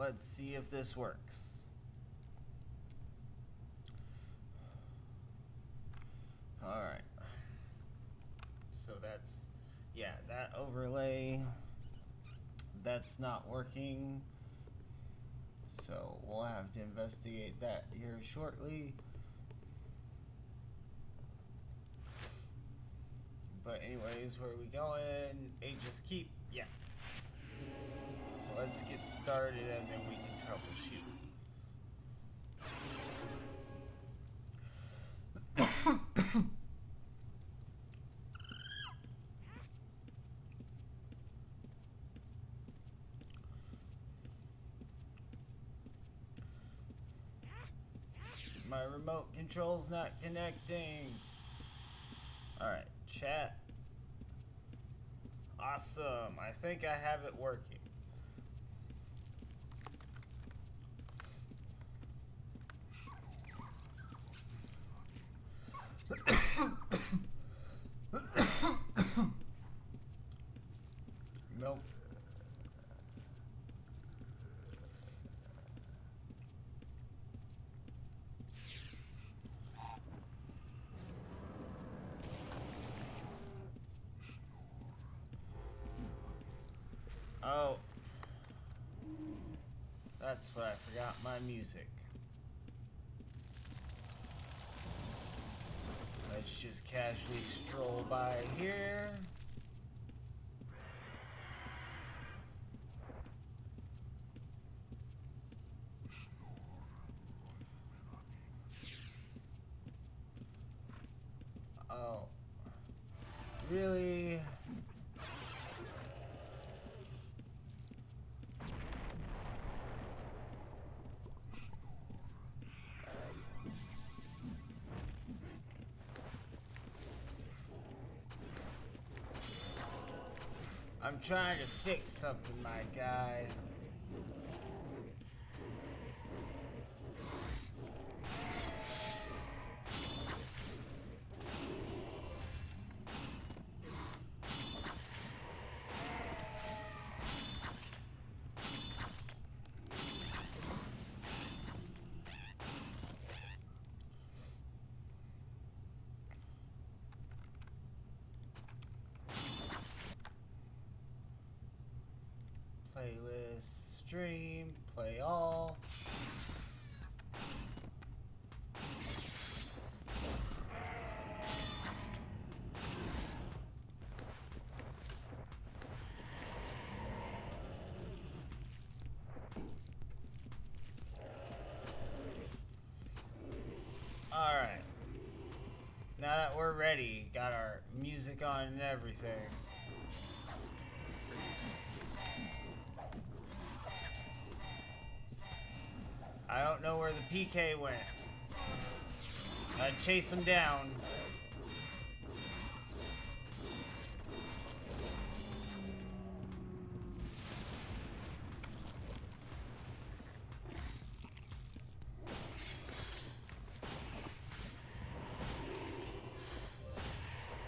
let's see if this works. Alright. So that's, yeah, that overlay, that's not working. So we'll have to investigate that here shortly. But anyways, where are we going? Aegis Keep, yeah. Let's get started and then we can troubleshoot. My remote control's not connecting. Alright, chat. Awesome. I think I have it working. Nope. Oh. That's what I forgot, my music. Let's just casually stroll by here. Oh. Really? I'm trying to fix something, my guy. Playlist, stream, play all. Alright. Now that we're ready, got our music on and everything. I don't know where the PK went. I'd chase him down.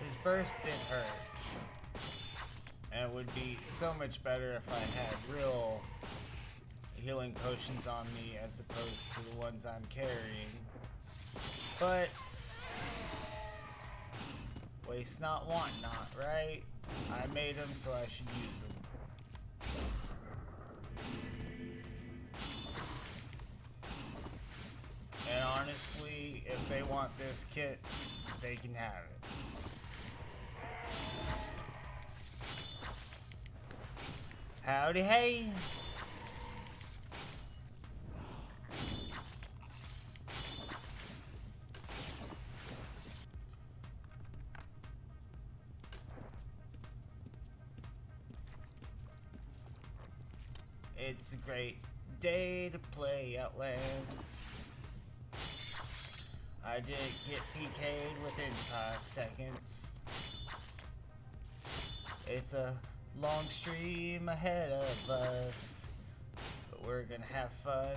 His burst didn't hurt. And it would be so much better if I had real healing potions on me as opposed to the ones I'm carrying. But waste not, want not, right? I made them, so I should use them. And honestly, if they want this kit, they can have it. Howdy hey! It's a great day to play Outlands. I did get PK'd within 5 seconds. It's a long stream ahead of us, but we're gonna have fun.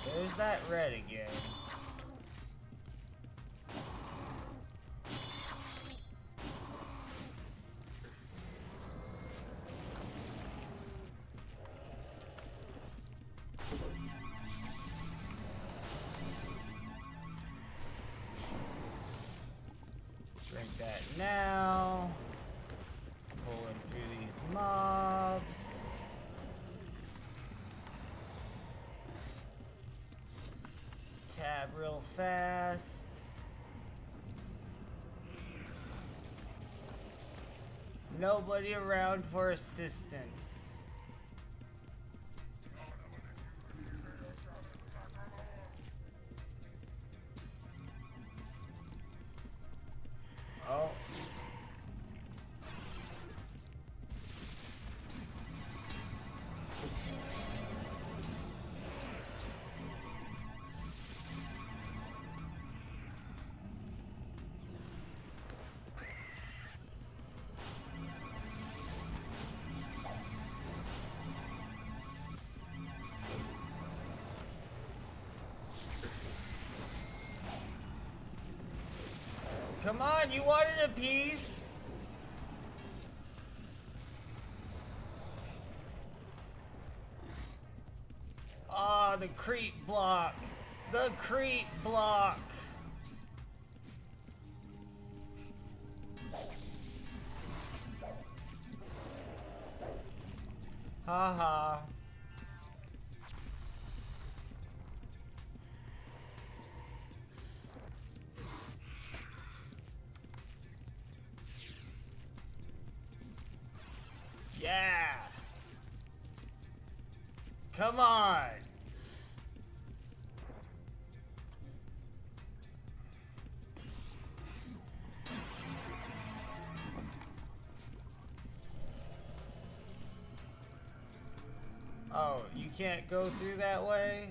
There's that red again? Drink that now. Pulling through these mobs. Tab real fast. Nobody around for assistance. Oh. Come on, you wanted a piece? Ah, the creep block. The creep block. Haha. Yeah. Come on. Oh, you can't go through that way?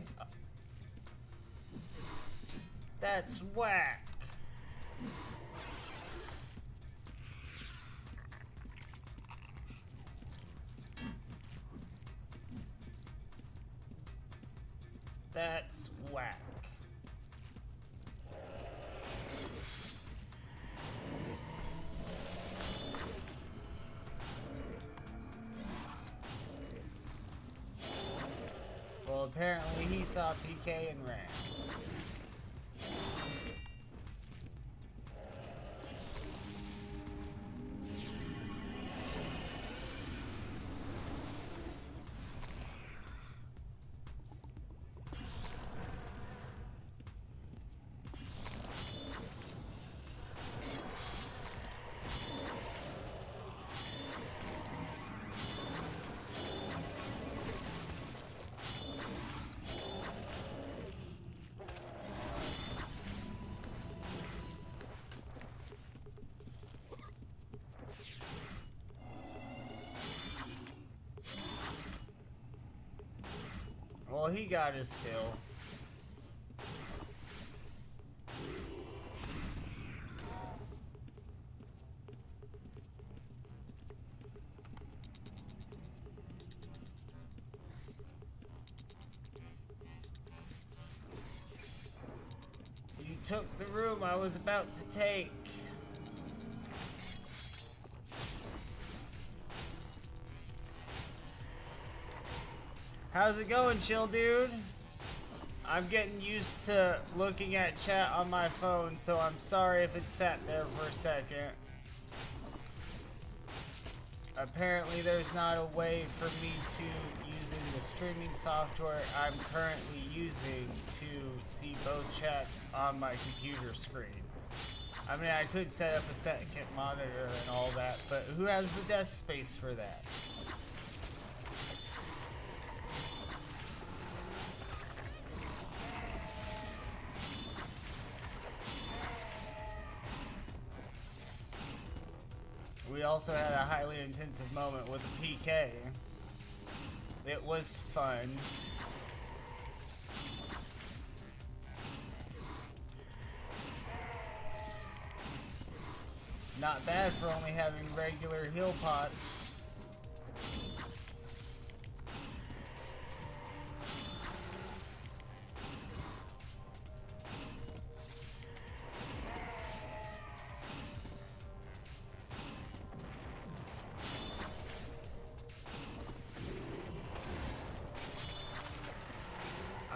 That's whack. That's whack. Well, apparently he saw PK and ran. Well, he got his fill. You took the room I was about to take. How's it going, chill dude? I'm getting used to looking at chat on my phone, so I'm sorry if it sat there for a second. Apparently there's not a way for me to, using the streaming software I'm currently using, to see both chats on my computer screen. I mean, I could set up a second monitor and all that, but who has the desk space for that? We also had a highly intensive moment with the PK. It was fun. Not bad for only having regular heal pots.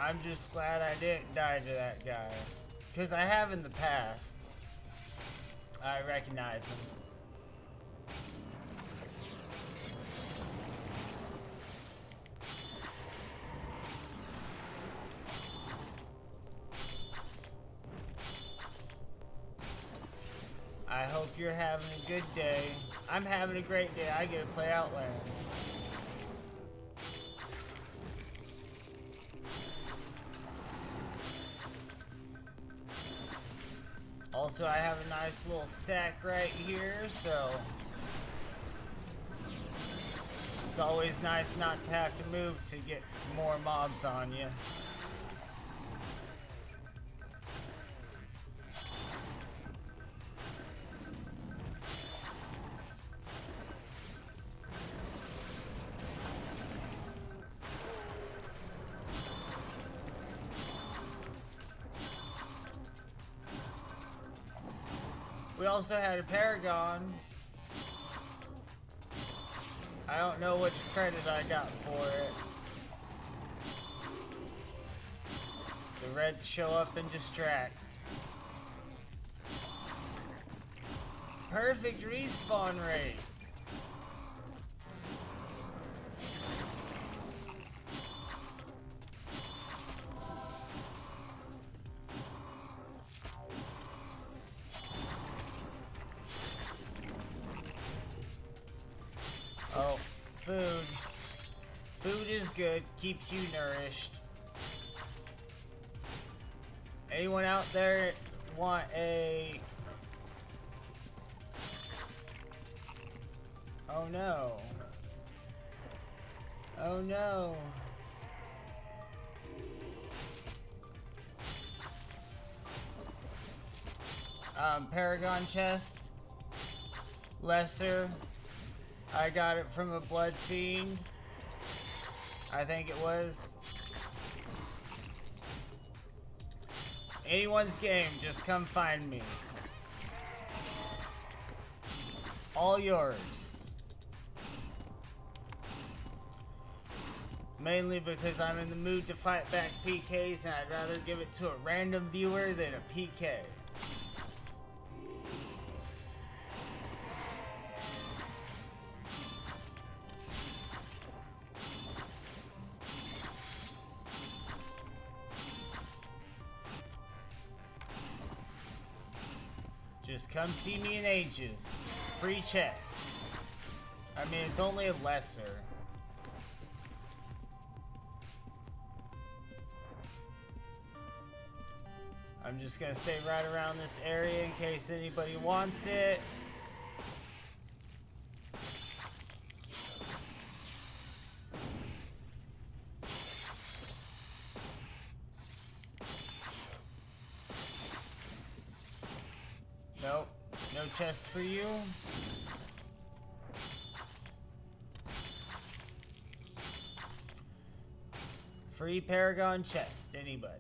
I'm just glad I didn't die to that guy. Because I have in the past. I recognize him. I hope you're having a good day. I'm having a great day. I get to play Outlands. Also, I have a nice little stack right here, so it's always nice not to have to move to get more mobs on you. We also had a Paragon. I don't know which credit I got for it. The Reds show up and distract. Perfect respawn rate. Oh, food. Food is good, keeps you nourished. Anyone out there want a... Oh no. Oh no. Paragon chest. Lesser. I got it from a blood fiend. I think it was. Anyone's game, just come find me. All yours. Mainly because I'm in the mood to fight back PKs and I'd rather give it to a random viewer than a PK. Just come see me in ages. Free chest. I mean, it's only a lesser. I'm just gonna stay right around this area in case anybody wants it. Nope, no chest for you. Free Paragon chest, anybody.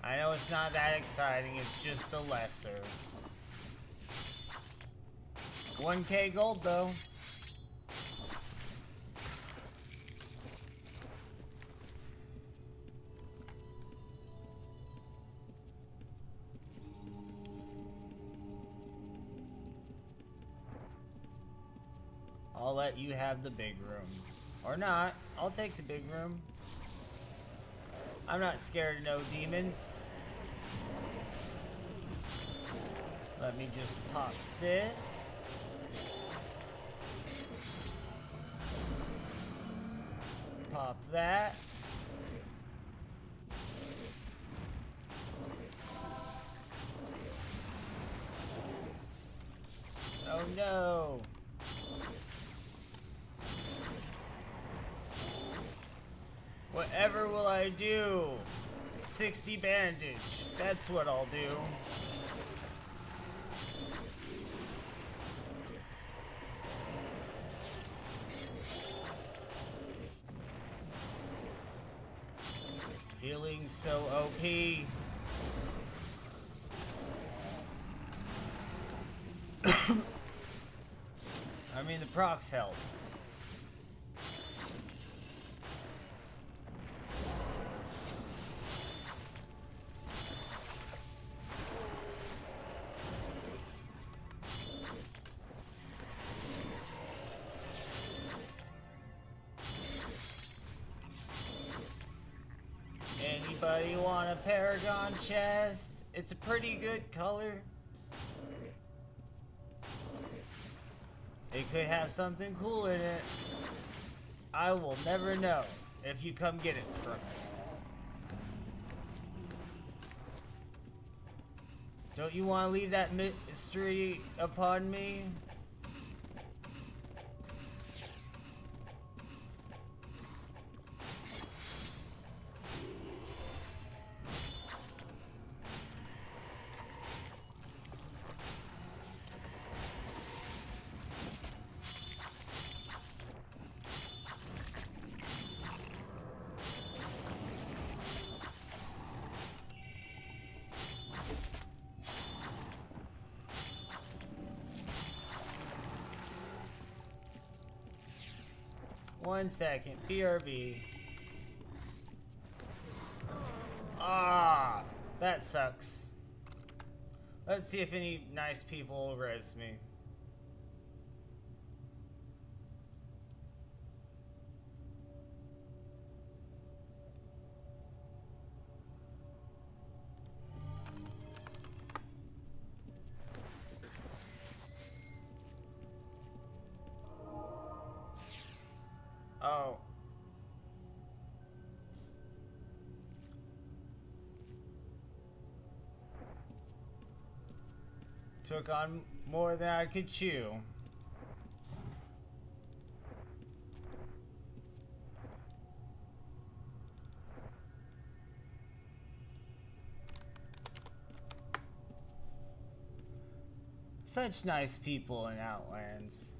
I know it's not that exciting, it's just a lesser. 1K gold though. I'll let you have the big room. Or not. I'll take the big room. I'm not scared of no demons. Let me just pop this. Pop that. Oh no. Whatever will I do? 60 bandage. That's what I'll do. Healing so OP. I mean, the procs help. you want a Paragon chest? It's a pretty good color. It could have something cool in it. I will never know if you come get it from me. Don't you want to leave that mystery upon me? One second, BRB. Ah, that sucks. Let's see if any nice people will res me. Oh. Took on more than I could chew. Such nice people in Outlands.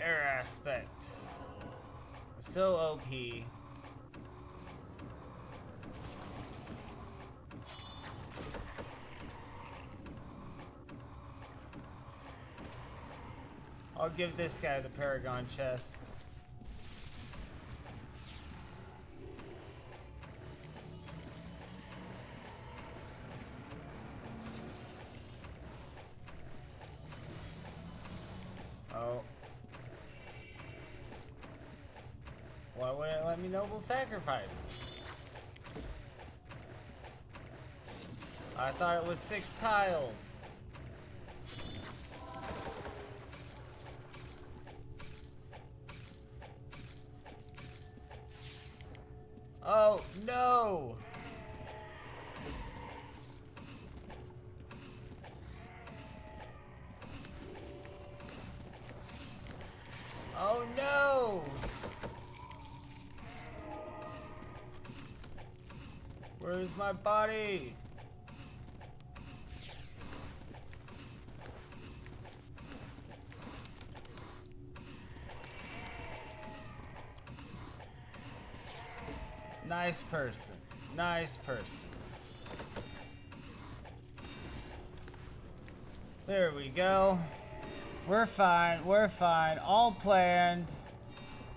Air aspect. So OP. I'll give this guy the Paragon chest. Oh. Why wouldn't it let me noble sacrifice? I thought it was 6 tiles. Oh, no! Oh, no! Where's my body? Nice person. Nice person. There we go. We're fine. We're fine. All planned.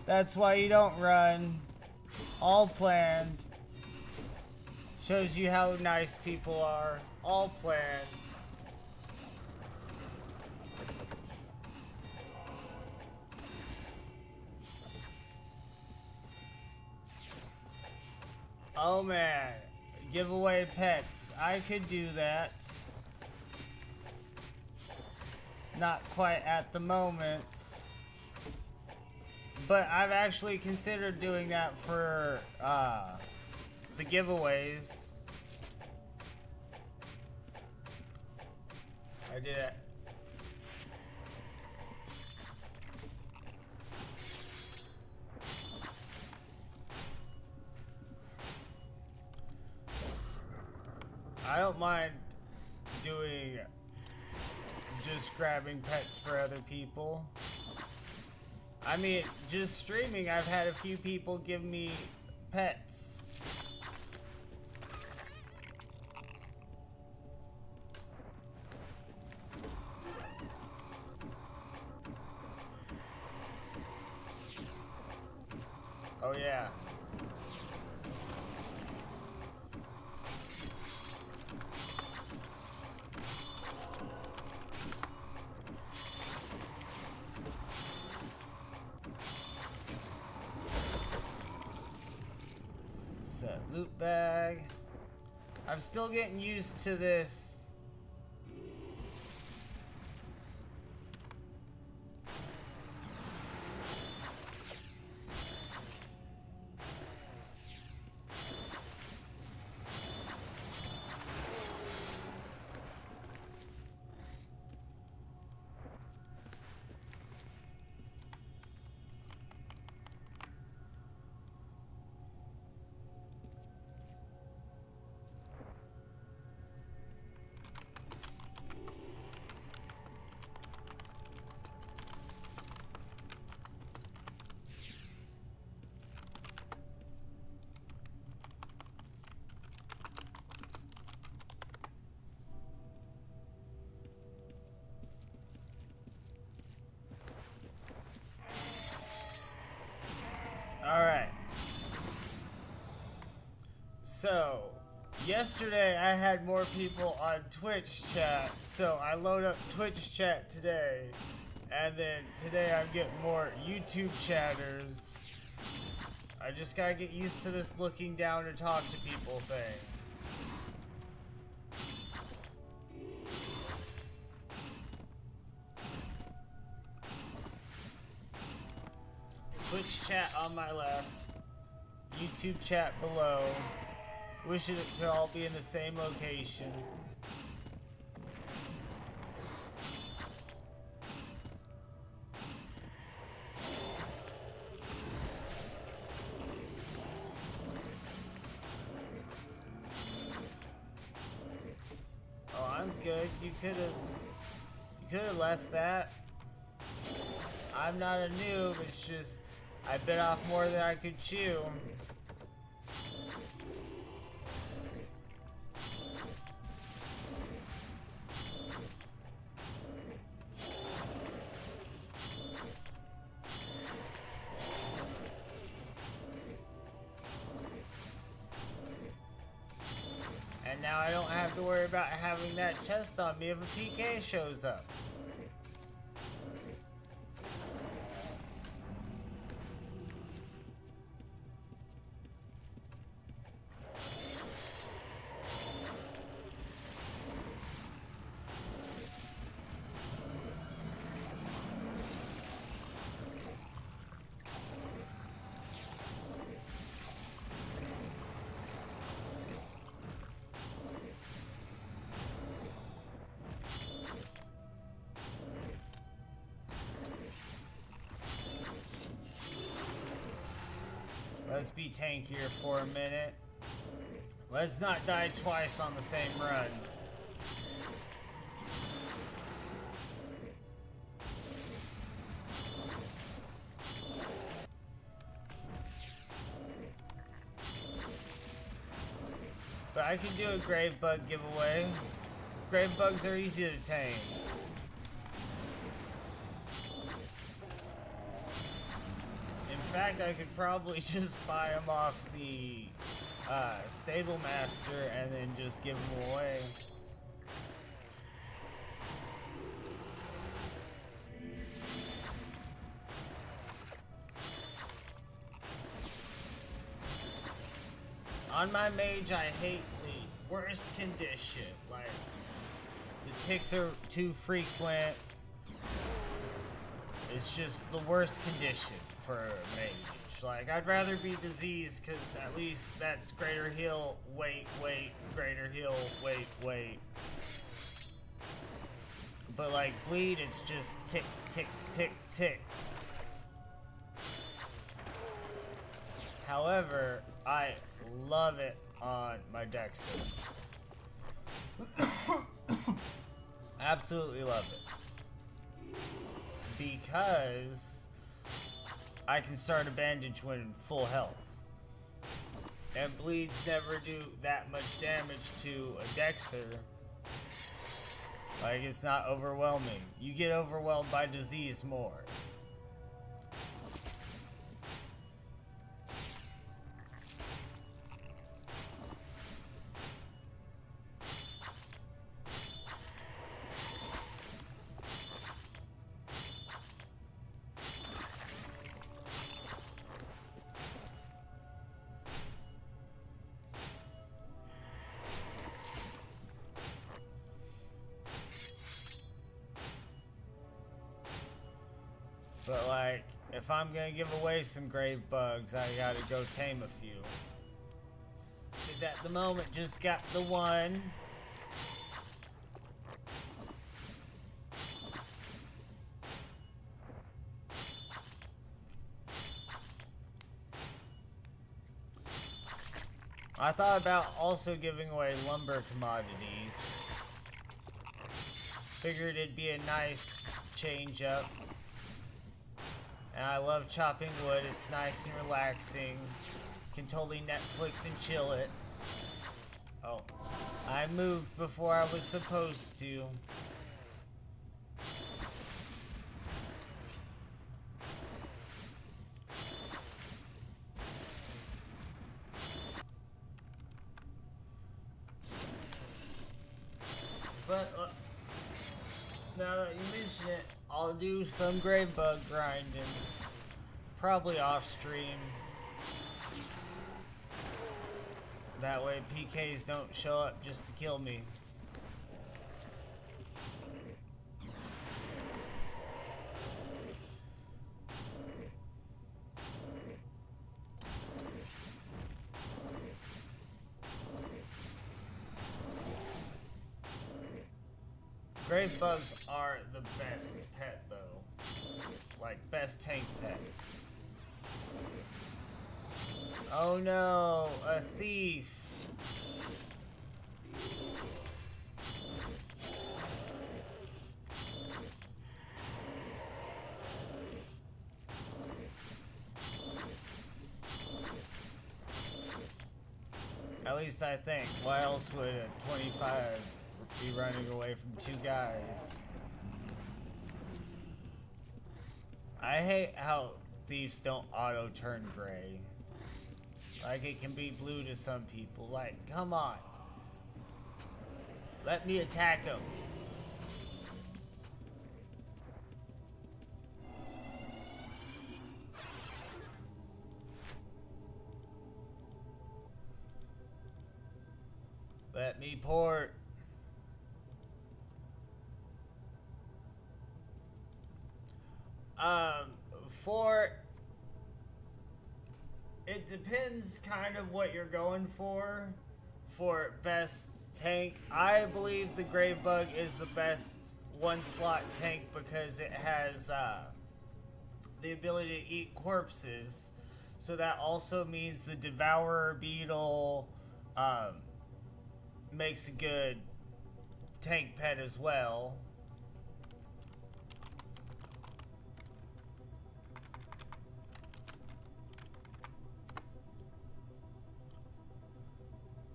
That's why you don't run. All planned. Shows you how nice people are. All planned. Oh man, give away pets. I could do that. Not quite at the moment. But I've actually considered doing that for the giveaways. I did it. I don't mind doing just grabbing pets for other people. I mean, just streaming, I've had a few people give me pets. Oh yeah. Loot bag. I'm still getting used to this. Alright. So, yesterday I had more people on Twitch chat, so I load up Twitch chat today. And then today I'm getting more YouTube chatters. I just gotta get used to this looking down to talk to people thing. Twitch chat on my left, YouTube chat below. Wish it could all be in the same location. Oh, I'm good. You could have left that. I'm not a noob, it's just I bit off more than I could chew. And now I don't have to worry about having that chest on me if a PK shows up. Let's be tankier for a minute. Let's not die twice on the same run. But I can do a grave bug giveaway. Grave bugs are easy to tame. In fact, I could probably just buy them off the stable master and then just give them away. On my mage, I hate the worst condition. Like, the ticks are too frequent. It's just the worst condition for a mage. Like, I'd rather be diseased, because at least that's greater heal, wait, greater heal, wait. But like, bleed, it's just tick, tick, tick, tick. However, I love it on my dexxer. Absolutely love it. Because I can start a bandage when in full health. And bleeds never do that much damage to a dexxer. Like, it's not overwhelming. You get overwhelmed by disease more. But like, if I'm gonna give away some grave bugs, I gotta go tame a few. Because at the moment, just got the one. I thought about also giving away lumber commodities. Figured it'd be a nice change up. And I love chopping wood, it's nice and relaxing. Can totally Netflix and chill it. Oh, I moved before I was supposed to. But now that you mention it, I'll do some grave bug grinding. Probably off stream. That way PKs don't show up just to kill me. Grave bugs are the best pet though. Like, best tank pet. Oh no, a thief. At least I think. Why else would a 25 be running away from two guys? I hate how thieves don't auto turn gray. Like, it can be blue to some people. Like, come on. Let me attack him. Let me port. It depends kind of what you're going for best tank. I believe the Grave Bug is the best one slot tank because it has the ability to eat corpses. So that also means the Devourer Beetle makes a good tank pet as well.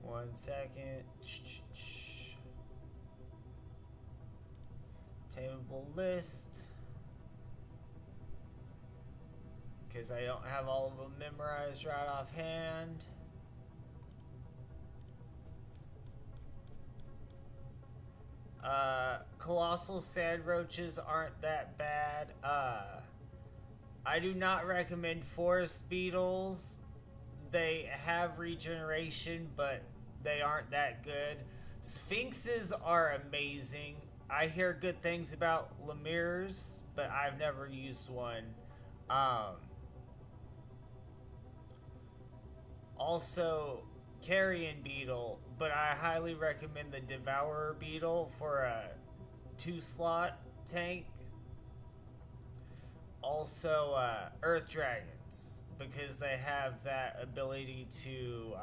One second. Tameable list. Because I don't have all of them memorized right offhand. Colossal sand roaches aren't that bad. I do not recommend forest beetles. They have regeneration, but they aren't that good. Sphinxes are amazing. I hear good things about lemurs, but I've never used one. Also, carrion beetle, but I highly recommend the devourer beetle for a 2-slot tank. Also, earth dragons, because they have that ability to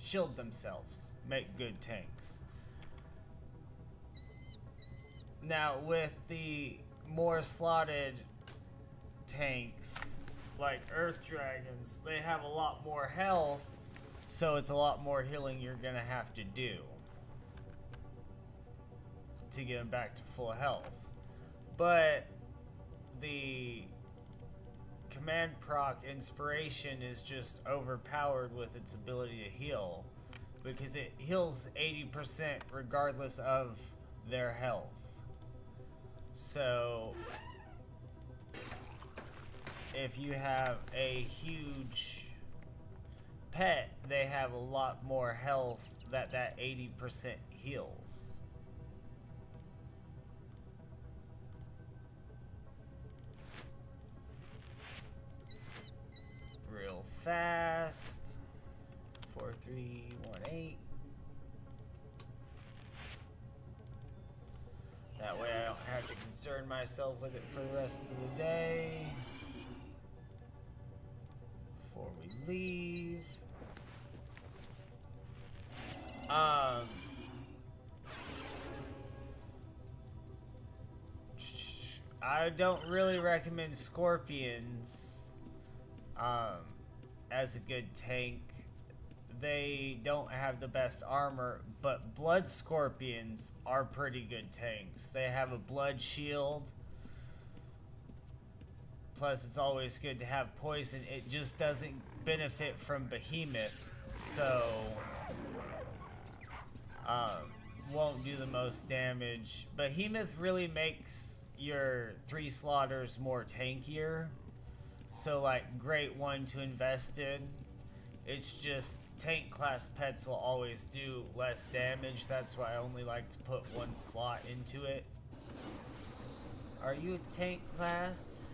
shield themselves, make good tanks. Now, with the more slotted tanks, like earth dragons, they have a lot more health, so it's a lot more healing you're gonna have to do to get them back to full health. But the command proc inspiration is just overpowered with its ability to heal, because it heals 80% regardless of their health. So if you have a huge pet, they have a lot more health that 80% heals. concern myself with it for the rest of the day. Before we leave. I don't really recommend scorpions as a good tank. They don't have the best armor, but blood scorpions are pretty good tanks. They have a blood shield. Plus, it's always good to have poison. It just doesn't benefit from behemoth, so won't do the most damage. Behemoth really makes your 3 slaughters more tankier, so like great one to invest in. It's just tank class pets will always do less damage. That's why I only like to put 1 slot into it. Are you a tank class?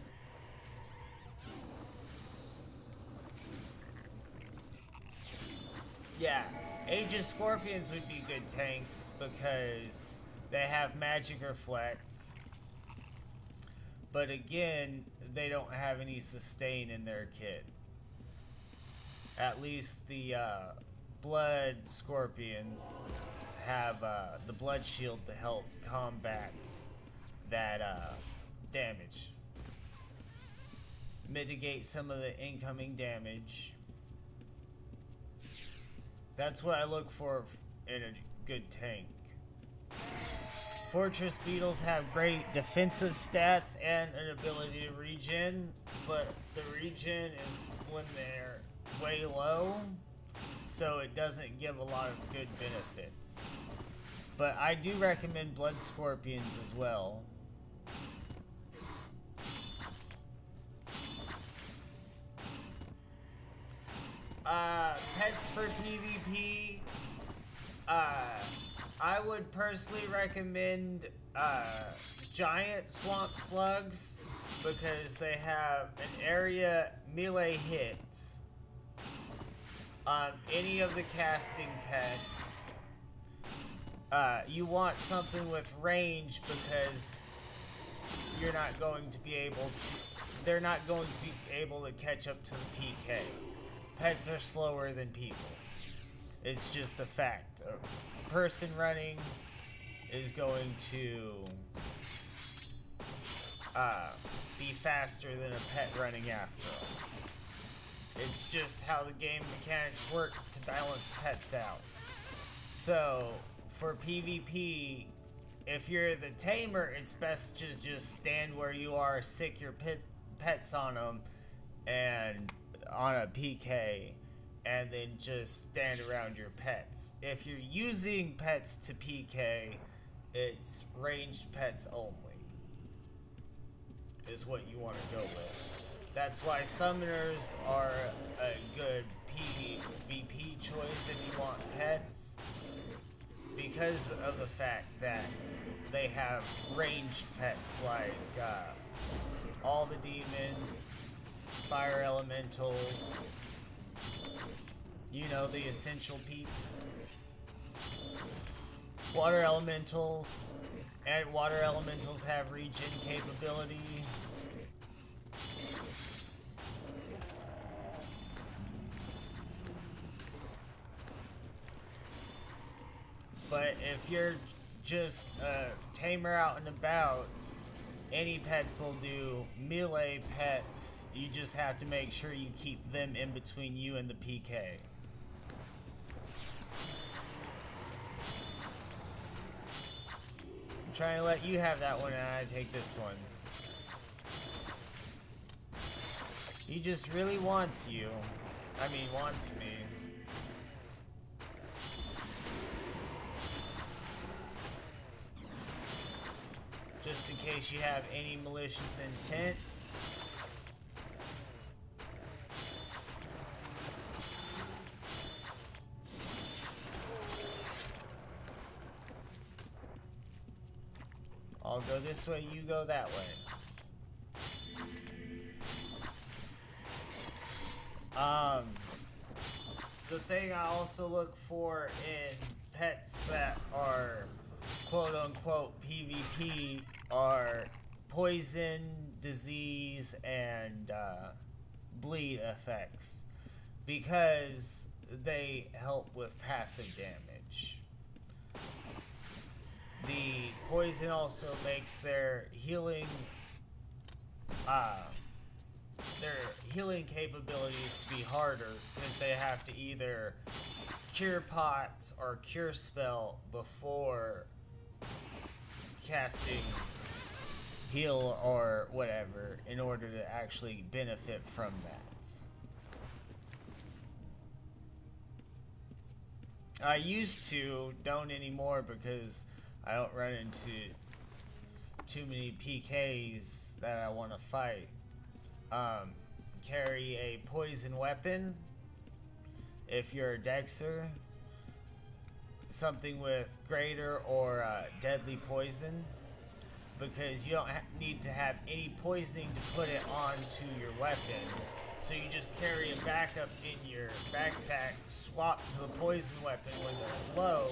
Yeah, Aegis Scorpions would be good tanks because they have magic reflect. But again, they don't have any sustain in their kit. At least the blood scorpions have the blood shield to help combat that damage. Mitigate some of the incoming damage. That's what I look for in a good tank. Fortress beetles have great defensive stats and an ability to regen, but the regen is when they're way low, so it doesn't give a lot of good benefits. But I do recommend blood scorpions as well. Pets for PvP, I would personally recommend giant swamp slugs because they have an area melee hit. Any of the casting pets, you want something with range because you're not going to be able to, they're not going to be able to catch up to the PK. Pets are slower than people. It's just a fact. A person running is going to be faster than a pet running after them. It's just how the game mechanics work to balance pets out. So, for PvP, if you're the tamer, it's best to just stand where you are, sick your pets on them, and on a PK, and then just stand around your pets. If you're using pets to PK, it's ranged pets only, is what you want to go with. That's why summoners are a good PvP choice if you want pets, because of the fact that they have ranged pets like all the demons, fire elementals, you know, the essential peeps, water elementals, and water elementals have regen capability. But if you're just a tamer out and about, any pets will do. Melee pets, you just have to make sure you keep them in between you and the PK. I'm trying to let you have that one and I take this one. He just really wants you. I mean, wants me. Just in case you have any malicious intent. I'll go this way, you go that way. The thing I also look for in pets that are quote-unquote PvP are poison, disease, and bleed effects, because they help with passive damage. The poison also makes their healing capabilities to be harder, because they have to either cure pots or cure spell before casting heal or whatever, in order to actually benefit from that. I used to, don't anymore, because I don't run into too many PKs that I want to fight. Carry a poison weapon if you're a dexxer, something with greater or deadly poison, because you don't need to have any poisoning to put it onto your weapon. So you just carry a backup in your backpack, swap to the poison weapon when they're low.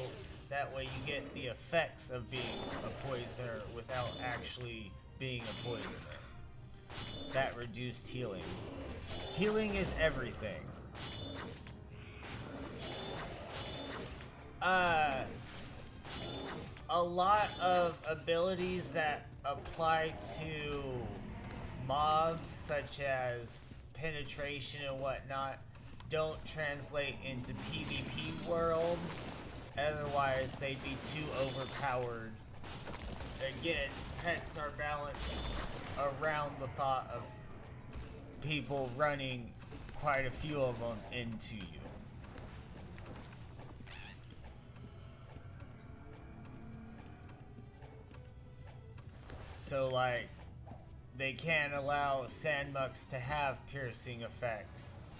That way you get the effects of being a poisoner without actually being a poisoner. That reduced healing. Healing is everything. A lot of abilities that apply to mobs, such as penetration and whatnot, don't translate into PvP world. Otherwise, they'd be too overpowered. Again, pets are balanced around the thought of people running quite a few of them into you. So, like, they can't allow sandmucks to have piercing effects.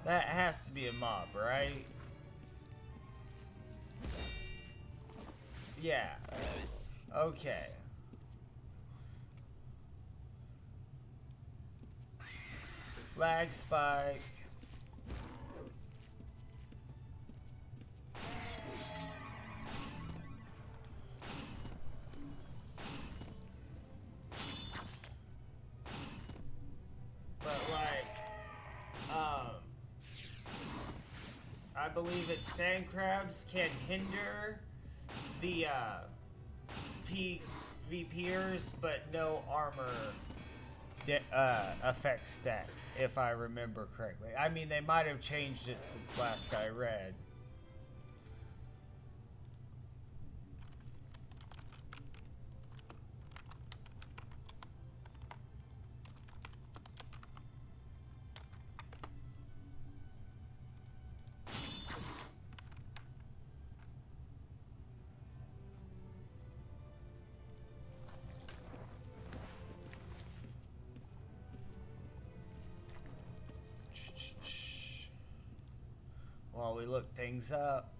That has to be a mob, right? Yeah. Okay. Lag spike. But like, I believe it's sand crabs can hinder the PvPers, but no armor effect stack, if I remember correctly. I mean, they might have changed it since last I read. While we look things up.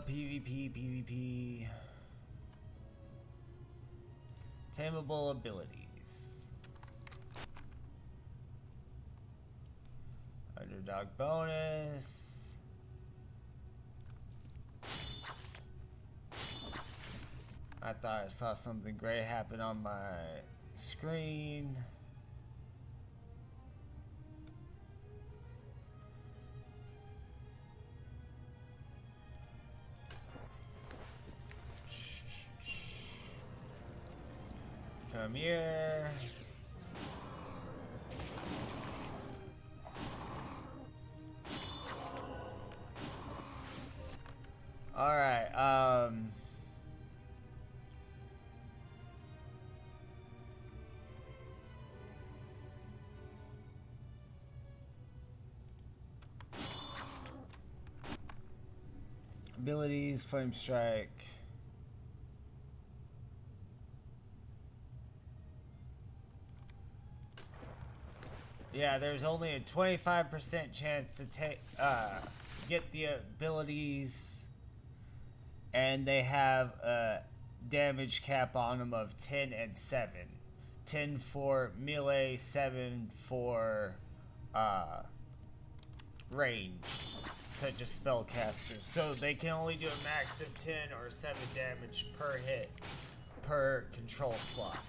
PvP. Tameable abilities. Underdog bonus. I thought I saw something great happen on my screen. Come here. All right. Abilities, Flame Strike. Yeah, there's only a 25% chance to get the abilities, and they have a damage cap on them of 10 and 7. 10 for melee, 7 for range, such as spellcasters. So they can only do a max of 10 or 7 damage per hit per control slot.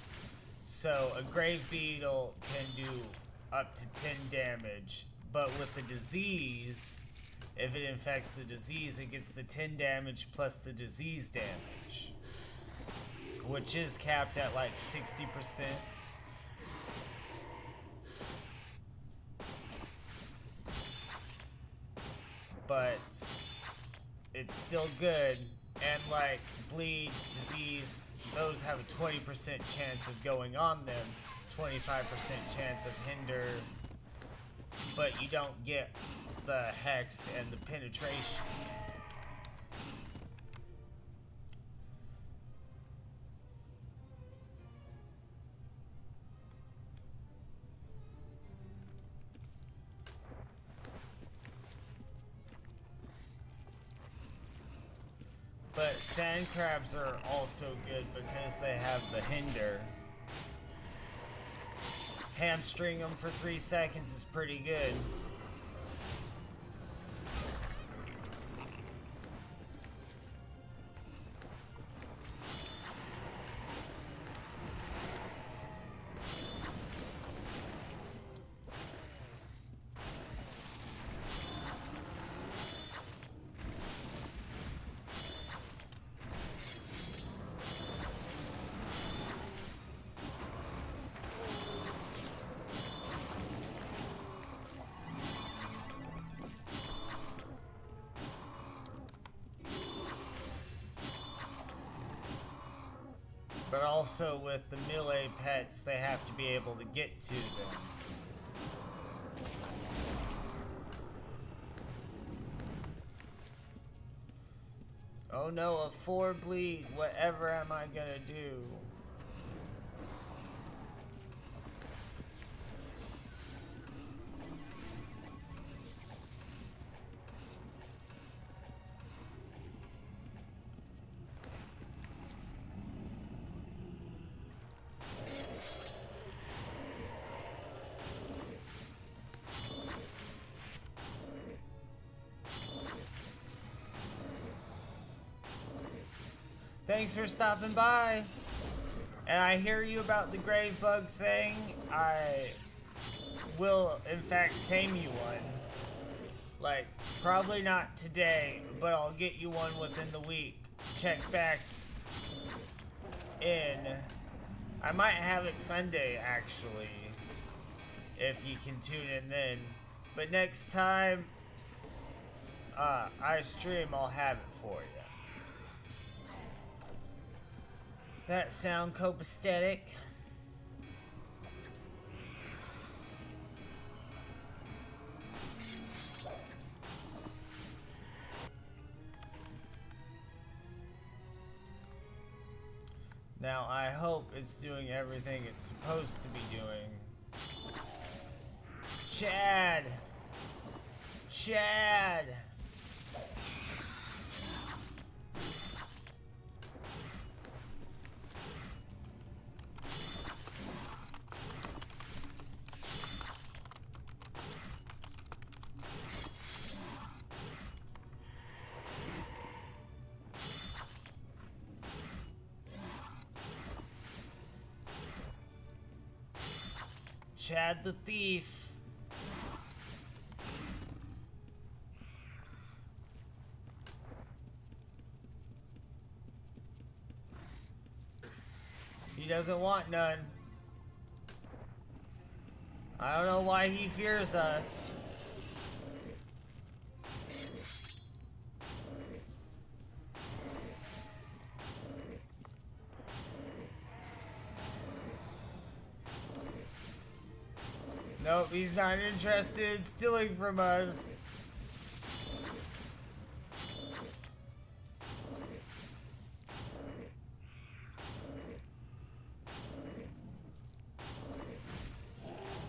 So a grave beetle can do up to 10 damage, but with the disease, if it infects the disease, it gets the 10 damage plus the disease damage, which is capped at like 60%. But it's still good, and like bleed, disease, those have a 20% chance of going on them, 25% chance of hinder, but you don't get the hex and the penetration. But sand crabs are also good because they have the hinder. Hamstring them for 3 seconds is pretty good. But also with the melee pets, they have to be able to get to them. Oh no, a 4 bleed. Whatever am I gonna do? Thanks for stopping by. And I hear you about the grave bug thing. I will, in fact, tame you one. Like, probably not today, but I'll get you one within the week. Check back in. I might have it Sunday, actually, if you can tune in then. But next time I stream, I'll have it for you. That sound copacetic. Now I hope it's doing everything it's supposed to be doing. Chad! Chad! Chad the thief. He doesn't want none. I don't know why he fears us. Nope, he's not interested in stealing from us.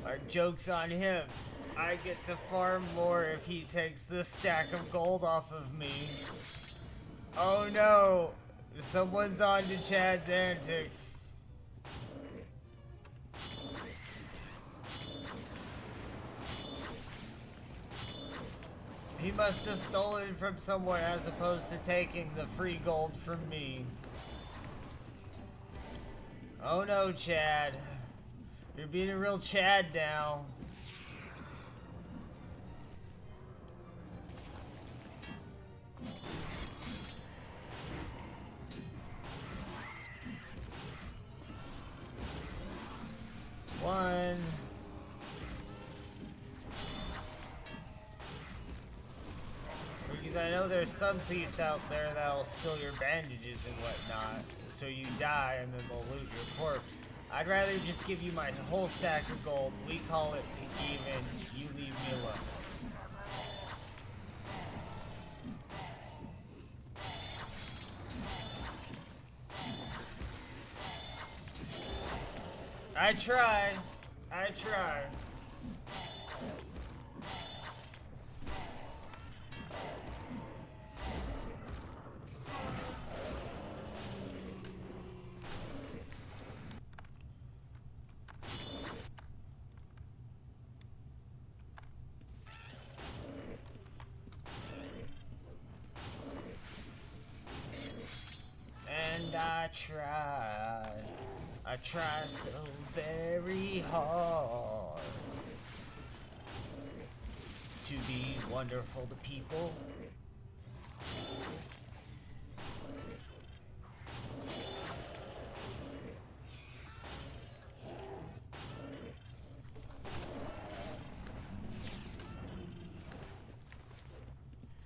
Our joke's on him. I get to farm more if he takes this stack of gold off of me. Oh no! Someone's on to Chad's antics. He must have stolen from someone as opposed to taking the free gold from me. Oh no, Chad. You're being a real Chad now. One. Because I know there's some thieves out there that'll steal your bandages and whatnot, so you die and then they'll loot your corpse. I'd rather just give you my whole stack of gold. We call it even. You leave me alone. I try. I try. And I try so very hard to be wonderful to people.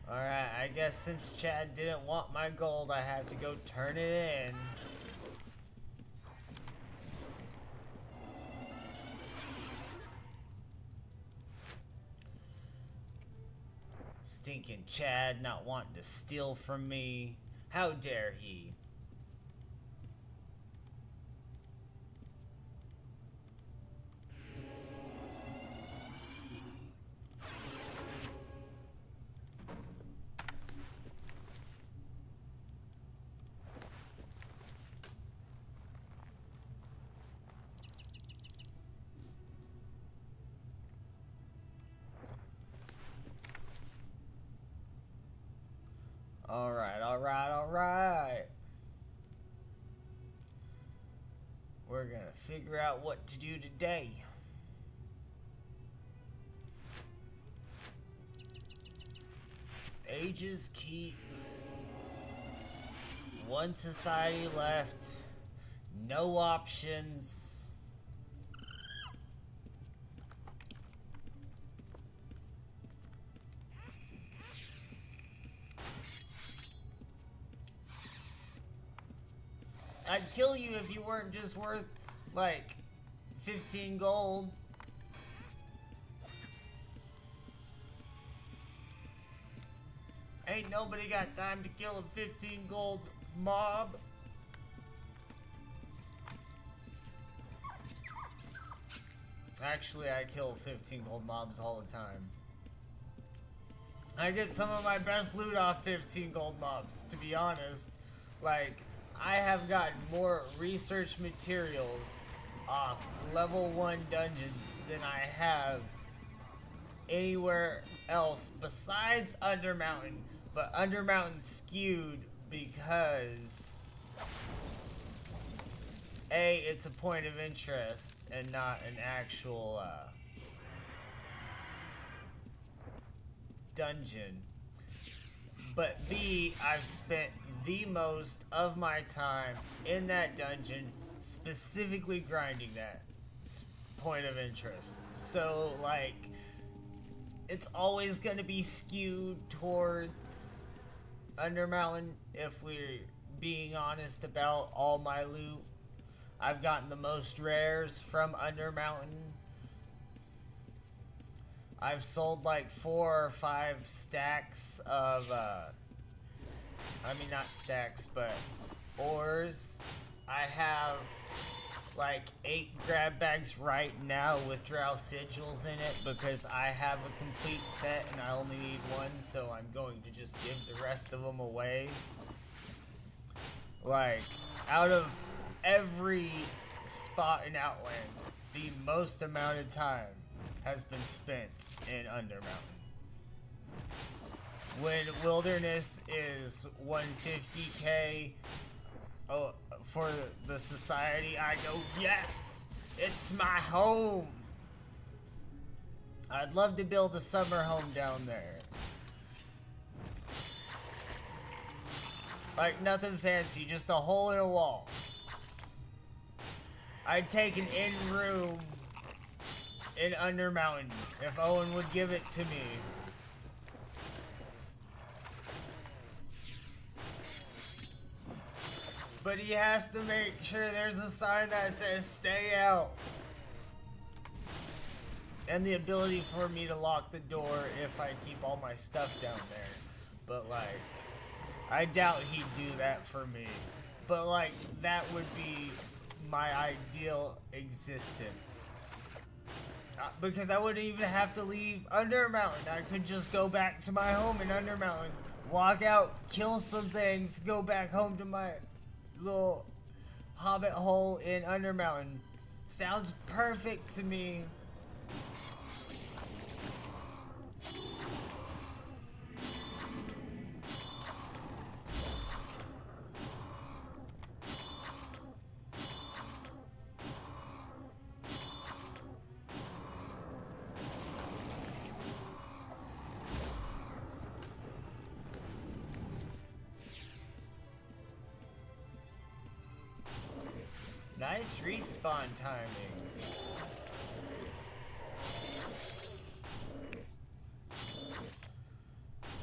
Alright, I guess since Chad didn't want my gold, I have to go turn it in. Stinking Chad not wanting to steal from me. How dare he? Alright, alright, alright. We're gonna figure out what to do today. Ages keep. One society left. No options. I'd kill you if you weren't just worth, like, 15 gold. Ain't nobody got time to kill a 15 gold mob. Actually, I kill 15 gold mobs all the time. I get some of my best loot off 15 gold mobs, to be honest. Like, I have gotten more research materials off level 1 dungeons than I have anywhere else besides Undermountain. But Undermountain skewed because A, it's a point of interest and not an actual dungeon. But B, I've spent the most of my time in that dungeon specifically grinding that point of interest. So, like, it's always gonna be skewed towards Undermountain if we're being honest about all my loot. I've gotten the most rares from Undermountain. I've sold like 4 or 5 stacks of, I mean not stacks, but ores. I have like 8 grab bags right now with drow sigils in it because I have a complete set and I only need one, so I'm going to just give the rest of them away. Like, out of every spot in Outlands, the most amount of time has been spent in Undermountain. When wilderness is 150k for the society, I go, yes, it's my home. I'd love to build a summer home down there. Like nothing fancy, just a hole in a wall. I'd take an in-room in Undermountain if Owen would give it to me. But he has to make sure there's a sign that says stay out. And the ability for me to lock the door if I keep all my stuff down there. But like, I doubt he'd do that for me. But like, that would be my ideal existence. Because I wouldn't even have to leave Undermountain. I could just go back to my home in Undermountain. Walk out, kill some things, go back home to my little hobbit hole in Undermountain. Sounds perfect to me. Nice respawn timing.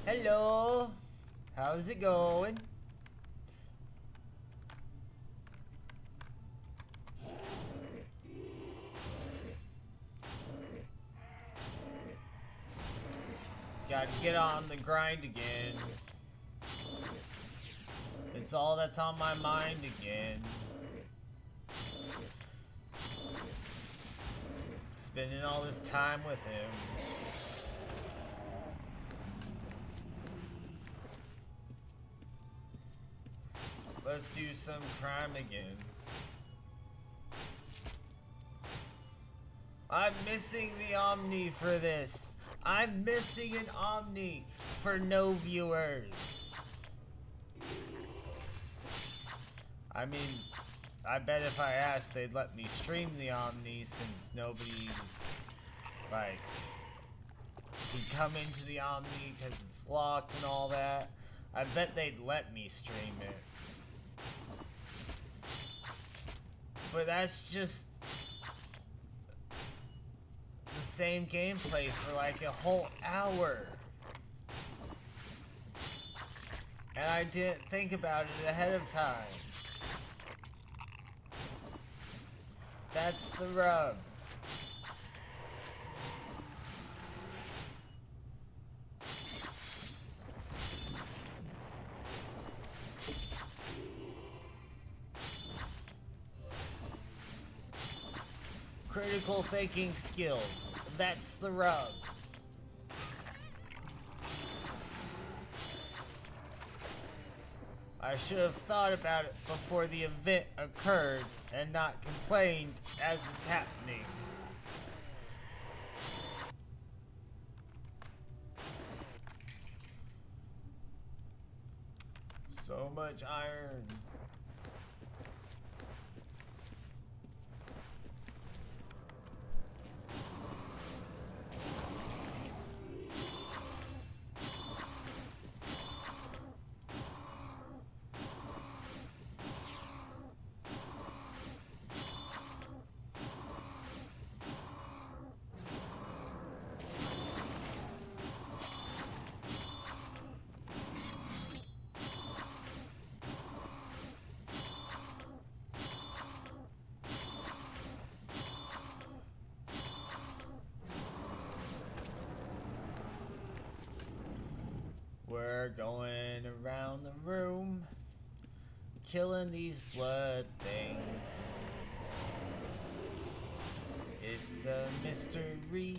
Hello. How's it going? Gotta get on the grind again. It's all that's on my mind again. Spending all this time with him. Let's do some crime again. I'm missing the Omni for this. I'm missing an Omni for no viewers. I mean, I bet if I asked, they'd let me stream the Omni since nobody's, like, can come into the Omni because it's locked and all that. I bet they'd let me stream it. But that's just the same gameplay for like a whole hour. And I didn't think about it ahead of time. That's the rub. Critical thinking skills. That's the rub. I should have thought about it before the event occurred and not complained as it's happening. So much iron. We're going around the room, killing these blood things. It's a mystery.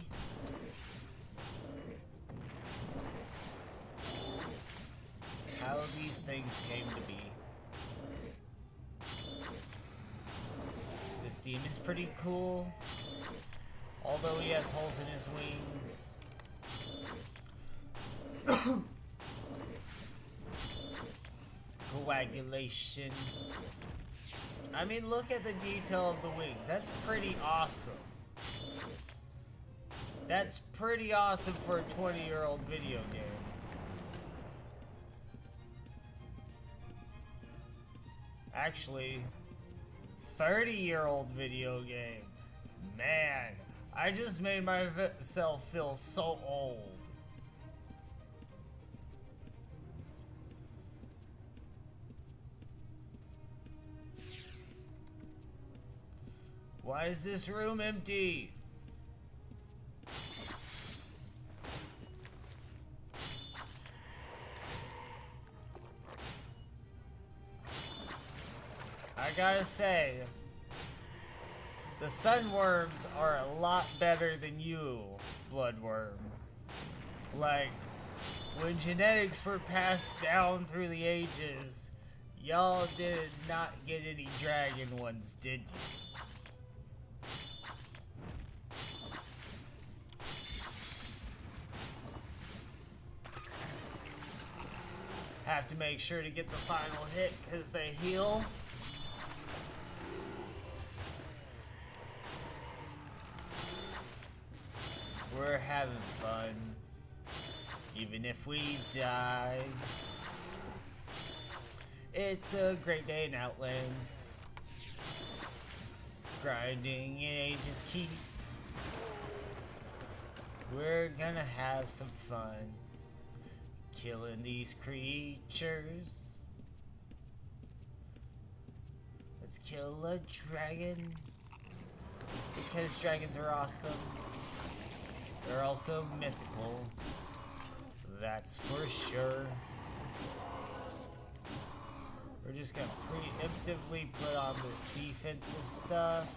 How these things came to be. This demon's pretty cool, although he has holes in his wings. Coagulation. I mean, look at the detail of the wings. That's pretty awesome. That's pretty awesome for a 20-year-old video game. Actually, 30-year-old video game. Man, I just made myself feel so old. Why is this room empty? I gotta say, the sunworms are a lot better than you, bloodworm. Like, when genetics were passed down through the ages, y'all did not get any dragon ones, did you? Have to make sure to get the final hit because they heal. We're having fun, even if we die. It's a great day in Outlands. Grinding in Ages Keep. We're gonna have some fun killing these creatures. Let's kill a dragon because dragons are awesome. They're also mythical, that's for sure. We're just gonna preemptively put on this defensive stuff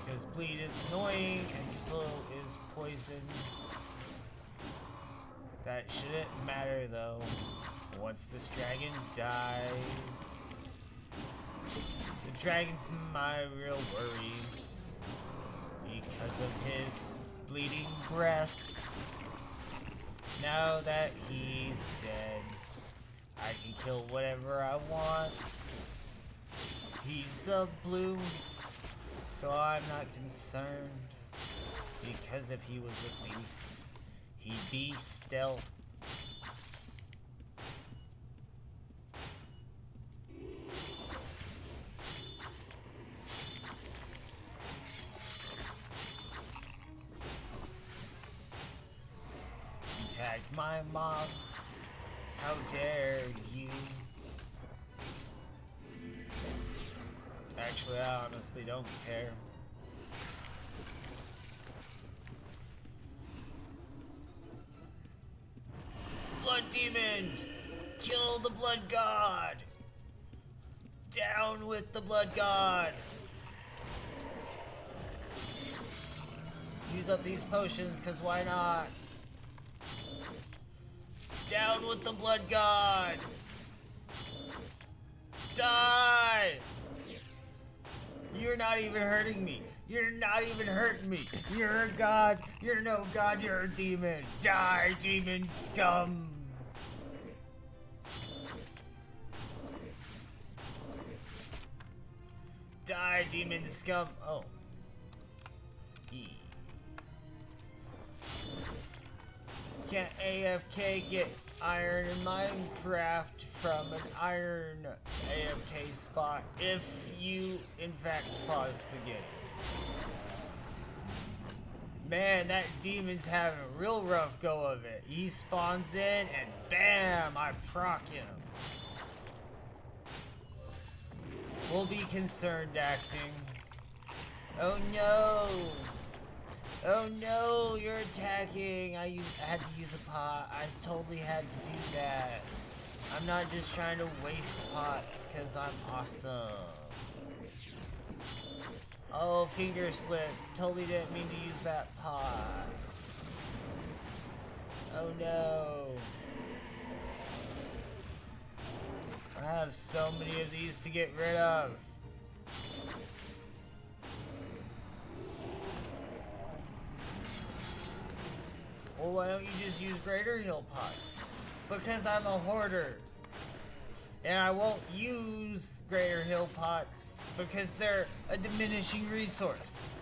because bleed is annoying and so is poison. That shouldn't matter though, once this dragon dies. The dragon's my real worry because of his bleeding breath. Now that he's dead, I can kill whatever I want. He's a blue, so I'm not concerned, because if he was a thief, he'd be stealth. You tagged my mob. How dare you? Actually, I honestly don't care. Blood demon! Kill the blood god! Down with the blood god! Use up these potions, cause why not? Down with the blood god! Die! You're not even hurting me. You're not even hurting me. You're a god. You're no god. You're a demon. Die, demon scum. Die, demon scum. Oh. E. Can't AFK get iron in Minecraft from an iron AFK spot if you, in fact, pause the game. Man, that demon's having a real rough go of it. He spawns in and bam, I proc him. We'll be concerned acting. Oh no! Oh no, you're attacking. I had to use a pot. I totally had to do that. I'm not just trying to waste pots because I'm awesome. Oh, finger slip. Totally didn't mean to use that pot. Oh no. I have so many of these to get rid of. Well, why don't you just use greater heal pots? Because I'm a hoarder. And I won't use greater heal pots because they're a diminishing resource.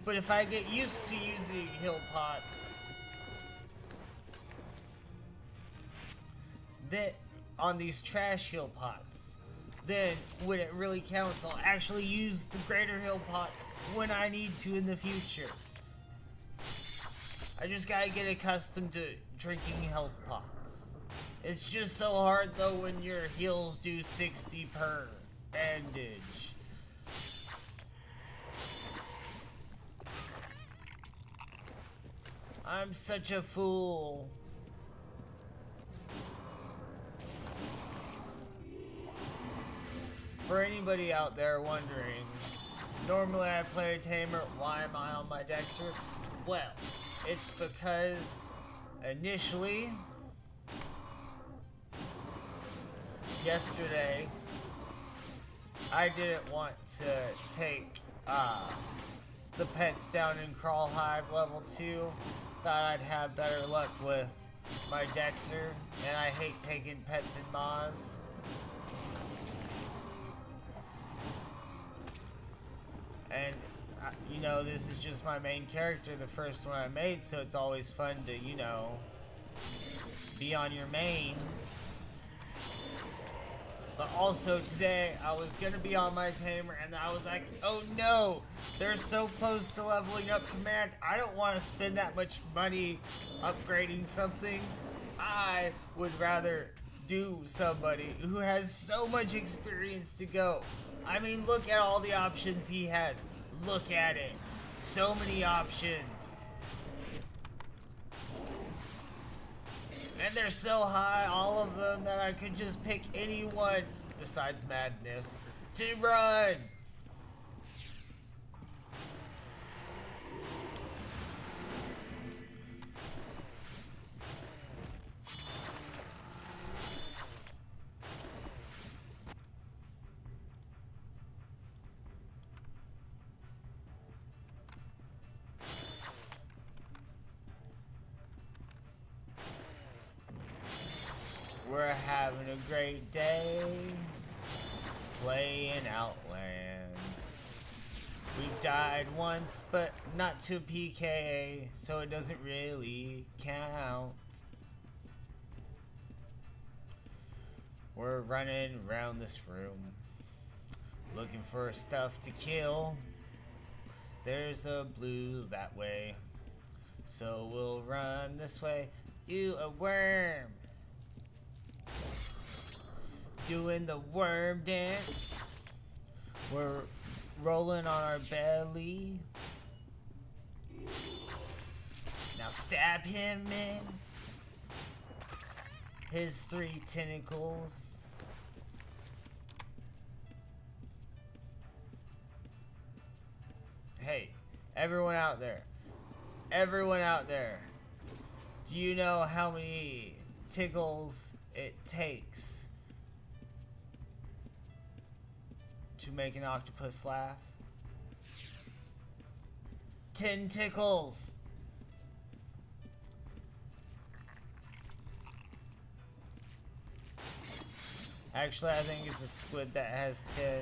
But if I get used to using heal pots, then on these trash heal pots, then when it really counts, I'll actually use the greater heal pots when I need to in the future. I just gotta get accustomed to drinking health pots. It's just so hard though when your heals do 60 per bandage. I'm such a fool. For anybody out there wondering, normally I play a tamer, why am I on my dexxer? Well, it's because initially, yesterday, I didn't want to take the pets down in Crawl Hive level 2. Thought I'd have better luck with my dexxer, and I hate taking pets in Moz. And, you know, this is just my main character, the first one I made, so it's always fun to, you know, be on your main. But also today, I was gonna be on my tamer, and I was like, oh no, they're so close to leveling up command. I don't want to spend that much money upgrading something. I would rather do somebody who has so much experience to go. I mean, look at all the options he has. Look at it. So many options. And they're so high, all of them, that I could just pick anyone, besides Madness, to run. We're having a great day playing Outlands. We've died once, but not to PKA, so it doesn't really count. We're running around this room, looking for stuff to kill. There's a blue that way, so we'll run this way. Ew, a worm! Doing the worm dance. We're rolling on our belly. Now stab him in his 3 tentacles. Hey, everyone out there. Everyone out there. Do you know how many tickles it takes to make an octopus laugh? 10 tickles. Actually, I think it's a squid that has 10.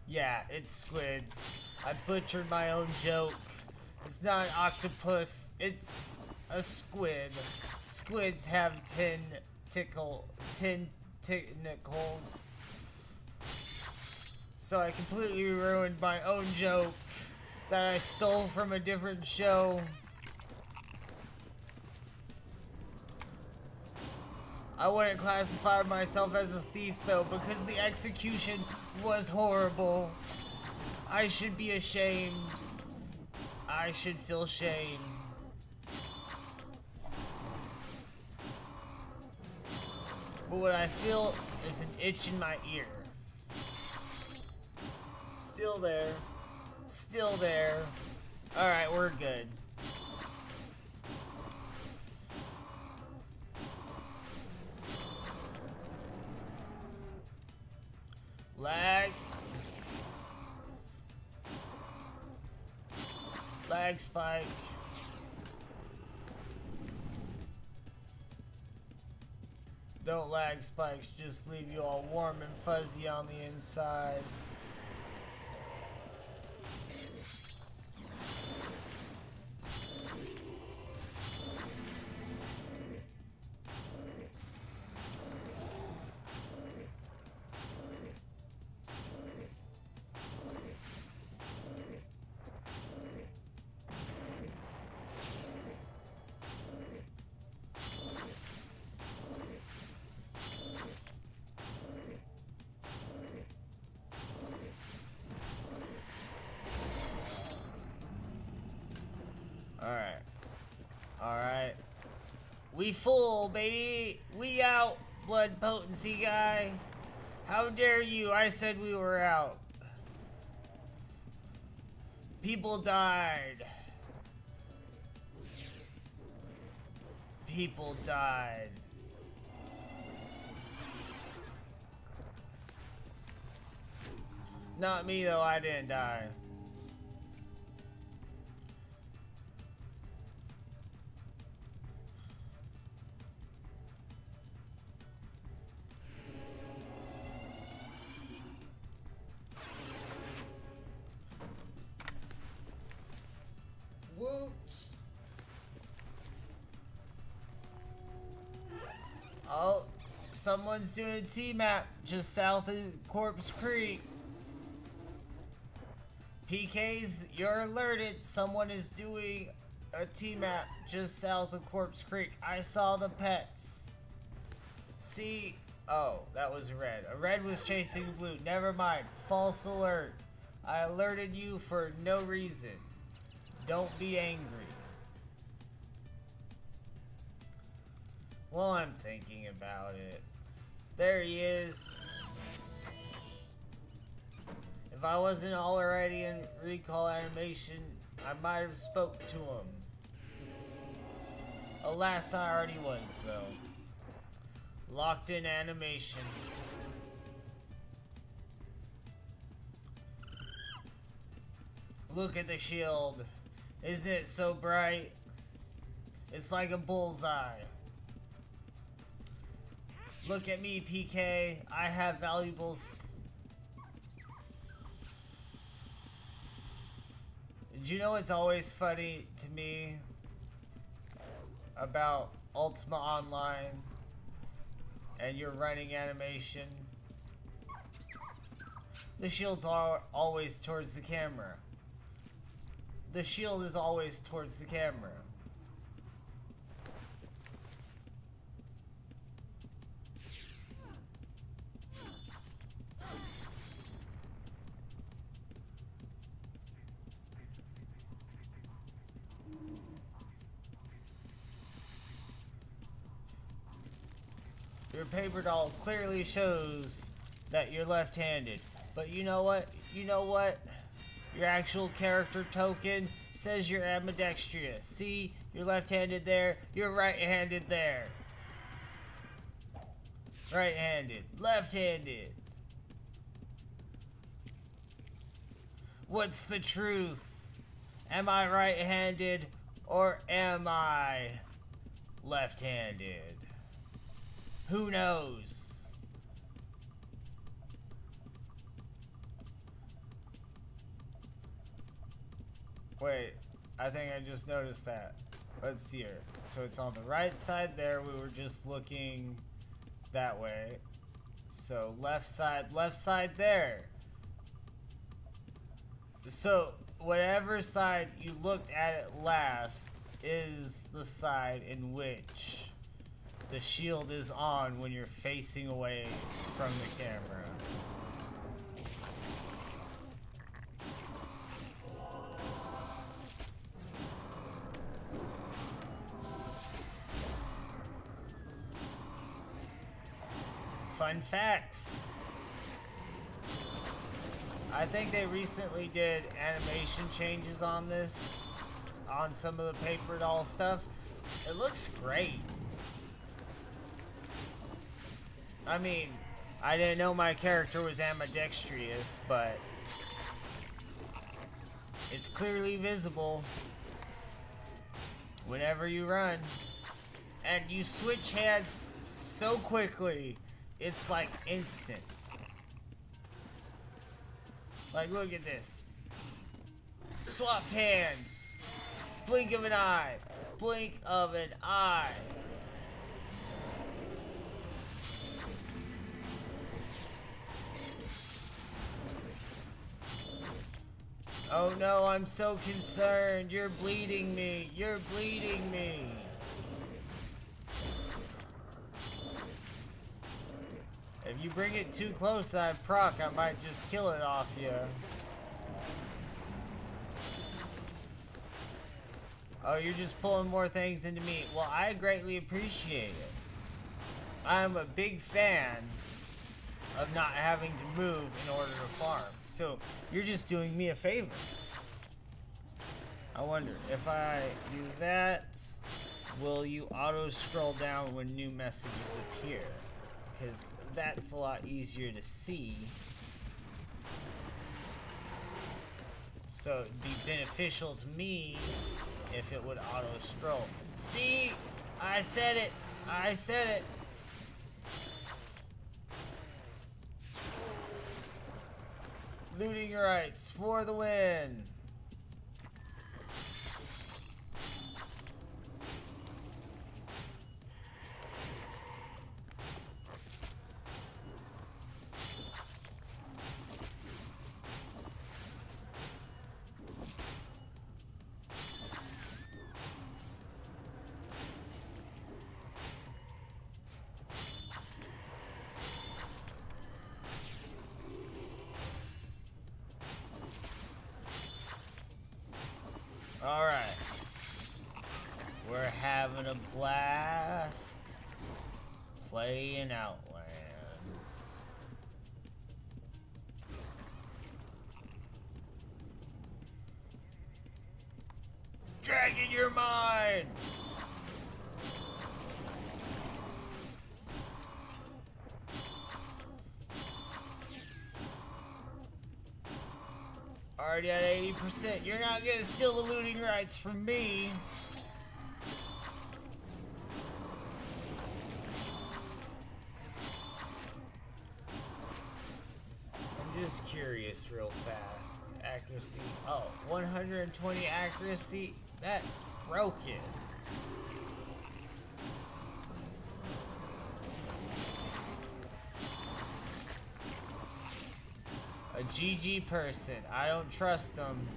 Yeah, it's squids. I butchered my own joke. It's not an octopus, it's a squid. Squids have 10 tentacles. So I completely ruined my own joke that I stole from a different show. I wouldn't classify myself as a thief though, because the execution was horrible. I should be ashamed. I should feel shame. But what I feel is an itch in my ear. Still there. Still there. Alright, we're good. lag spike. Don't lag spikes, just leave you all warm and fuzzy on the inside. Alright. Alright. We full, baby. We out, blood potency guy. How dare you? I said we were out. People died. People died. Not me though, I didn't die. Whoops. Oh, someone's doing a T-map just south of Corpse Creek. PKs, you're alerted. Someone is doing a T-map just south of Corpse Creek. I saw the pets. See? Oh, that was a red. A red was chasing a blue. Never mind. False alert. I alerted you for no reason. Don't be angry. Well, I'm thinking about it. There he is. If I wasn't already in recall animation, I might have spoke to him. Alas, I already was, though. Locked in animation. Look at the shield. Isn't it so bright? It's like a bullseye. Look at me, PK. I have valuables. Did you know it's always funny to me about Ultima Online and you're running animation? The shield's always towards the camera. The shield is always towards the camera. Your paper doll clearly shows that you're left-handed. But you know what? You know what? Your actual character token says you're ambidextrous. See? You're left-handed there. You're right-handed there. Right-handed. Left-handed. What's the truth? Am I right-handed or am I left-handed? Who knows? Wait, I think I just noticed that. Let's see here. So it's on the right side there. We were just looking that way. So left side there. So whatever side you looked at it last is the side in which the shield is on when you're facing away from the camera. Fun facts. I think they recently did animation changes on this, on some of the paper doll stuff. It looks great. I mean, I didn't know my character was ambidextrous, but it's clearly visible. whenever you run. And you switch hands so quickly, it's like instant. Like, look at this. Swapped hands. Blink of an eye. Blink of an eye. Oh no, I'm so concerned. You're bleeding me. You're bleeding me. If you bring it too close and I proc, I might just kill it off you. Oh, you're just pulling more things into me. Well, I greatly appreciate it. I'm a big fan of not having to move in order to farm. So, you're just doing me a favor. I wonder, if I do that, will you auto-scroll down when new messages appear? Because that's a lot easier to see. So, it'd be beneficial to me if it would auto-scroll. See? I said it! I said it! Looting rights for the win! Alright. We're having a blast playing Outlands. Dragging your mind! Already at 80%. You're not gonna steal the looting rights from me. I'm just curious real fast. Accuracy. Oh, 120 accuracy? That's broken. A GG person. I don't trust them.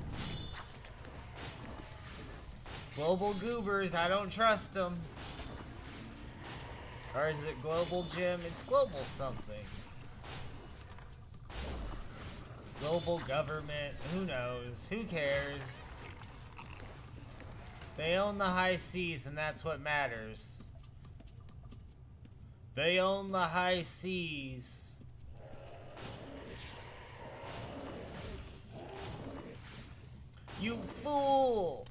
Global goobers. I don't trust them. Or is it global gym? It's global something. Global government. Who knows? Who cares? They own the high seas and that's what matters. They own the high seas. You fool!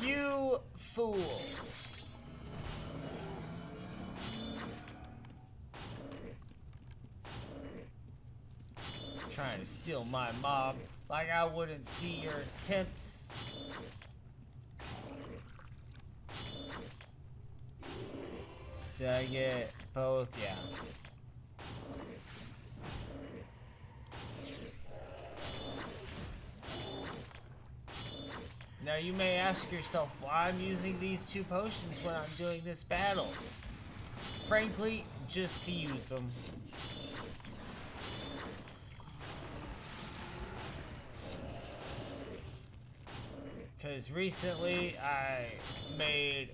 You fool! Trying to steal my mob like I wouldn't see your attempts. Did I get both? Yeah. Now you may ask yourself why I'm using these two potions when I'm doing this battle. Frankly, just to use them. Because recently I made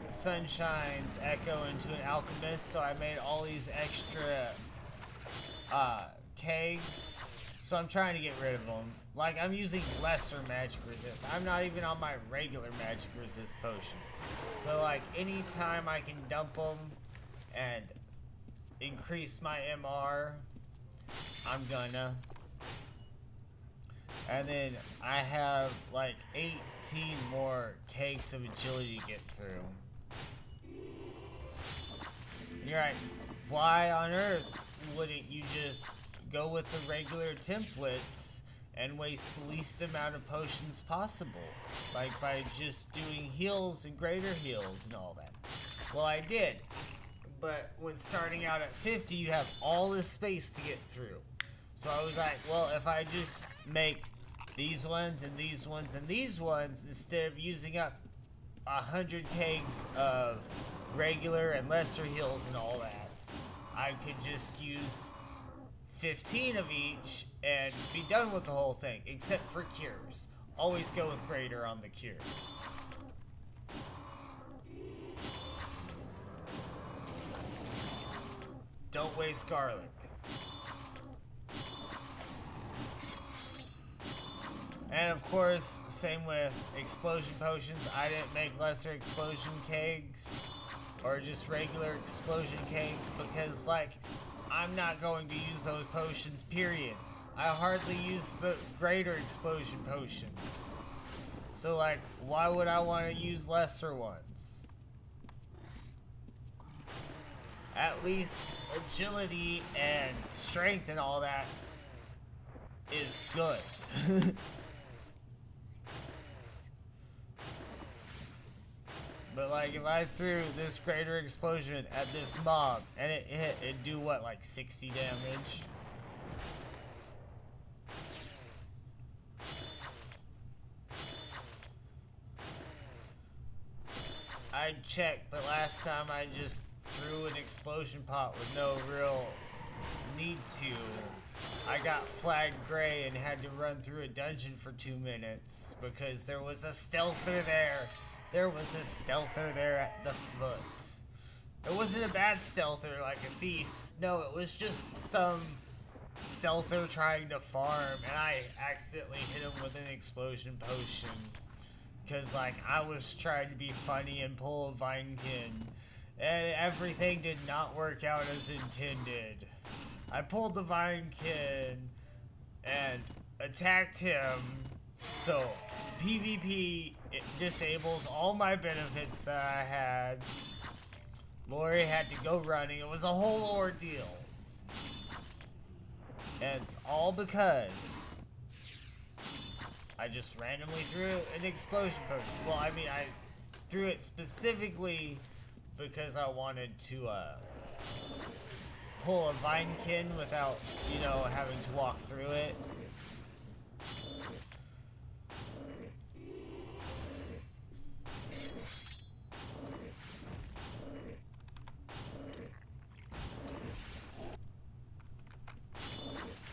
Sunshine's Echo into an alchemist, so I made all these extra kegs. So I'm trying to get rid of them. Like, I'm using lesser magic resist. I'm not even on my regular magic resist potions. So, like, anytime I can dump them and increase my MR, I'm gonna. And then I have, like, 18 more cakes of agility to get through. You're right. Why on earth wouldn't you just go with the regular templates and waste the least amount of potions possible, like by just doing heals and greater heals and all that. Well, I did, but when starting out at 50, you have all this space to get through. So I was like, well, if I just make these ones and these ones and these ones, instead of using up 100 kegs of regular and lesser heals and all that, I could just use 15 of each and be done with the whole thing, except for cures. Always go with greater on the cures. Don't waste garlic. And of course, same with explosion potions. I didn't make lesser explosion kegs or just regular explosion kegs because, like, I'm not going to use those potions, period. I hardly use the greater explosion potions. So, like, why would I want to use lesser ones? At least agility and strength and all that is good. But like, if I threw this greater explosion at this mob and it hit, it'd do what, like 60 damage? I checked, but last time I just threw an explosion pot with no real need to. I got flagged gray and had to run through a dungeon for 2 minutes because there was a stealther there. There was a stealther there at the foot. It wasn't a bad stealther like a thief. No, it was just some stealther trying to farm, and I accidentally hit him with an explosion potion. Because, like, I was trying to be funny and pull a Vinekin, and everything did not work out as intended. I pulled the Vinekin and attacked him, so PvP, it disables all my benefits that I had. Lori had to go running. It was a whole ordeal. And it's all because I just randomly threw an explosion potion. Well, I mean, I threw it specifically because I wanted to pull a Vinekin without, you know, having to walk through it.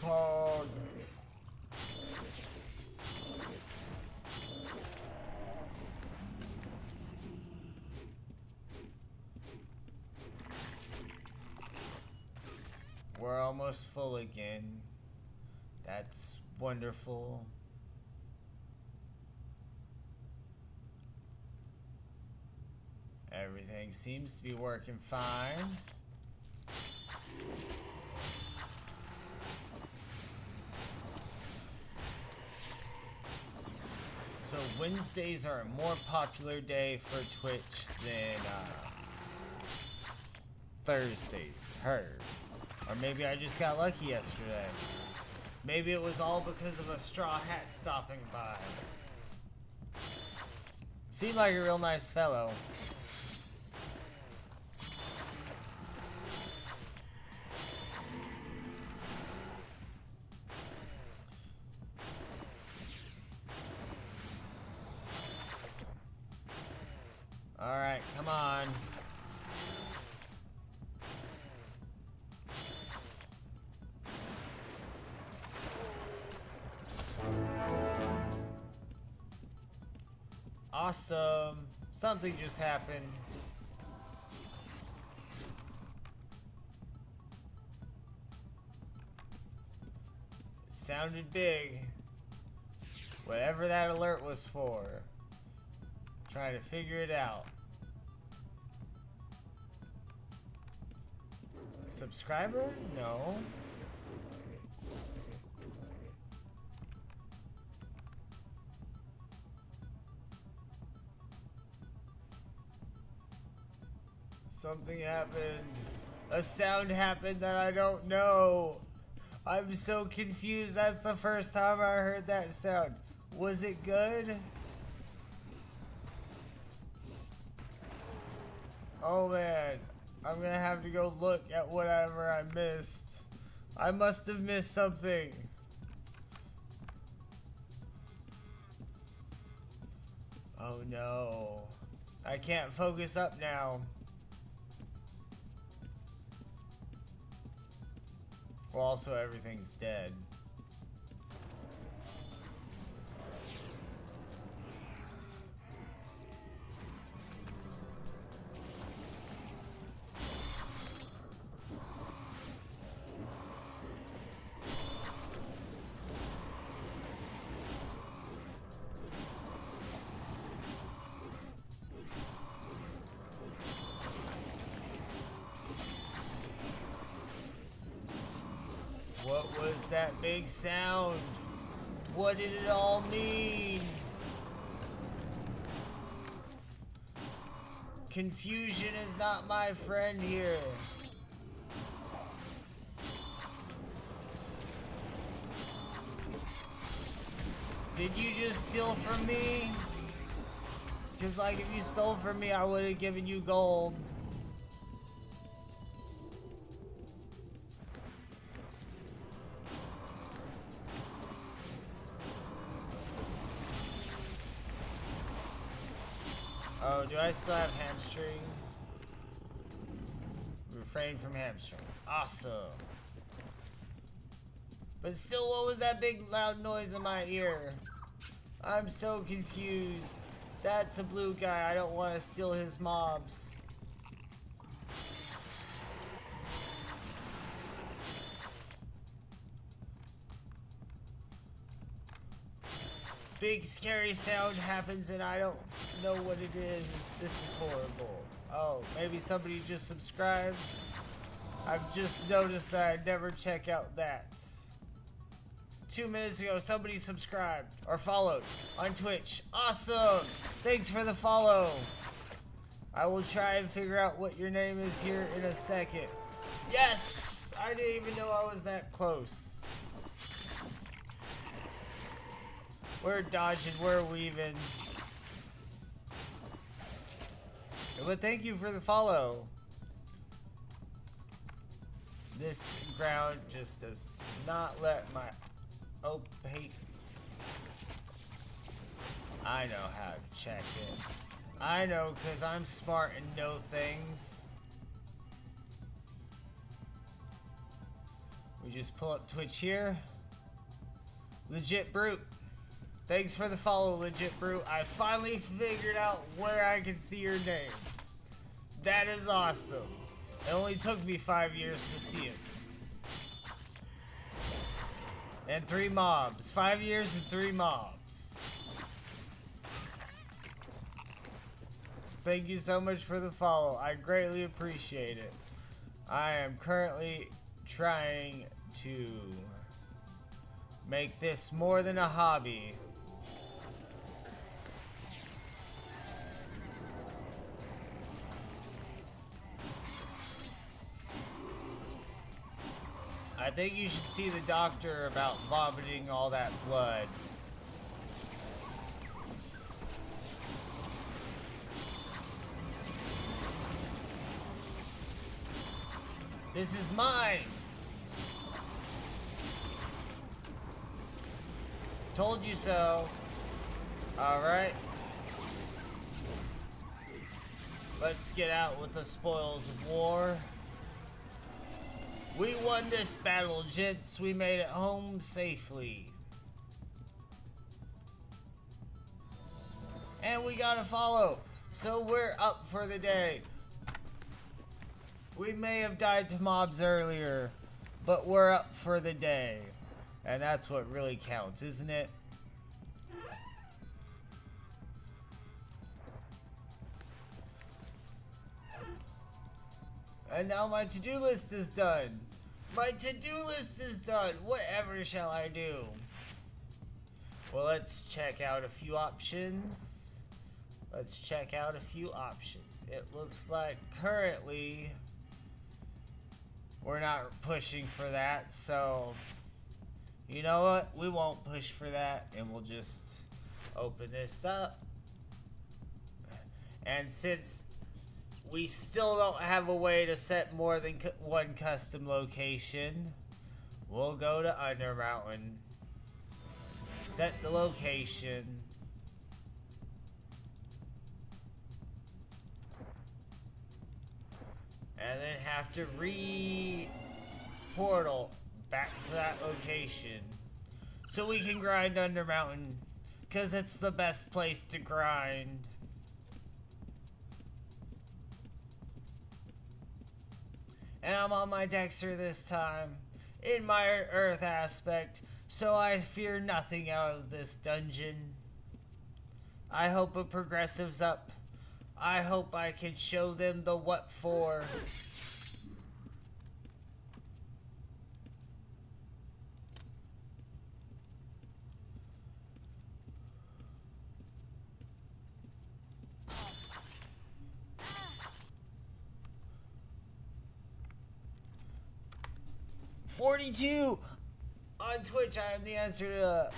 Pog. We're almost full again. That's wonderful. Everything seems to be working fine. So Wednesdays are a more popular day for Twitch than Thursdays, heard. Or maybe I just got lucky yesterday. Maybe it was all because of a straw hat stopping by. Seemed like a real nice fellow. Alright, come on. Awesome. Something just happened. It sounded big. Whatever that alert was for. Trying to figure it out. Subscriber? No. Something happened. A sound happened that I don't know. I'm so confused. That's the first time I heard that sound. Was it good? Oh man, I'm gonna have to go look at whatever I missed. I must have missed something. Oh no. I can't focus up now. Well, also everything's dead. What was that big sound? What did it all mean? Confusion is not my friend here. Did you just steal from me? Because like if you stole from me, I would have given you gold. Oh, do I still have hamstring? Refrain from hamstring. Awesome. But still, what was that big loud noise in my ear? I'm so confused. That's a blue guy. I don't want to steal his mobs. Big scary sound happens and I don't know what it is. This is horrible. Oh, maybe somebody just subscribed. I've just noticed that I never check out that. 2 minutes ago, somebody subscribed or followed on Twitch. Awesome! Thanks for the follow. I will try and figure out what your name is here in a second. Yes! I didn't even know I was that close. We're dodging, we're weaving. But thank you for the follow. This ground just does not let my... Oh, hey. I know how to check it. I know, because I'm smart and know things. We just pull up Twitch here. Legit Brute. Thanks for the follow, Legit Brute. I finally figured out where I can see your name. That is awesome. It only took me 5 years to see it. And 3 mobs. 5 years and 3 mobs. Thank you so much for the follow. I greatly appreciate it. I am currently trying to make this more than a hobby. I think you should see the doctor about vomiting all that blood. This is mine! Told you so. Alright. Let's get out with the spoils of war. We won this battle, gents. We made it home safely. And we got a follow. So we're up for the day. We may have died to mobs earlier, but we're up for the day. And that's what really counts, isn't it? And now my to-do list is done. My to-do list is done. Whatever shall I do? Well, let's check out a few options. Let's check out a few options. It looks like currently we're not pushing for that, so you know what? We won't push for that, and we'll just open this up. And since we still don't have a way to set more than one custom location, we'll go to Undermountain, set the location, and then have to re-portal back to that location so we can grind Undermountain, because it's the best place to grind. And I'm on my dexxer this time, in my earth aspect, so I fear nothing out of this dungeon. I hope a progressive's up. I hope I can show them the what for. $42 on Twitch. I am the answer to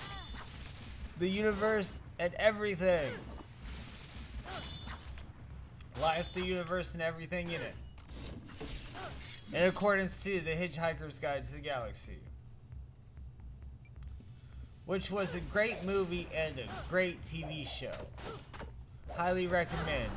the universe and everything. Life, the universe, and everything in it. In accordance to The Hitchhiker's Guide to the Galaxy. Which was a great movie and a great TV show. Highly recommend.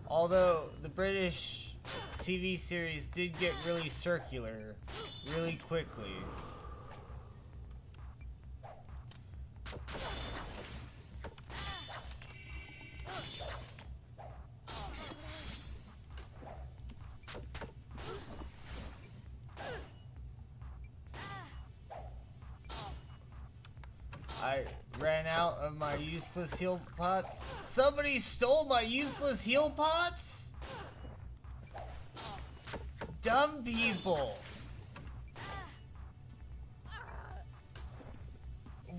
Although the British TV series did get really circular really quickly. I ran out of my useless heal pots. Somebody stole my useless heal pots? Dumb people.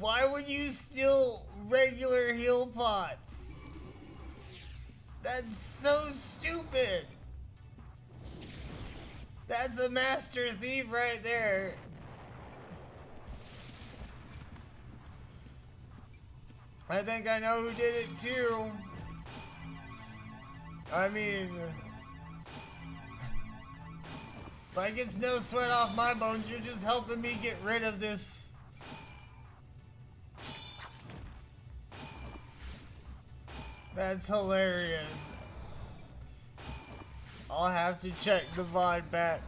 Why would you steal regular heal pots? That's so stupid. That's a master thief right there. I think I know who did it too. I mean, like, it's no sweat off my bones. You're just helping me get rid of this. That's hilarious. I'll have to check the VOD back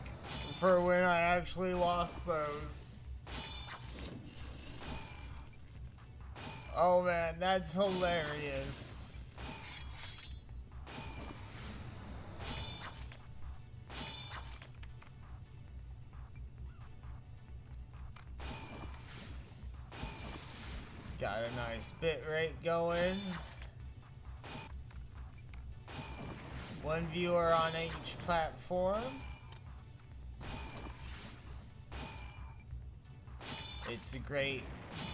for when I actually lost those. Oh man, that's hilarious. Got a nice bit rate going. One viewer on each platform. It's a great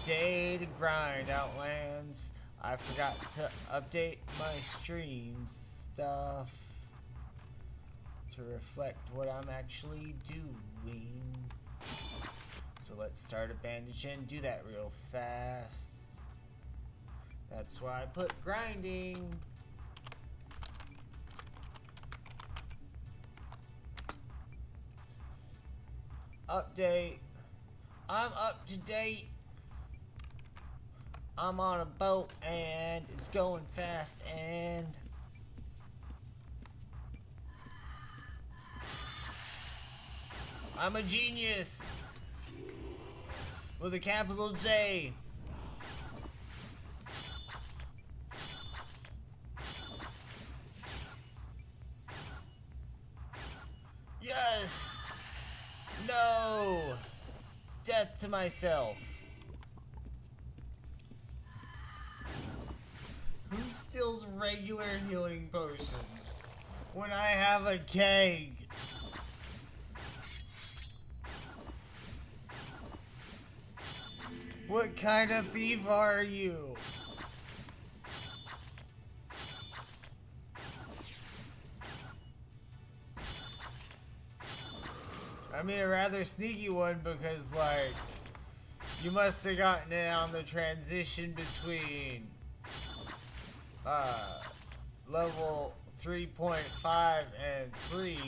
day to grind Outlands. I forgot to update my stream stuff to reflect what I'm actually doing. So let's start a bandage and do that real fast. That's why I put grinding. Update. I'm up to date. I'm on a boat and it's going fast and I'm a genius with a capital J. Yes! No! Death to myself. Who steals regular healing potions when I have a keg? What kind of thief are you? I mean, a rather sneaky one because, like, you must have gotten it on the transition between level 3.5 and 3.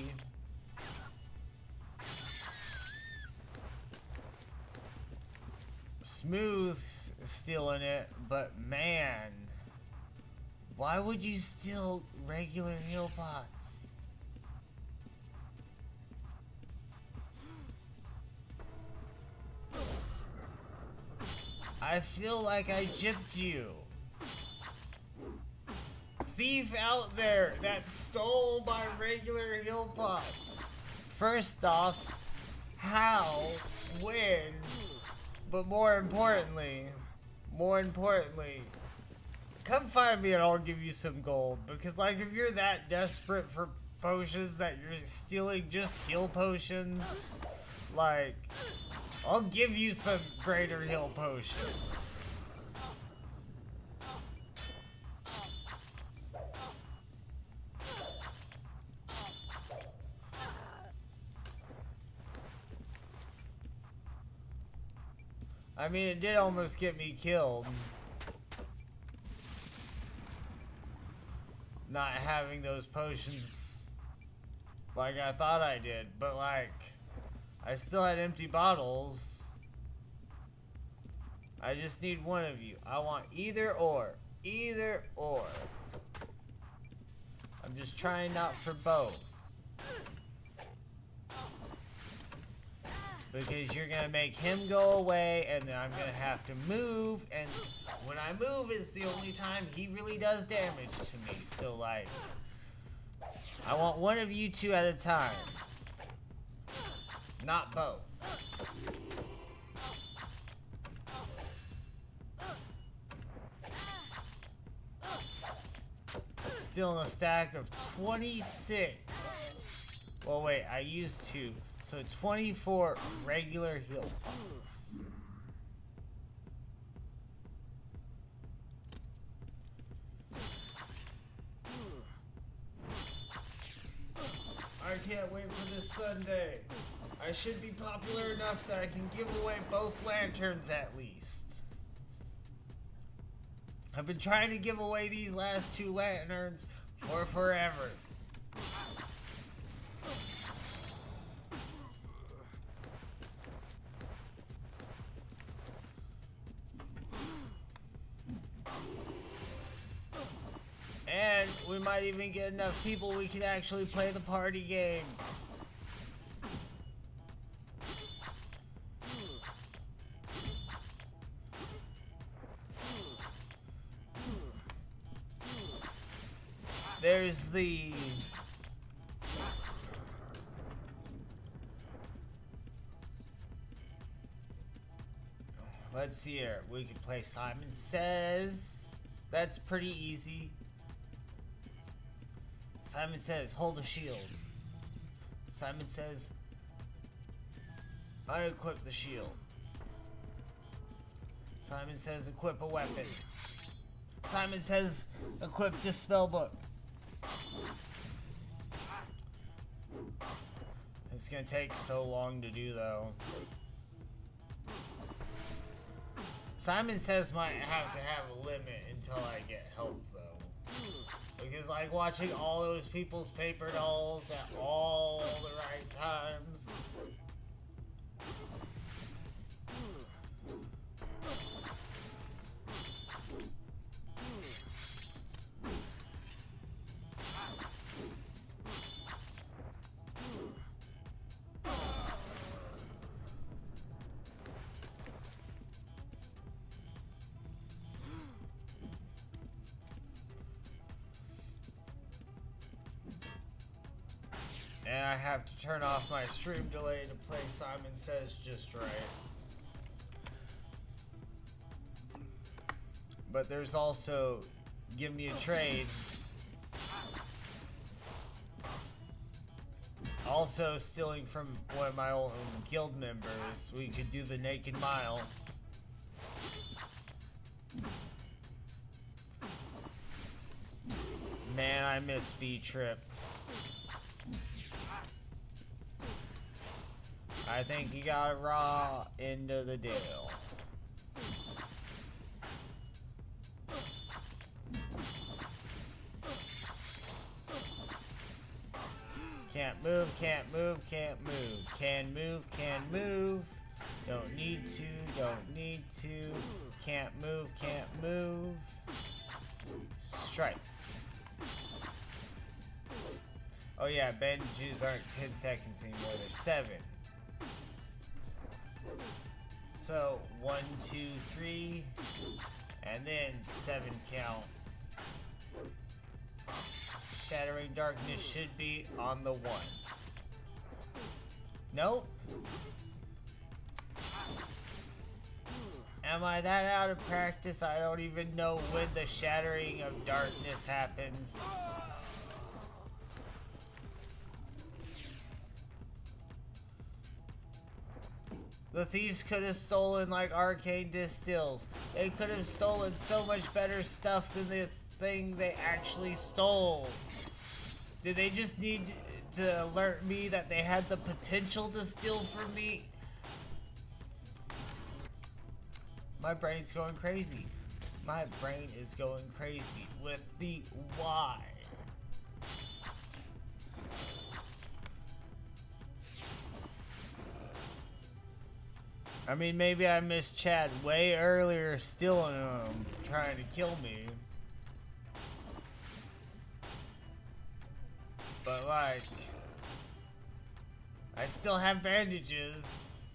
Smooth stealing it, but man, why would you steal regular heal pots? I feel like I gypped you. Thief out there that stole my regular heal pots. First off, how, when, but more importantly, come find me and I'll give you some gold. Because, like, if you're that desperate for potions that you're stealing just heal potions, like, I'll give you some greater heal potions. I mean, it did almost get me killed. Not having those potions like I thought I did, but like, I still had empty bottles. I just need one of you. I want either or. Either or. I'm just trying not for both. Because you're gonna make him go away, and then I'm gonna have to move, and when I move is the only time he really does damage to me. So, like, I want one of you two at a time. Not both. Still in a stack of 26. Well, wait, I used 2. So 24 regular heal pots. I can't wait for this Sunday. I should be popular enough that I can give away both lanterns at least. I've been trying to give away these last 2 lanterns for forever. And we might even get enough people we can actually play the party games. There's the... Let's see here. We could play Simon Says. That's pretty easy. Simon Says, hold a shield. Simon Says, unequip the shield. Simon Says, equip a weapon. Simon Says, equip the spell book. It's gonna take so long to do, though. Simon Says might have to have a limit until I get help, though. Because, like, watching all those people's paper dolls at all the right times. And I have to turn off my stream delay to play Simon Says just right. But there's also Give Me a Trade. Also stealing from one of my old guild members. We could do the Naked Mile. Man, I miss B-Trip. I think you got a raw end of the deal. Can't move, can't move, can't move. Can move, can move. Don't need to, don't need to. Can't move, can't move. Strike. Oh yeah, bandages aren't 10 seconds anymore, they're 7. So 1, 2, 3, and then 7 count. Shattering Darkness should be on the 1. Nope. Am I that out of practice? I don't even know when the Shattering of Darkness happens. The thieves could have stolen like arcane distills. They could have stolen so much better stuff than the thing they actually stole. Did they just need to alert me that they had the potential to steal from me? My brain's going crazy. My brain is going crazy with the why. I mean, maybe I missed Chad way earlier, stealing him, trying to kill me. But like, I still have bandages.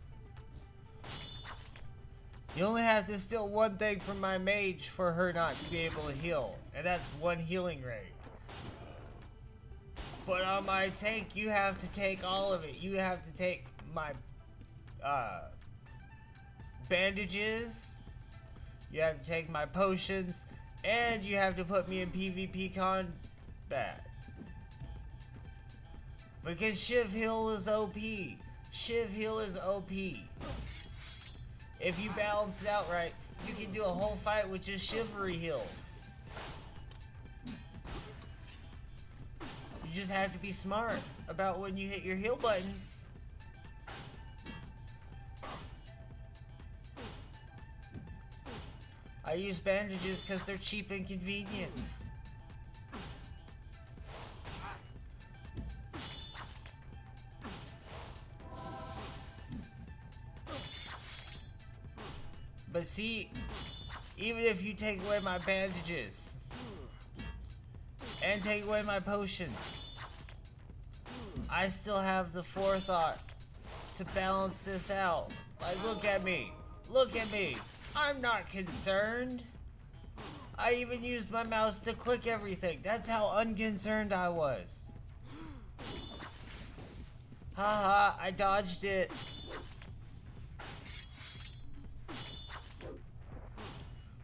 You only have to steal one thing from my mage for her not to be able to heal, and that's 1 healing rate. But on my tank, you have to take all of it. You have to take my bandages, you have to take my potions, and you have to put me in PvP combat. Because Shiv Heal is OP. Shiv Heal is OP. If you balance it out right, you can do a whole fight with just Shivery heals. You just have to be smart about when you hit your heal buttons. I use bandages because they're cheap and convenient. But see, even if you take away my bandages and take away my potions, I still have the forethought to balance this out. Like, look at me. Look at me. I'm not concerned. I even used my mouse to click everything. That's how unconcerned I was. Haha, I dodged it.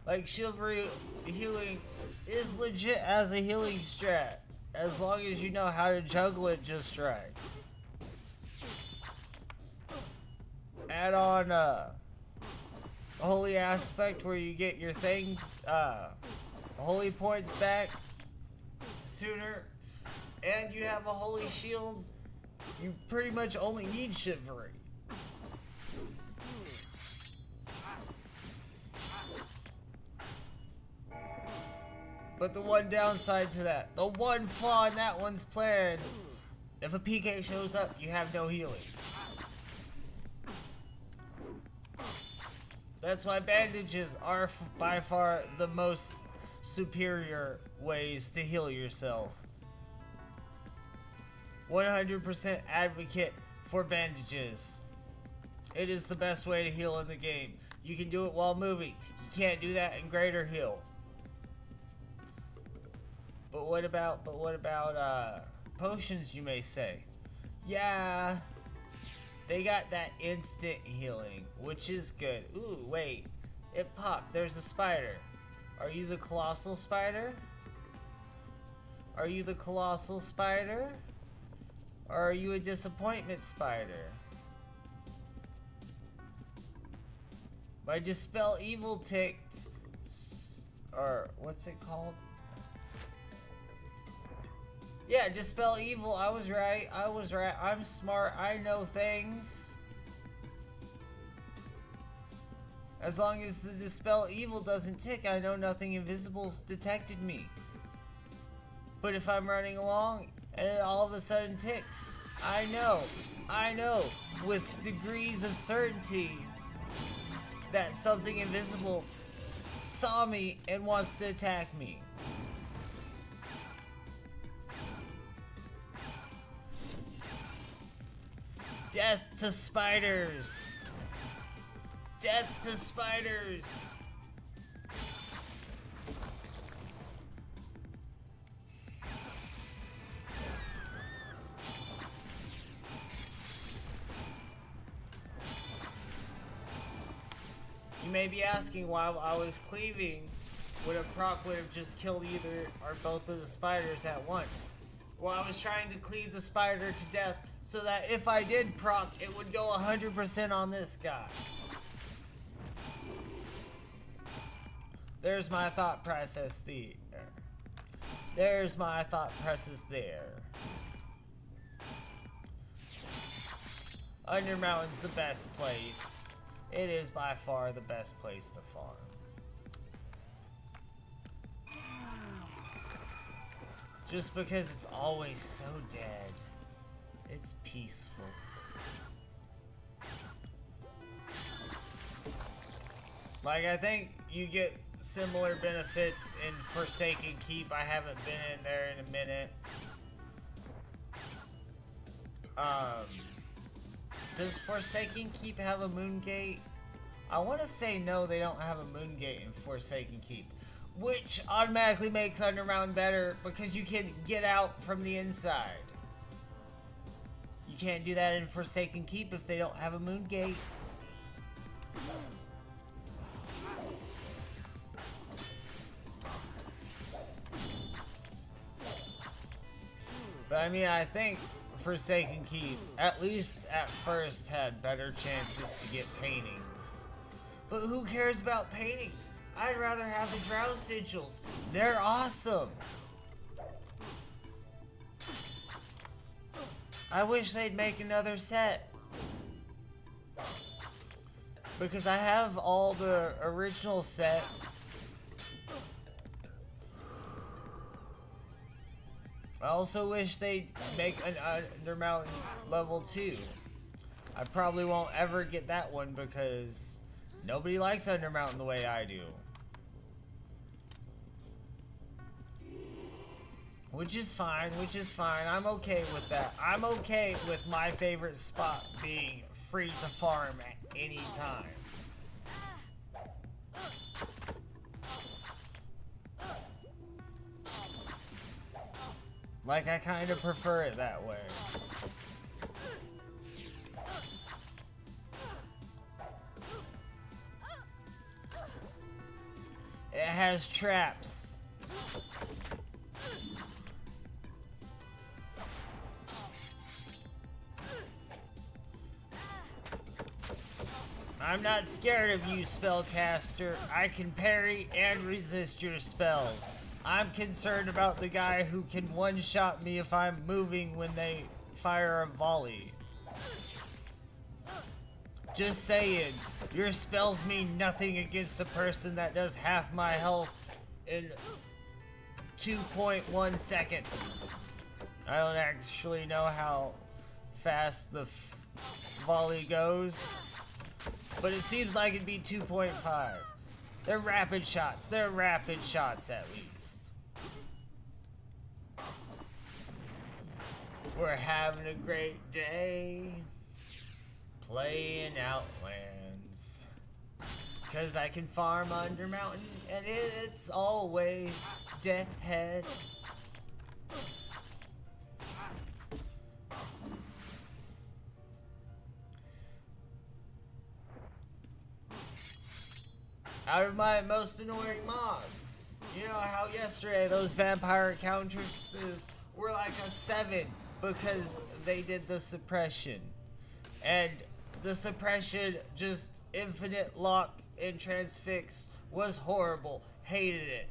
Like, Chivalry healing is legit as a healing strat, as long as you know how to juggle it just right. Add on a holy aspect where you get your things, holy points back sooner, and you have a holy shield. You pretty much only need Chivalry. But the one downside to that, the one flaw in that one's plan, if a PK shows up, you have no healing. That's why bandages are by far the most superior ways to heal yourself. 100% advocate for bandages. It is the best way to heal in the game. You can do it while moving. You can't do that in Greater Heal. But what about potions, you may say? Yeah, they got that instant healing, which is good. Ooh, wait, it popped. There's a spider. Are you the colossal spider? Are you the colossal spider? Or are you a disappointment spider? My Dispel Evil ticked, or what's it called? Yeah, Dispel Evil, I was right, I'm smart, I know things. As long as the dispel evil doesn't tick, I know nothing invisible's detected me. But if I'm running along and it all of a sudden ticks, I know, with degrees of certainty that something invisible saw me and wants to attack me. Death to spiders! Death to spiders! You may be asking why I was cleaving when a proc would have just killed either or both of the spiders at once. Well, I was trying to cleave the spider to death so that if I did proc, it would go 100% on this guy. There's my thought process there. There's my thought process there. Undermountain's the best place. It is by far the best place to farm. Just because it's always so dead. It's peaceful. Like, I think you get similar benefits in Forsaken Keep. I haven't been in there in a minute. Does Forsaken Keep have a moon gate? I want to say no, they don't have a moon gate in Forsaken Keep. Which automatically makes Undermountain better because you can get out from the inside. You can't do that in Forsaken Keep if they don't have a moon gate. But I mean, I think Forsaken Keep, at least at first, had better chances to get paintings. But who cares about paintings? I'd rather have the Drow sigils. They're awesome. I wish they'd make another set. Because I have all the original set. I also wish they'd make an Undermountain level 2. I probably won't ever get that one because nobody likes Undermountain the way I do. Which is fine, I'm okay with that. I'm okay with my favorite spot being free to farm at any time. Like, I kind of prefer it that way. It has traps. I'm not scared of you, spellcaster. I can parry and resist your spells. I'm concerned about the guy who can one-shot me if I'm moving when they fire a volley. Just saying, your spells mean nothing against a person that does half my health in 2.1 seconds. I don't actually know how fast the volley goes, but it seems like it'd be 2.5. They're rapid shots. They're rapid shots at least. We're having a great day playing Outlands. Cause I can farm Undermountain and it's always dead. Out of my most annoying mobs. You know how yesterday those vampire countesses were like a 7 because they did the suppression. And the suppression, just infinite lock and transfix, was horrible. Hated it.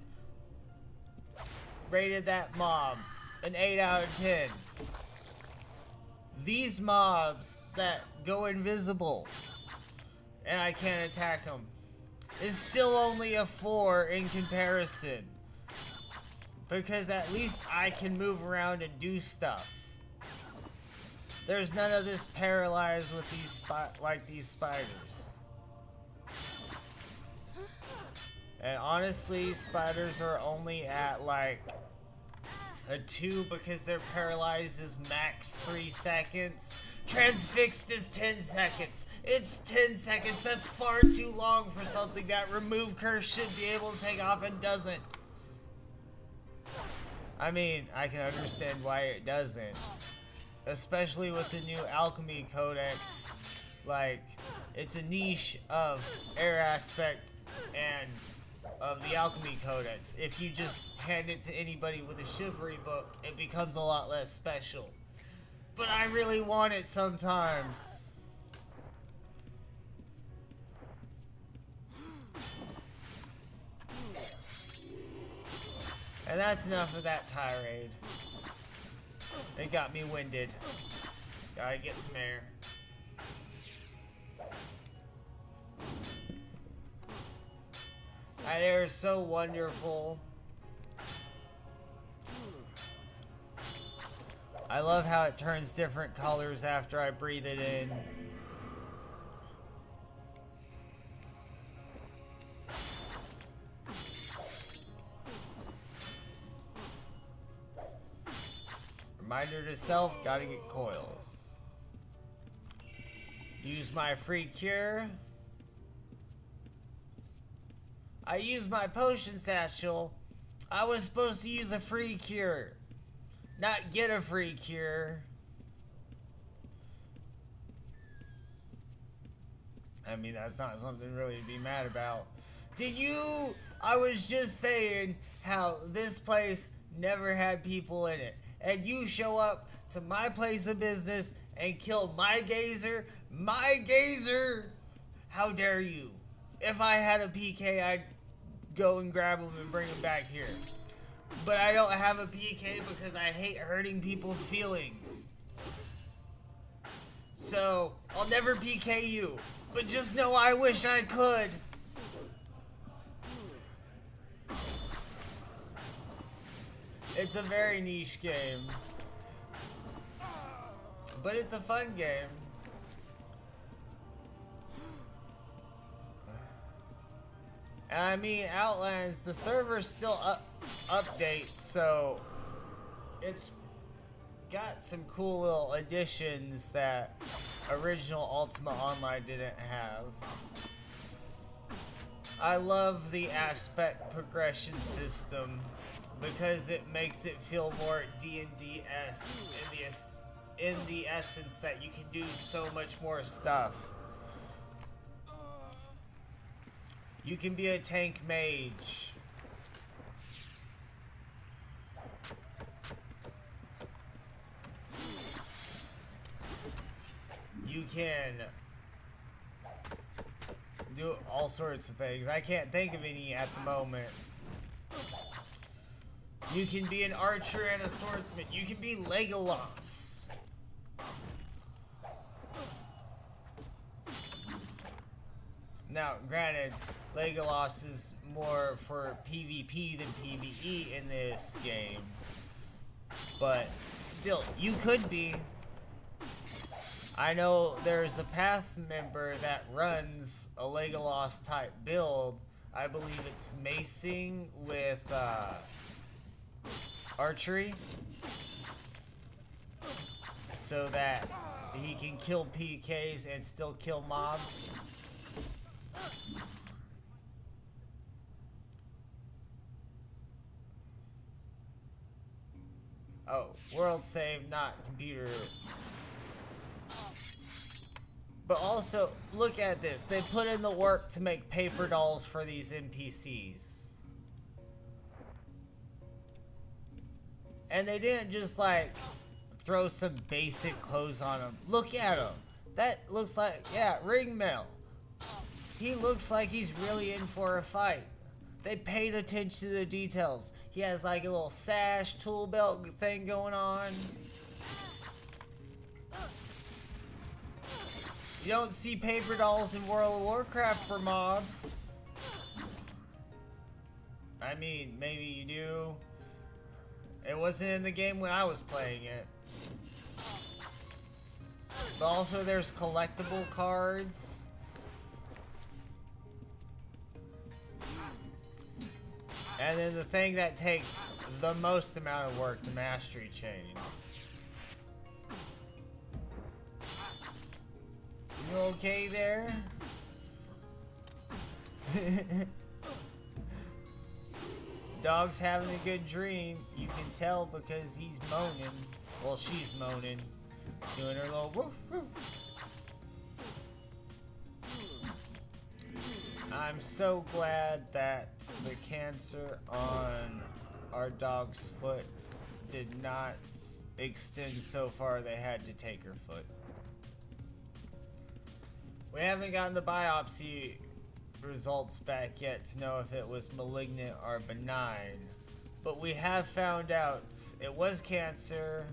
Rated that mob an 8 out of 10. These mobs that go invisible and I can't attack them. is still only a 4 in comparison. Because at least I can move around and do stuff. There's none of this paralyzed with these these spiders. And honestly, spiders are only at like a 2 because they're paralyzed is max 3 seconds. Transfixed is 10 seconds. It's 10 seconds. That's far too long for something that remove curse should be able to take off and doesn't. I mean, I can understand why it doesn't. Especially with the new alchemy codex. Like, it's a niche of air aspect and of the alchemy codex. If you just hand it to anybody with a chivalry book, it becomes a lot less special. But I really want it sometimes. And that's enough of that tirade. It got me winded. Gotta get some air. That air is so wonderful. I love how it turns different colors after I breathe it in. Reminder to self, gotta get coils. Use my free cure. I used my potion satchel. I was supposed to use a free cure, not get a free cure. I mean, that's not something really to be mad about. I was just saying how this place never had people in it. And you show up to my place of business and kill my gazer? My gazer? How dare you? If I had a PK, I'd go and grab him and bring him back here. But I don't have a PK because I hate hurting people's feelings. So, I'll never PK you. But just know I wish I could. It's a very niche game. But it's a fun game. And I mean, Outlands, the server's still updates, so it's got some cool little additions that original Ultima Online didn't have. I love the aspect progression system because it makes it feel more D&D-esque in the essence that you can do so much more stuff. You can be a tank mage. You can do all sorts of things. I can't think of any at the moment. You can be an archer and a swordsman. You can be Legolas. Now, granted, Legolas is more for PvP than PvE in this game. But still, you could be. I know there's a Path member that runs a Legolas type build. I believe it's macing with archery. So that he can kill PKs and still kill mobs. Oh, world save, not computer. But also, look at this. They put in the work to make paper dolls for these NPCs. And they didn't just like throw some basic clothes on them. Look at them. That looks like, yeah, ringmail. He looks like he's really in for a fight. They paid attention to the details. He has like a little sash, tool belt thing going on. You don't see paper dolls in World of Warcraft for mobs. I mean, maybe you do. It wasn't in the game when I was playing it. But also there's collectible cards. And then the thing that takes the most amount of work, the mastery chain. You okay there? Dog's having a good dream. You can tell because he's moaning. Well, she's moaning. Doing her little woof woof. I'm so glad that the cancer on our dog's foot did not extend so far they had to take her foot. We haven't gotten the biopsy results back yet to know if it was malignant or benign, but we have found out it was cancer,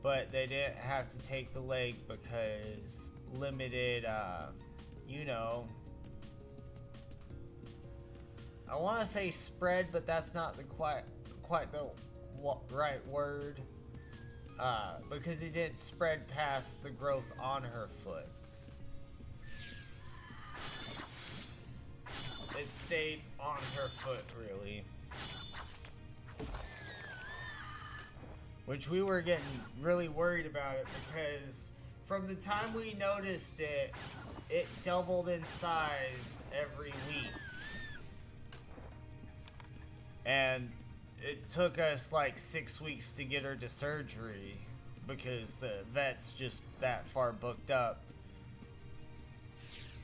but they didn't have to take the leg because limited, you know, I want to say spread, but that's not the quite the right word, because it didn't spread past the growth on her foot. It stayed on her foot, really. Which we were getting really worried about it because from the time we noticed it, it doubled in size every week. And it took us like 6 weeks to get her to surgery because the vet's just that far booked up.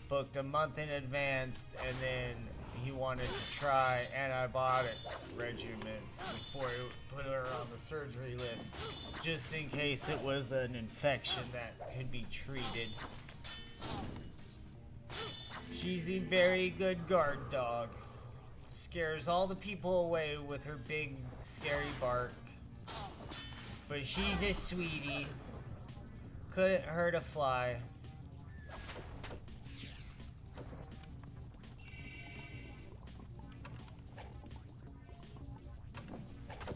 Booked a month in advance, and then he wanted to try antibiotic regimen before he put her on the surgery list, just in case it was an infection that could be treated. She's a very good guard dog. Scares all the people away with her big, scary bark. But she's a sweetie. Couldn't hurt a fly.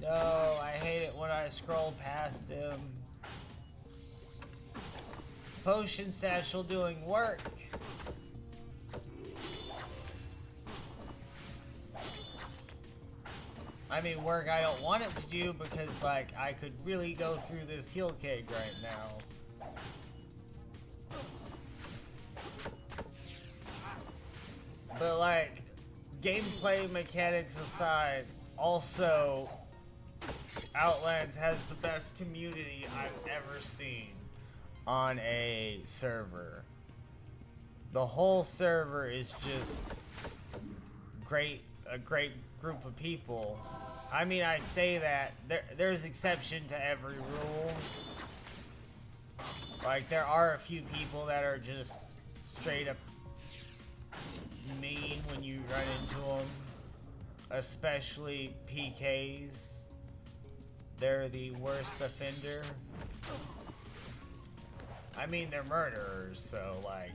No, I hate it when I scroll past him. Potion satchel doing work. I mean, work I don't want it to do because, like, I could really go through this heal keg right now. But, like, gameplay mechanics aside, also, Outlands has the best community I've ever seen on a server. The whole server is just great, a great group of people. I mean, I say that there's exception to every rule. Like, there are a few people that are just straight up mean when you run into them, especially PKs. They're the worst offender. I mean, they're murderers, so, like,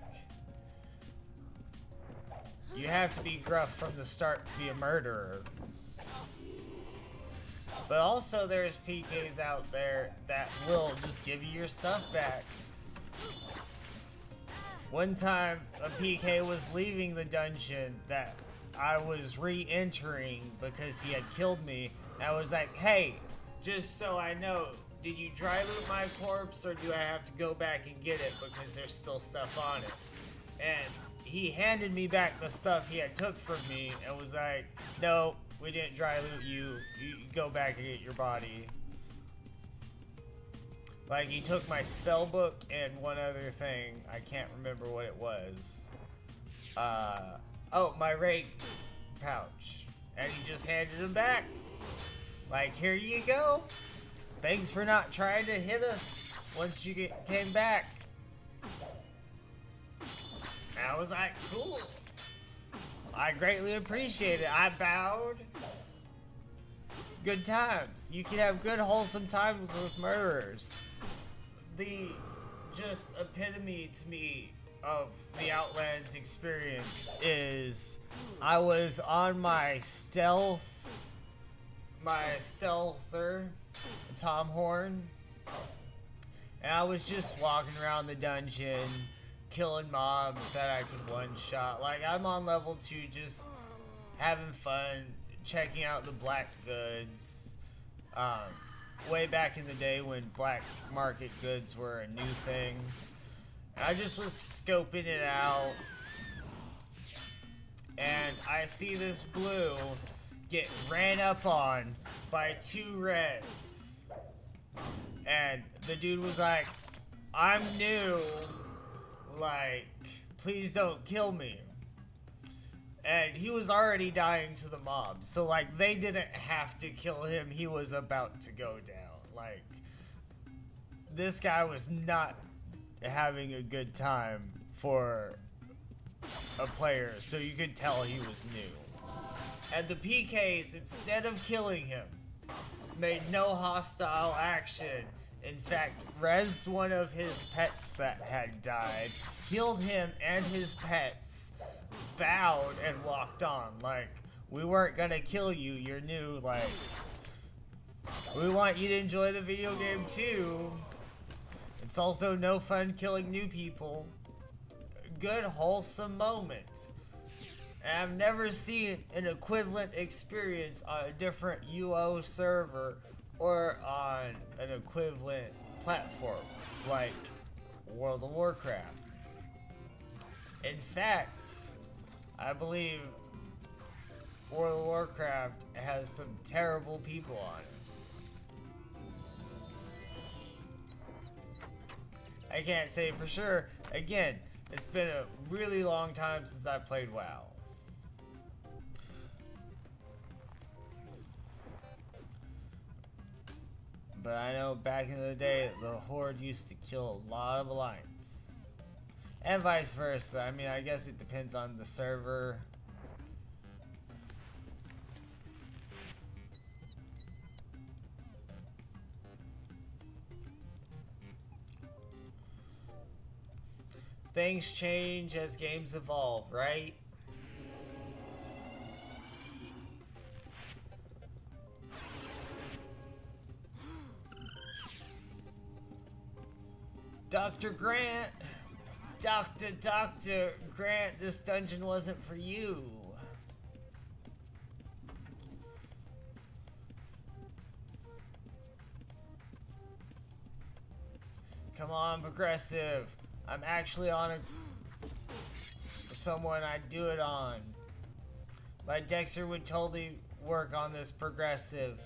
you have to be gruff from the start to be a murderer. But also there's PKs out there that will just give you your stuff back. One time, a PK was leaving the dungeon that I was re-entering because he had killed me. And I was like, hey, just so I know, did you dry loot my corpse or do I have to go back and get it because there's still stuff on it? And he handed me back the stuff he had took from me and was like, no, we didn't dry loot you. You go back and get your body. Like, he took my spell book and one other thing. I can't remember what it was. Oh, my rake pouch. And he just handed him back. Like, here you go. Thanks for not trying to hit us once you came back. And I was like, cool. I greatly appreciate it. I bowed. Good times. You can have good, wholesome times with murderers. The just epitome to me of the Outlands experience is I was on my stealther Tom Horn, and I was just walking around the dungeon killing mobs that I could one shot. Like, I'm on level 2 just having fun checking out the black goods. Way back in the day when black market goods were a new thing. I just was scoping it out, and I see this blue get ran up on by 2 reds. And the dude was like, I'm new, like, please don't kill me. And he was already dying to the mobs, so like they didn't have to kill him, he was about to go down. Like, this guy was not having a good time for a player, so you could tell he was new. And the PKs, instead of killing him, made no hostile action. In fact, rezzed one of his pets that had died, healed him and his pets, bowed, and walked on. Like, we weren't gonna kill you, you're new, like, we want you to enjoy the video game too. It's also no fun killing new people. Good wholesome moments. And I've never seen an equivalent experience on a different UO server or on an equivalent platform like World of Warcraft. In fact, I believe World of Warcraft has some terrible people on it. I can't say for sure. Again, it's been a really long time since I played WoW. But I know back in the day, the Horde used to kill a lot of Alliance. And vice versa. I mean, I guess it depends on the server. Things change as games evolve, right? Dr. Grant! Dr. Grant, this dungeon wasn't for you. Come on, progressive. I'm actually on someone I'd do it on. My dexxer would totally work on this progressive.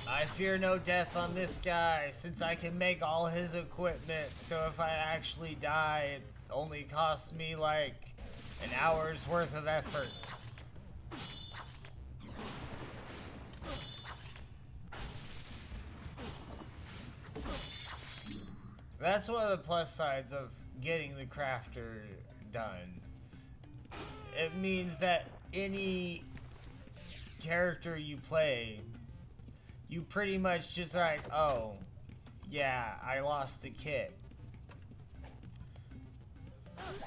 I fear no death on this guy, since I can make all his equipment, so if I actually die, it only costs me like an hour's worth of effort. That's one of the plus sides of getting the crafter done. It means that any character you play, you pretty much just like, oh, yeah, I lost the kit.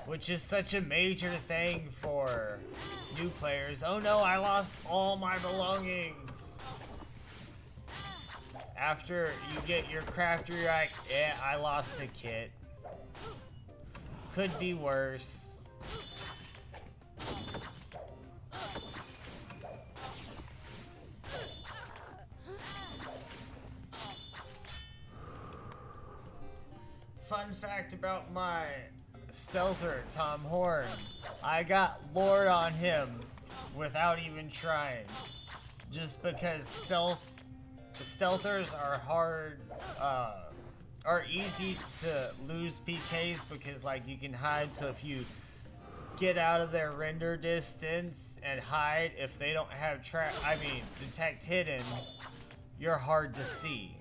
Which is such a major thing for new players. Oh no, I lost all my belongings. After you get your crafter, you're like, yeah, I lost a kit. Could be worse. Fun fact about my stealther, Tom Horn. I got Lord on him without even trying. Just because stealthers are hard, are easy to lose PKs because like you can hide, so if you get out of their render distance and hide, if they don't have detect hidden, you're hard to see.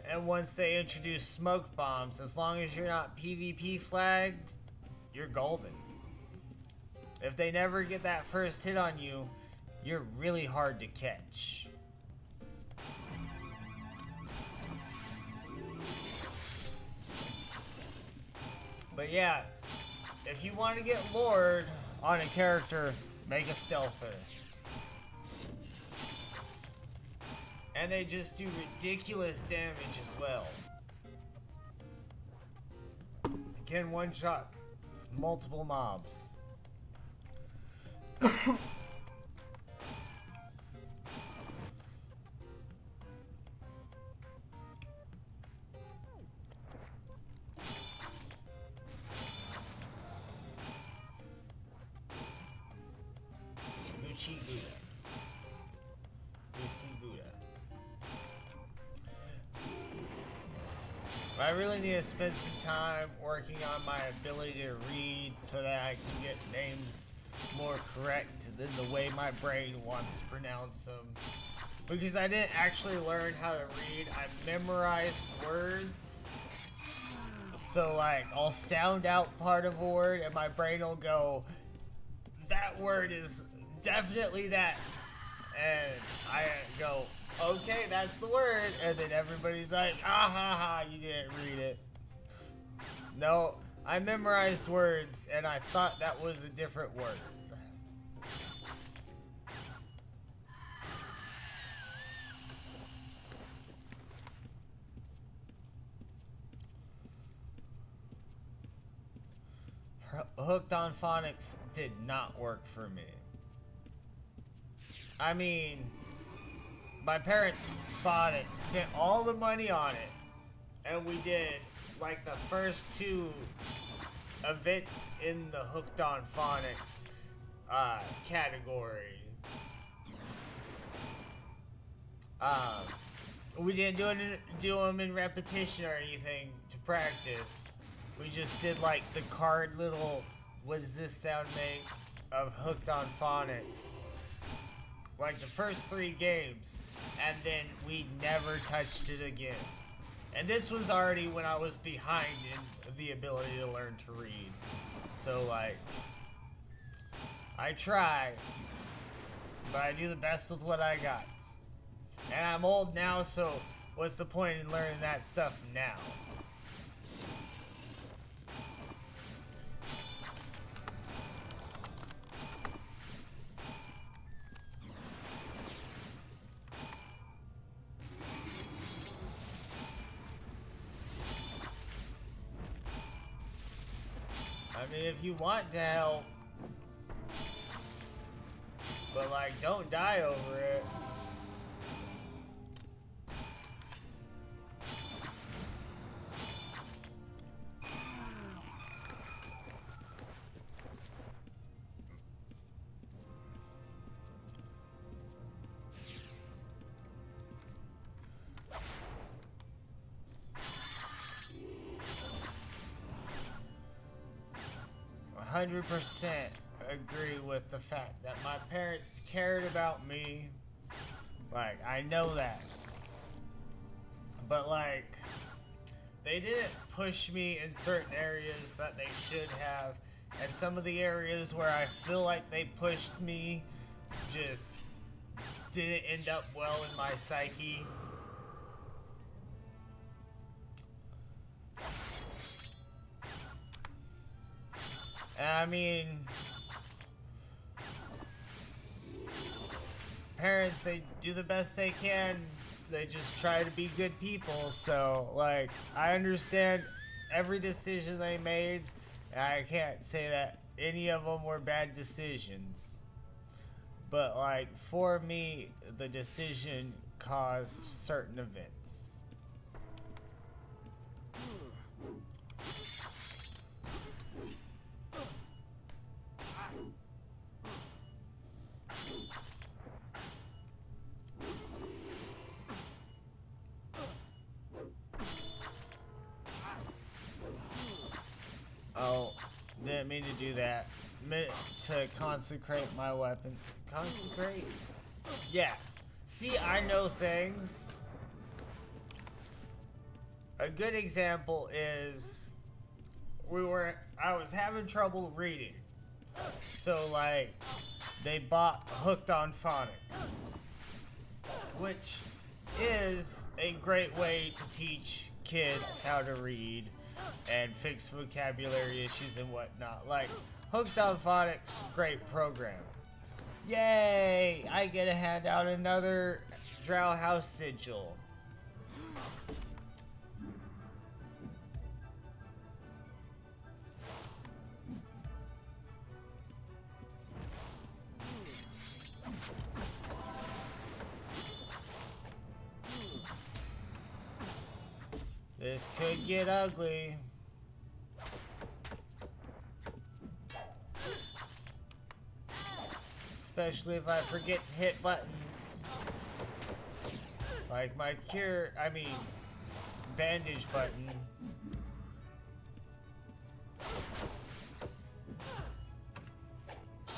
And once they introduce smoke bombs, as long as you're not PvP flagged, you're golden. If they never get that first hit on you, you're really hard to catch. But yeah, if you want to get lured on a character, make a stealther. And they just do ridiculous damage as well. Can one-shot multiple mobs. Gucci Buddha. Gucci Buddha. I really need to spend some time working on my ability to read so that I can get names more correct than the way my brain wants to pronounce them. Because I didn't actually learn how to read, I memorized words. So like, I'll sound out part of a word and my brain will go, that word is definitely that. And I go, okay, that's the word. And then everybody's like, ah ha ha, you didn't read it. No, I memorized words and I thought that was a different word. Hooked on phonics did not work for me. I mean, my parents bought it, spent all the money on it, and we did like the first 2 events in the Hooked on Phonics category. We didn't do them in repetition or anything to practice. We just did like the card little, what does this sound make, of Hooked on Phonics. Like the first 3 games, and then we never touched it again. And this was already when I was behind in the ability to learn to read. So like, I try, but I do the best with what I got. And I'm old now, so what's the point in learning that stuff now? I mean, if you want to help, but like, don't die over it. I 100% agree with the fact that my parents cared about me. Like, I know that. But like, they didn't push me in certain areas that they should have. And some of the areas where I feel like they pushed me just didn't end up well in my psyche. I mean, parents, they do the best they can. They just try to be good people. So, like, I understand every decision they made. And I can't say that any of them were bad decisions. But, like, for me, the decision caused certain events. Oh, didn't mean to do that. Meant to consecrate my weapon. Consecrate? Yeah. See, I know things. A good example is I was having trouble reading. So like, they bought Hooked on Phonics, which is a great way to teach kids how to read. and fix vocabulary issues and whatnot. Like, Hooked on Phonics, great program. Yay! I get to hand out another Drow House Sigil. This could get ugly. Especially if I forget to hit buttons. Like my bandage button.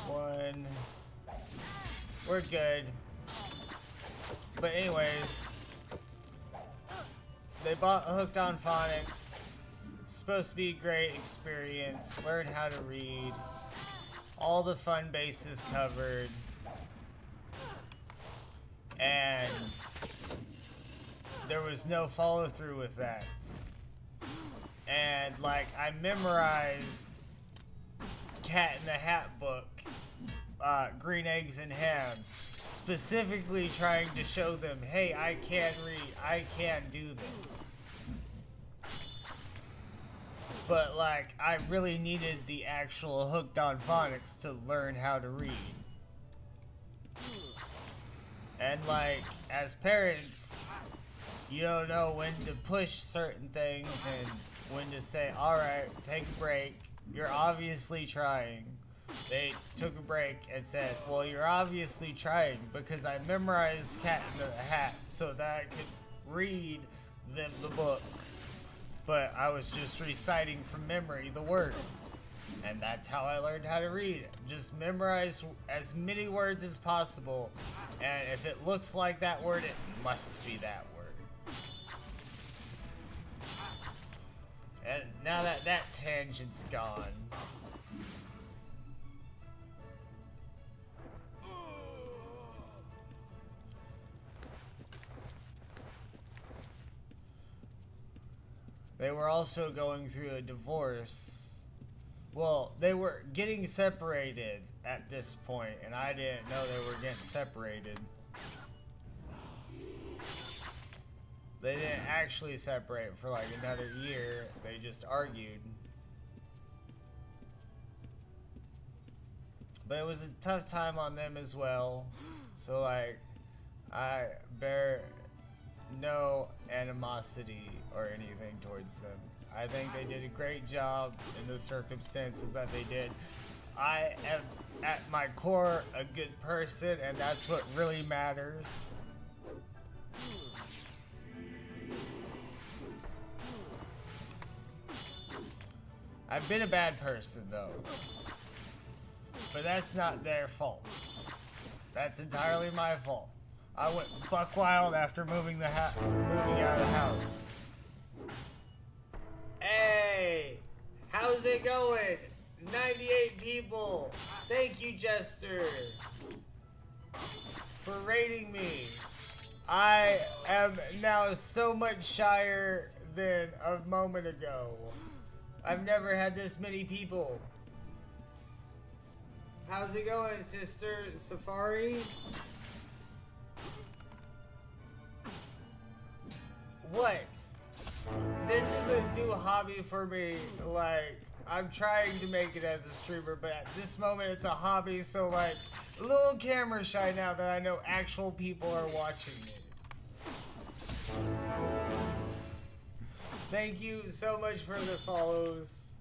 One. We're good. But anyways, they bought Hooked on Phonics. Supposed to be a great experience. Learn how to read. All the fun bases covered. And there was no follow through with that. And like, I memorized Cat in the Hat book, Green Eggs and Ham, specifically trying to show them, hey, I can read, I can do this. But like, I really needed the actual Hooked on Phonics to learn how to read. And like, as parents, you don't know when to push certain things and when to say, alright, take a break. You're obviously trying. They took a break and said, well, you're obviously trying because I memorized Cat in the Hat so that I could read them the book. But I was just reciting from memory the words. And that's how I learned how to read. Just memorize as many words as possible. And if it looks like that word, it must be that word. And now that that tangent's gone. They were also going through a divorce. Well, they were getting separated at this point, and I didn't know they were getting separated. They didn't actually separate for like another year. They just argued. But it was a tough time on them as well. So like, I bear no animosity or anything towards them. I think they did a great job in the circumstances that they did. I am at my core a good person, and that's what really matters. I've been a bad person though, but that's not their fault. That's entirely my fault. I went buck wild after moving out of the house. Hey, how's it going? 98 people. Thank you, Jester, for rating me. I am now so much shyer than a moment ago. I've never had this many people. How's it going, Sister Safari? What? This is a new hobby for me. Like, I'm trying to make it as a streamer, but at this moment it's a hobby, so like, a little camera shy now that I know actual people are watching me. Thank you so much for the follows.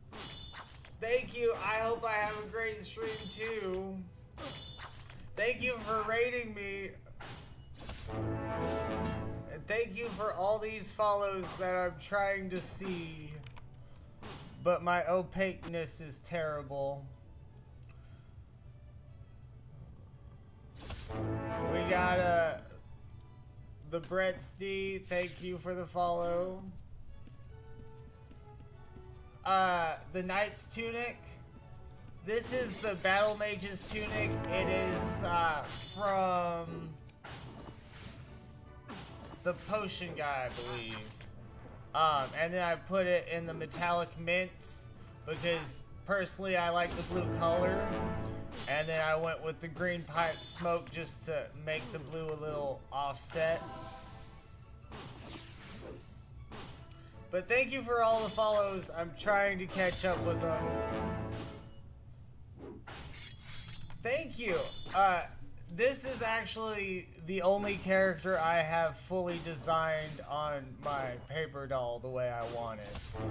Thank you. I hope I have a great stream too. Thank you for rating me. And thank you for all these follows that I'm trying to see. But my opaqueness is terrible. We got the Brett's D. Thank you for the follow. The Knight's Tunic. This is the Battle Mage's Tunic. It is from the Potion Guy, I believe. And then I put it in the metallic mint because personally I like the blue color. And then I went with the green pipe smoke just to make the blue a little offset. But thank you for all the follows. I'm trying to catch up with them. Thank you. This is actually the only character I have fully designed on my paper doll the way I want it.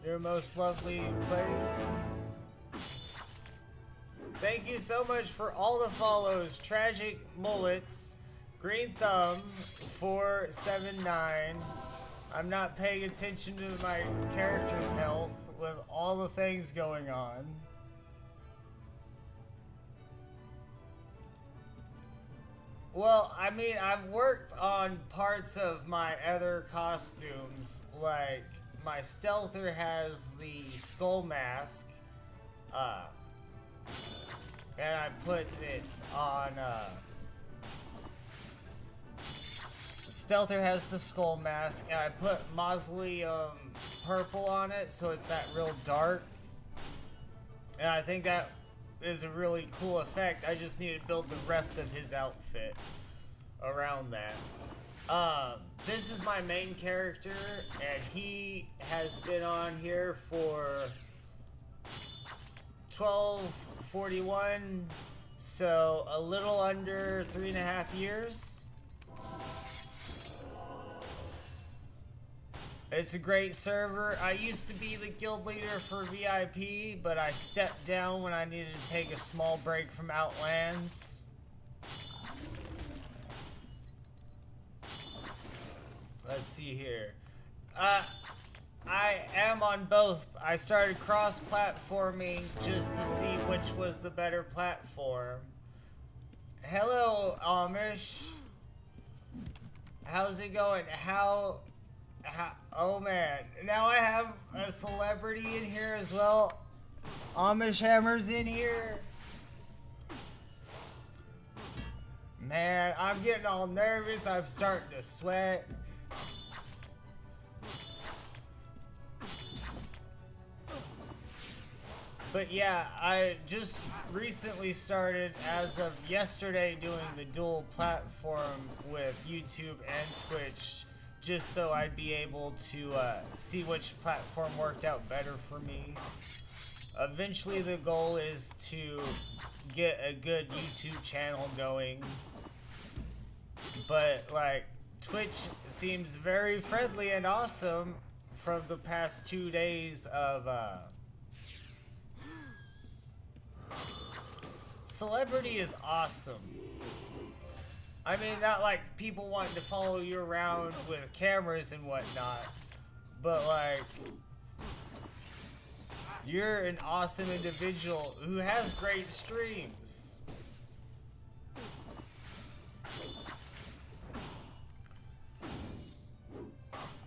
Your most lovely place. Thank you so much for all the follows. Tragic Mullets, Green Thumb, 479. I'm not paying attention to my character's health with all the things going on. Well, I mean, I've worked on parts of my other costumes, like my Stealther has the skull mask, and I put it on, Stealther has the skull mask, and I put Mausoleum purple on it, so it's that real dark, and I think that is a really cool effect. I just need to build the rest of his outfit around that. This is my main character, and he has been on here for 1241, so a little under 3.5 years. It's a great server. I used to be the guild leader for VIP, but I stepped down when I needed to take a small break from Outlands. Let's see here. I am on both. I started cross-platforming just to see which was the better platform. Hello, Amish. How's it going? How, oh man. Now I have a celebrity in here as well. Amish Hammer's in here. Man, I'm getting all nervous. I'm starting to sweat. But yeah, I just recently started, as of yesterday, doing the dual platform with YouTube and Twitch, just so I'd be able to see which platform worked out better for me. Eventually the goal is to get a good YouTube channel going, but like Twitch seems very friendly and awesome from the past 2 days of celebrity is awesome. I mean, not like people wanting to follow you around with cameras and whatnot, but like, you're an awesome individual who has great streams.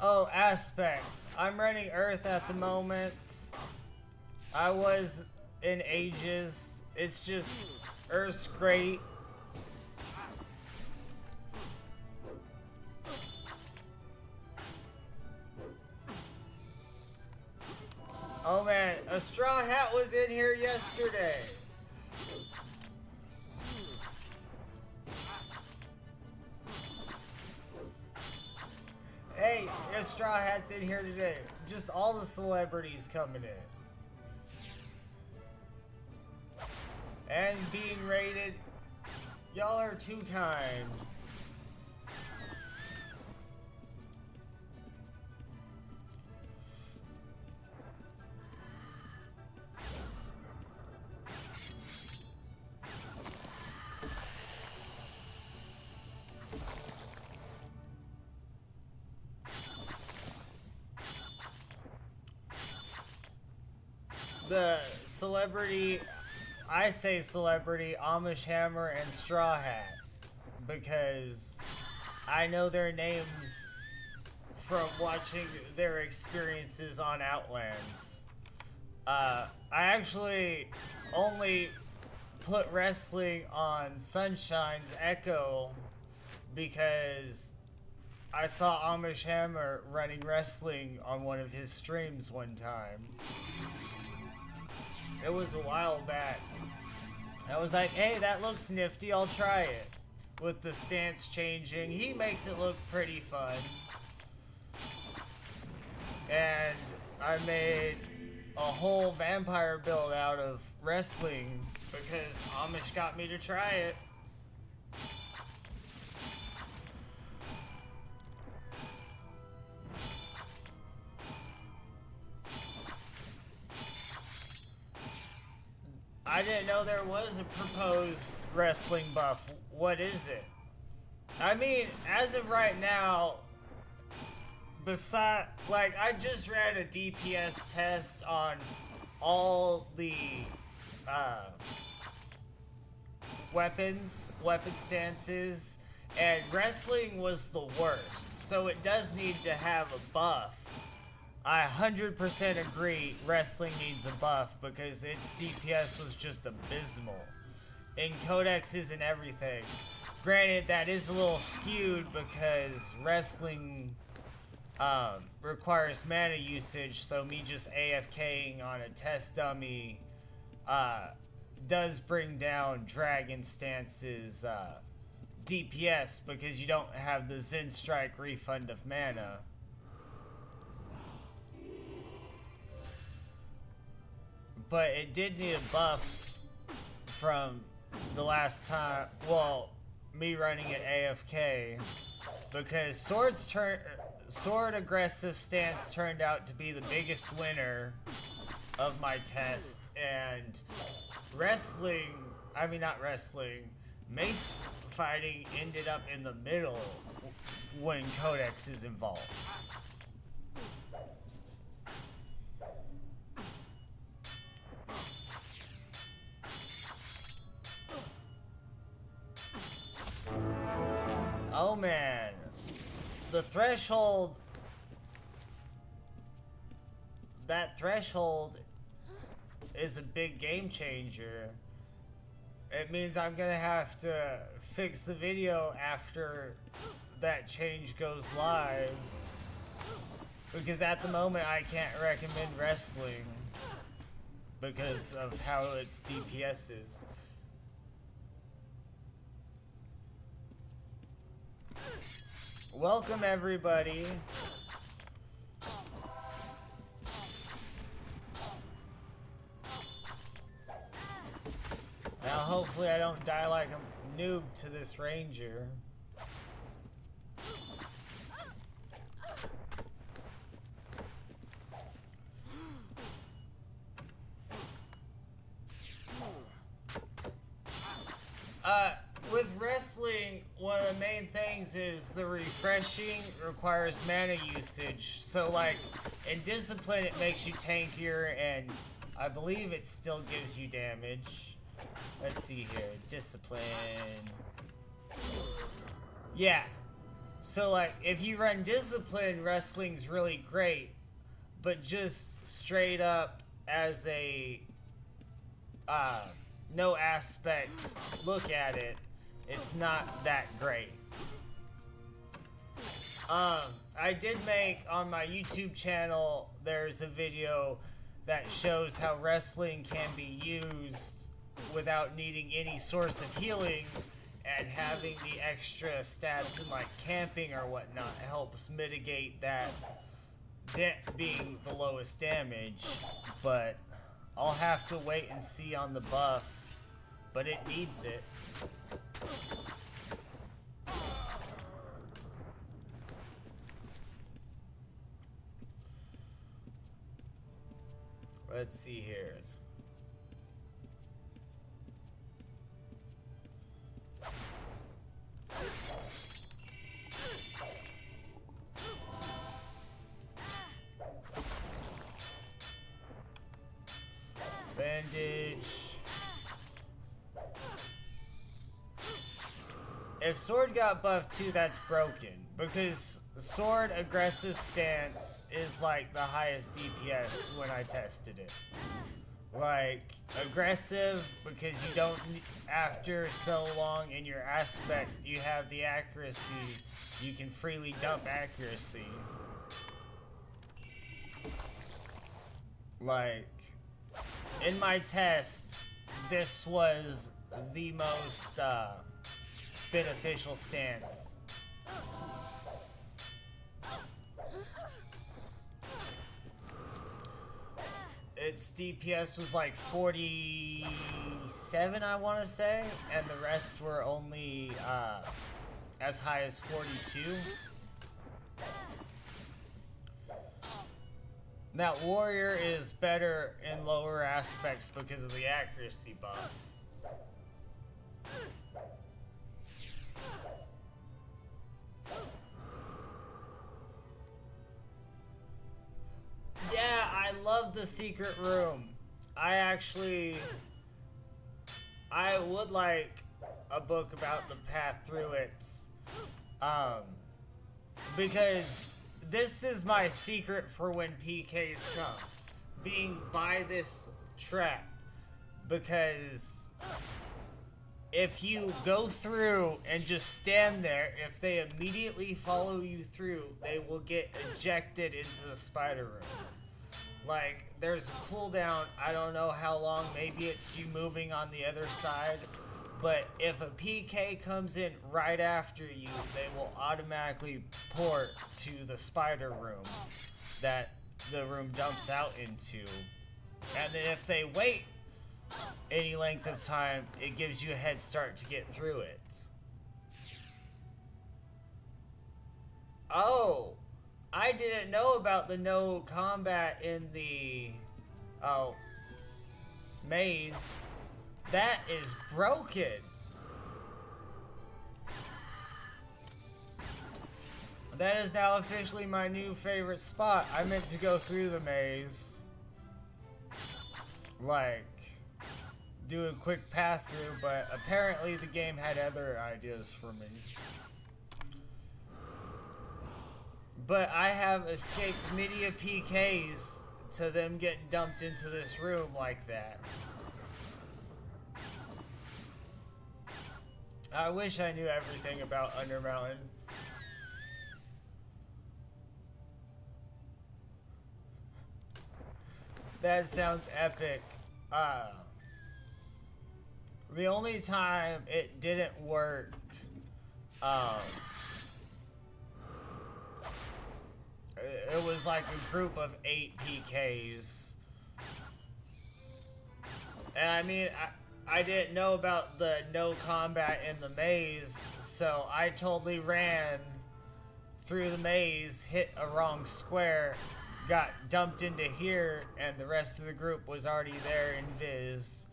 Oh, Aspect. I'm running Earth at the moment. I was in Ages. It's just, Earth's great. Oh man, a Straw Hat was in here yesterday. Hey, a Straw Hat's in here today. Just all the celebrities coming in. And being rated. Y'all are too kind. The celebrity, I say celebrity, Amish Hammer and Straw Hat, because I know their names from watching their experiences on Outlands. I actually only put wrestling on Sunshine's Echo because I saw Amish Hammer running wrestling on one of his streams one time. It was a while back. I was like, hey, that looks nifty, I'll try it. With the stance changing, he makes it look pretty fun. And I made a whole vampire build out of wrestling because Amish got me to try it. I didn't know there was a proposed wrestling buff. What is it? I mean, as of right now, like, I just ran a DPS test on all the weapon stances, and wrestling was the worst, so it does need to have a buff. I 100% agree wrestling needs a buff because its DPS was just abysmal in codexes and everything. Granted, that is a little skewed because wrestling requires mana usage, so me just AFKing on a test dummy does bring down Dragon Stance's DPS because you don't have the Zen Strike refund of mana. But it did need a buff from the last time, well, me running it AFK, because Sword Aggressive Stance turned out to be the biggest winner of my test, and Mace fighting ended up in the middle when Codex is involved. Oh man, the threshold, that threshold is a big game changer. It means I'm gonna have to fix the video after that change goes live, because at the moment I can't recommend wrestling because of how its DPS is. Welcome everybody. Now hopefully I don't die like a noob to this ranger. With wrestling, one of the main things is the refreshing requires mana usage. So like, in Discipline it makes you tankier, and I believe it still gives you damage. Let's see here, Discipline. Yeah. So like, if you run Discipline, wrestling's really great, but just straight up as a no aspect look at it, it's not that great. I did make on my YouTube channel, there's a video that shows how wrestling can be used without needing any source of healing, and having the extra stats in like camping or whatnot helps mitigate that being the lowest damage. But I'll have to wait and see on the buffs, but it needs it. Let's see here. Bandage. if sword got buffed too, that's broken. Because sword aggressive stance is like the highest DPS when I tested it. Like, aggressive because you don't, after so long in your aspect, you have the accuracy. You can freely dump accuracy. Like, in my test, this was the most beneficial stance. Its DPS was like 47, I want to say, and the rest were only as high as 42. That warrior is better in lower aspects because of the accuracy buff. Yeah, I love the secret room. I would like a book about the path through it. Because this is my secret for when PKs come. Being by this trap. Because if you go through and just stand there, if they immediately follow you through, they will get ejected into the spider room. Like, there's a cooldown, I don't know how long, maybe it's you moving on the other side, but if a PK comes in right after you, they will automatically port to the spider room that the room dumps out into. And then if they wait any length of time, it gives you a head start to get through it. Oh! I didn't know about the no combat in the maze. That is broken. That is now officially my new favorite spot. I meant to go through the maze. Like, do a quick path through, but apparently the game had other ideas for me. But I have escaped many PKs to them getting dumped into this room like that. I wish I knew everything about Undermountain. That sounds epic. The only time it didn't work, it was like a group of 8 PKs. And I mean, I didn't know about the no combat in the maze, so I totally ran through the maze, hit a wrong square, got dumped into here, and the rest of the group was already there in Viz.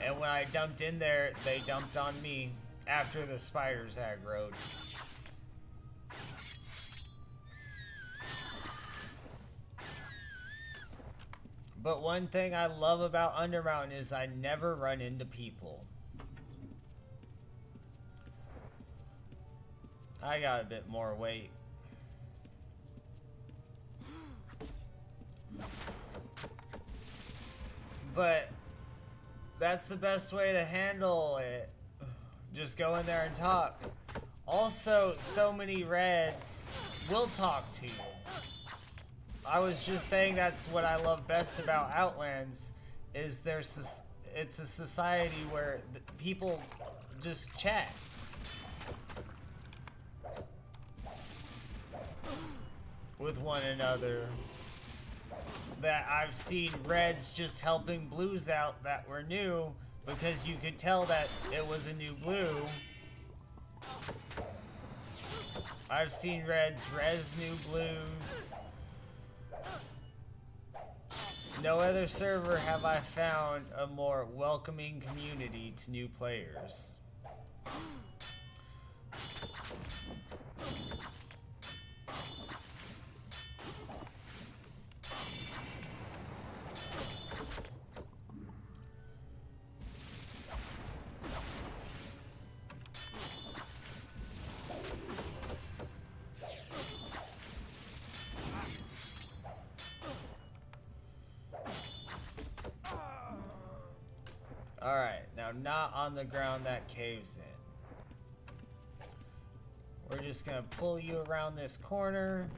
And when I dumped in there, they dumped on me after the spiders aggroed. But one thing I love about Undermountain is I never run into people. I got a bit more weight. But that's the best way to handle it. Just go in there and talk. Also, so many reds will talk to you. I was just saying that's what I love best about Outlands, is it's a society where people just chat. With one another. That I've seen reds just helping blues out that were new, because you could tell that it was a new blue. I've seen reds res new blues. No other server have I found a more welcoming community to new players. not on the ground that caves in. We're just gonna pull you around this corner.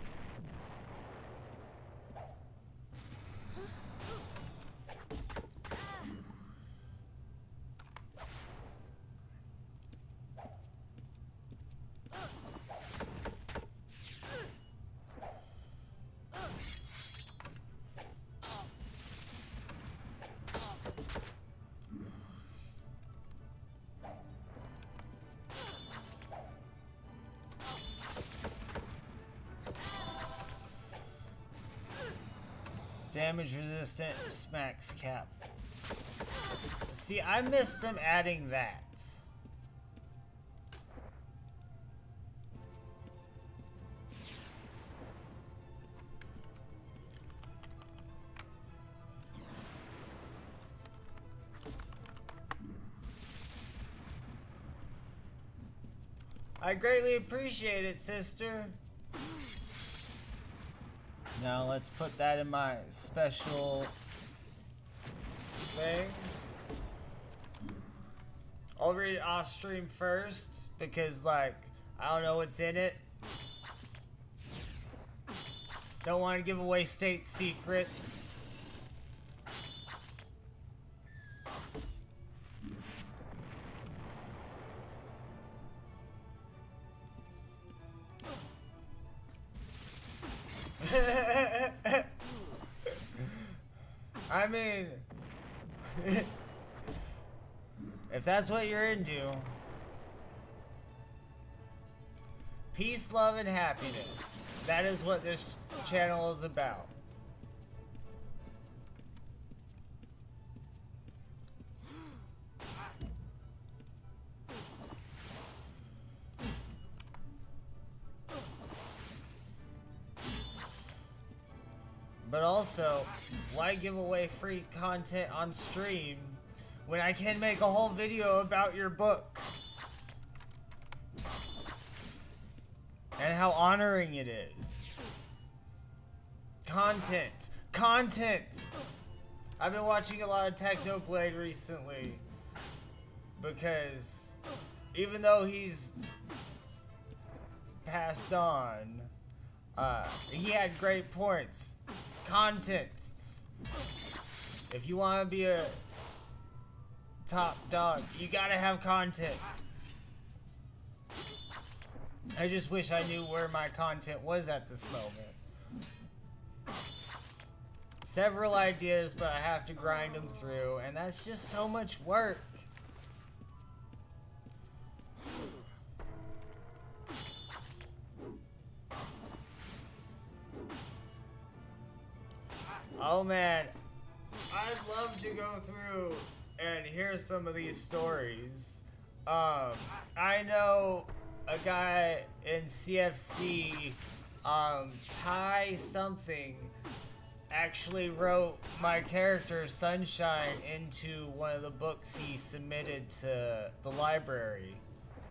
Damage resistant smacks cap. See, I missed them adding that. I greatly appreciate it, sister. Now let's put that in my special thing. I'll read it off stream first because, like, I don't know what's in it. Don't want to give away state secrets. I mean, if that's what you're into, peace, love, and happiness. That is what this channel is about. But also, why give away free content on stream when I can make a whole video about your book? And how honoring it is. Content. Content! I've been watching a lot of Technoblade recently. Because even though he's passed on, he had great points. Content. If you want to be a top dog, you gotta have content. I just wish I knew where my content was at this moment. Several ideas, but I have to grind them through, and that's just so much work. Oh man, I'd love to go through and hear some of these stories. I know a guy in CFC, Ty something, actually wrote my character Sunshine into one of the books he submitted to the library.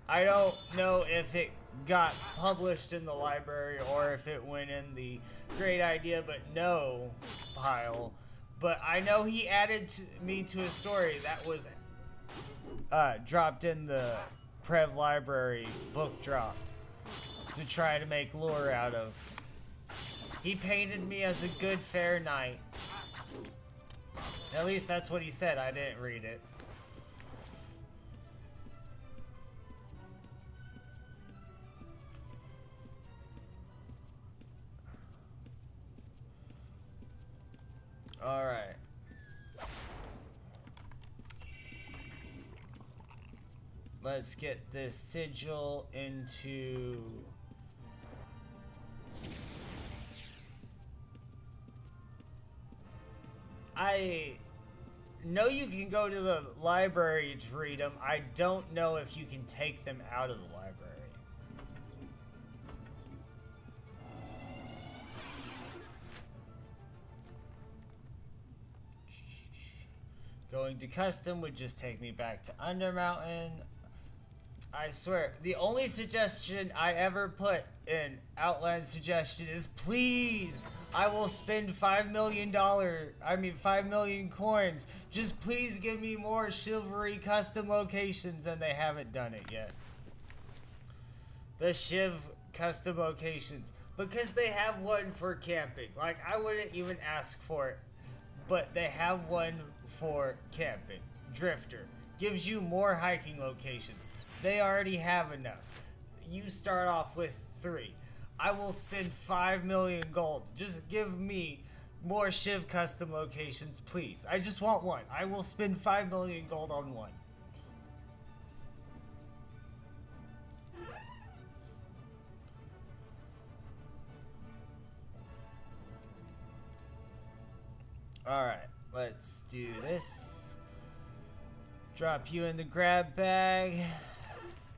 I don't know if it got published in the library or if it went in the great idea but no pile, but I know he added me to a story that was dropped in the Prev Library book drop to try to make lore out of. He painted me as a good fair knight. At least that's what he said. I didn't read it. All right. Let's get this sigil into... I know you can go to the library to read them. I don't know if you can take them out of the library. Going to custom would just take me back to Undermountain. I swear, the only suggestion I ever put in Outland suggestion is please, I will spend $5 million, 5 million coins. Just please give me more Chivalry custom locations, and they haven't done it yet. The Shiv custom locations, because they have one for camping. Like, I wouldn't even ask for it, but they have one for camping. Drifter gives you more hiking locations. They already have enough. You start off with 3. I will spend 5 million gold. Just give me more Shiv custom locations, please. I just want one. I will spend 5 million gold on one. Alright, let's do this. Drop you in the grab bag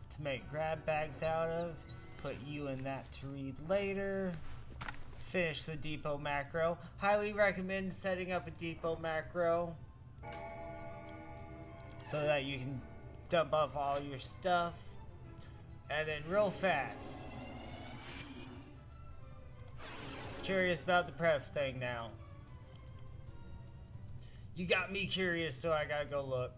to make grab bags out of. Put you in that to read later. Finish the depot macro. Highly recommend setting up a depot macro so that you can dump off all your stuff. And then real fast. Curious about the pref thing now. You got me curious, so I gotta go look.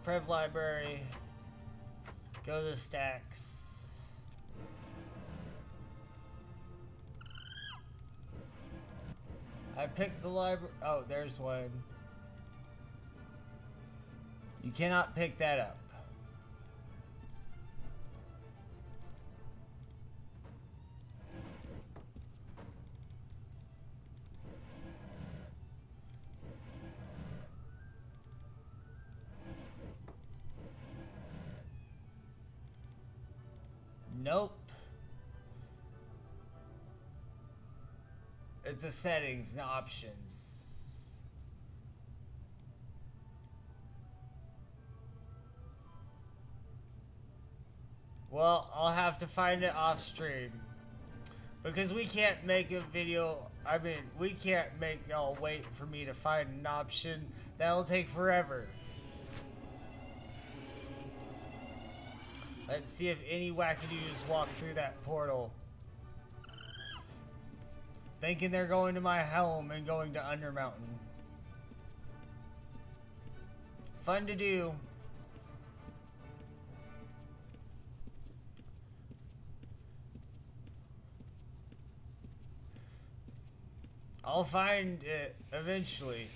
Prev library. Go to the stacks. I picked the library. Oh, there's one. You cannot pick that up. Nope. It's a settings and options. Well, I'll have to find it off stream. Because we can't make a video, we can't make y'all wait for me to find an option. That'll take forever. Let's see if any wackadoos walk through that portal. Thinking they're going to my home and going to Undermountain. Fun to do. I'll find it eventually.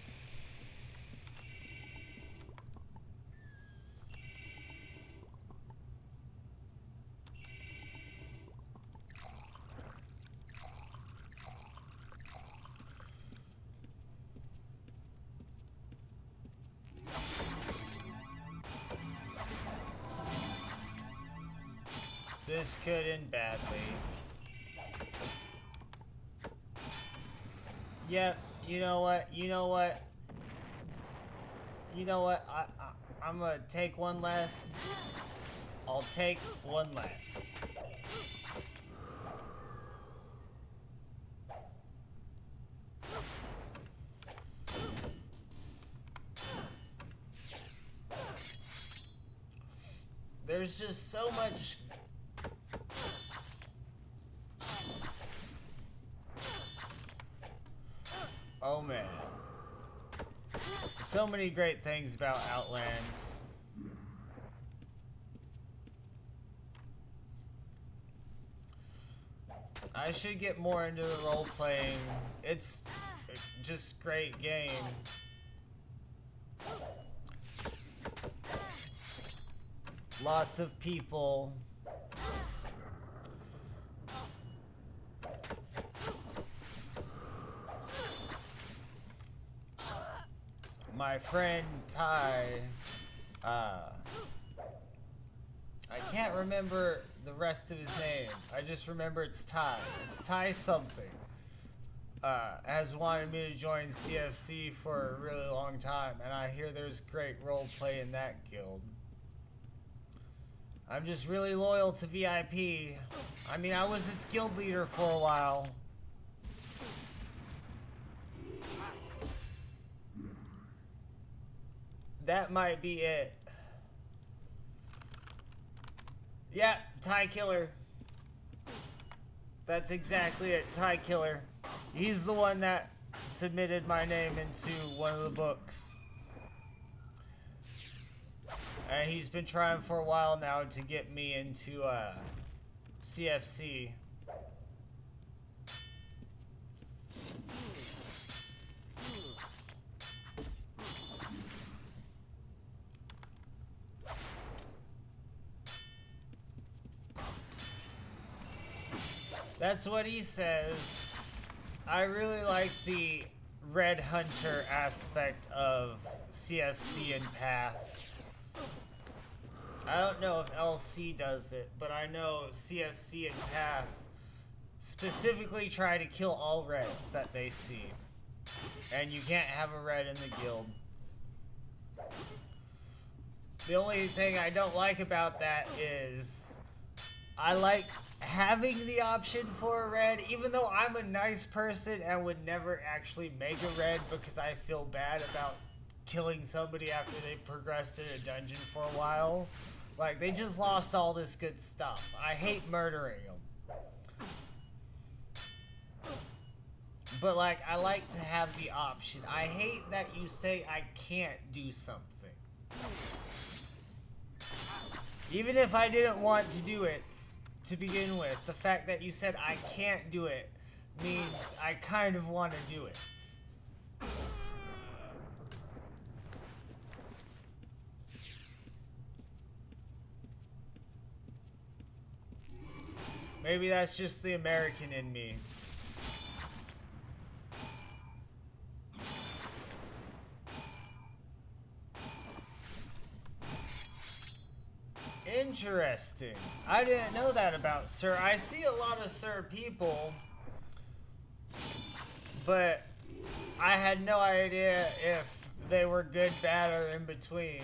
This could end badly. Yep, you know what? I'm gonna take one less. I'll take one less. There's just so much. Oh man. So many great things about Outlands. I should get more into the role playing. It's just great game. Lots of people. My friend Ty, I can't remember the rest of his name. I just remember it's Ty. It's Ty something. Has wanted me to join CFC for a really long time, and I hear there's great roleplay in that guild. I'm just really loyal to VIP. I mean, I was its guild leader for a while. That might be it. Yeah, Ty Killer. That's exactly it, Ty Killer. He's the one that submitted my name into one of the books. And he's been trying for a while now to get me into CFC. That's what he says. I really like the Red Hunter aspect of CFC and Path. I don't know if LC does it, but I know CFC and Path specifically try to kill all reds that they see. And you can't have a red in the guild. The only thing I don't like about that is I like having the option for a red, even though I'm a nice person and would never actually make a red because I feel bad about killing somebody after they progressed in a dungeon for a while. Like, they just lost all this good stuff. I hate murdering them. But, like, I like to have the option. I hate that you say I can't do something. Even if I didn't want to do it to begin with, the fact that you said I can't do it means I kind of want to do it. Maybe that's just the American in me. Interesting. I didn't know that about Thur. I see a lot of Thur people, but I had no idea if they were good, bad, or in between.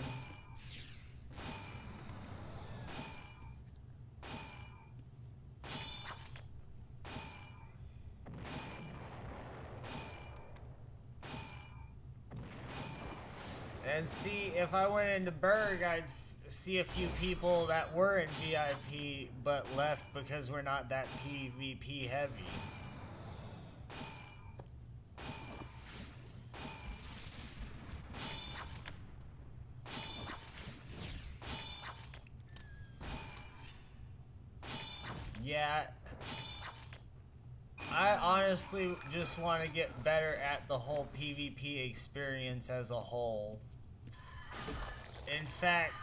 And see, if I went into Berg, I'd see a few people that were in VIP but left because we're not that PvP heavy. Yeah, I honestly just want to get better at the whole PvP experience as a whole. In fact,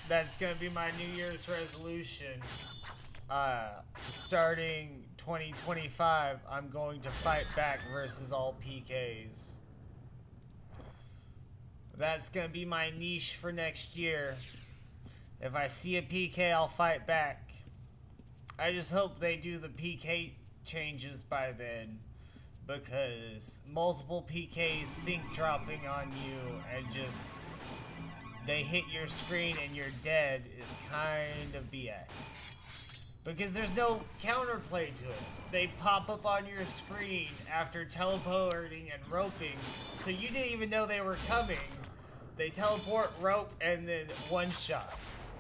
that's going to be my New Year's resolution. Starting 2025, I'm going to fight back versus all PKs. That's going to be my niche for next year. If I see a PK, I'll fight back. I just hope they do the PK changes by then, because multiple PKs sync dropping on you and just they hit your screen and you're dead is kind of BS. Because there's no counterplay to it. They pop up on your screen after teleporting and roping, so you didn't even know they were coming. They teleport, rope, and then one-shots.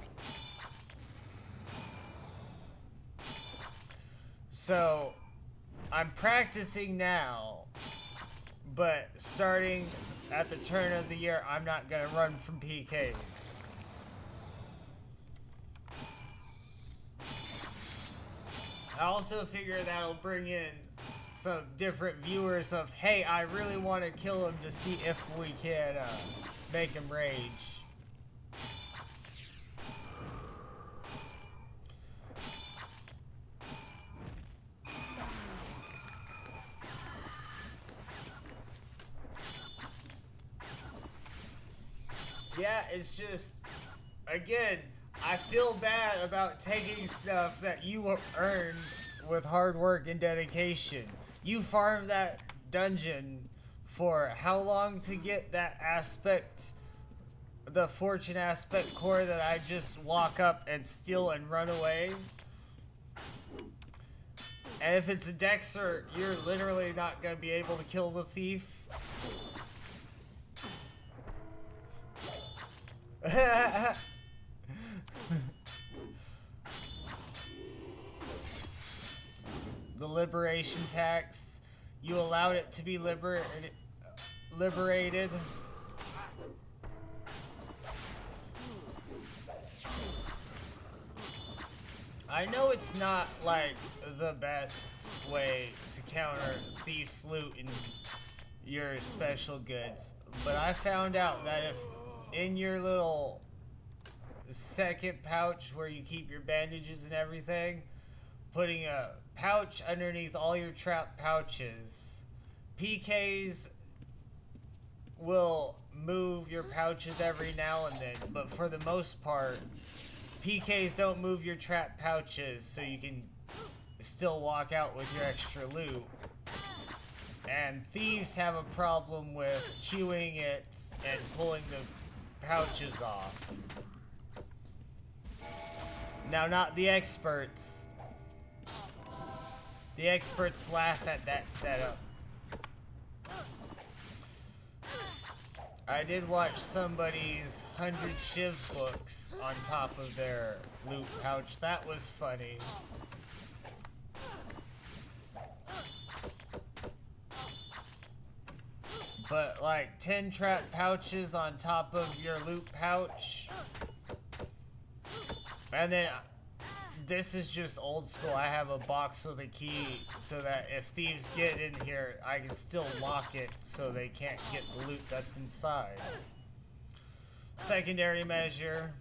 So, I'm practicing now, but starting at the turn of the year, I'm not going to run from PKs. I also figure that'll bring in some different viewers of, hey, I really want to kill him to see if we can make him rage. Yeah, it's just, again, I feel bad about taking stuff that you earned with hard work and dedication. You farmed that dungeon for how long to get that aspect the fortune aspect core that I just walk up and steal and run away. And if it's a dexxer, you're literally not going to be able to kill the thief. The liberation tax. You allowed it to be liberated. I know it's not like the best way to counter thieves' loot and your special goods, but I found out that if in your little second pouch where you keep your bandages and everything, putting a pouch underneath all your trap pouches, PKs will move your pouches every now and then, but for the most part, PKs don't move your trap pouches, so you can still walk out with your extra loot. And thieves have a problem with queuing it and pulling the pouches off. Now, not the experts. The experts laugh at that setup. I did watch somebody's 100 Shiv books on top of their loot pouch. That was funny. But like 10 trap pouches on top of your loot pouch. And then this is just old school. I have a box with a key so that if thieves get in here, I can still lock it so they can't get the loot that's inside. Secondary measure.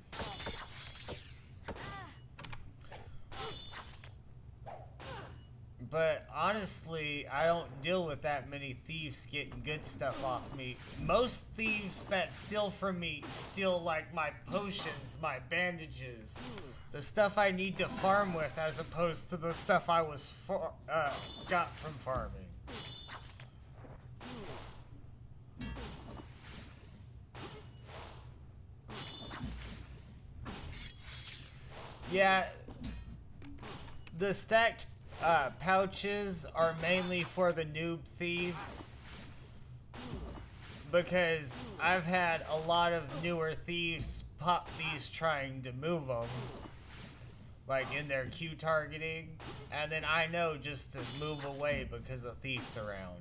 But honestly, I don't deal with that many thieves getting good stuff off me. Most thieves that steal from me steal like my potions, my bandages, the stuff I need to farm with, as opposed to the stuff I was got from farming. Yeah, the stacked pouches are mainly for the noob thieves, because I've had a lot of newer thieves pop these trying to move them, like in their Q targeting, and then I know just to move away because a thief's around.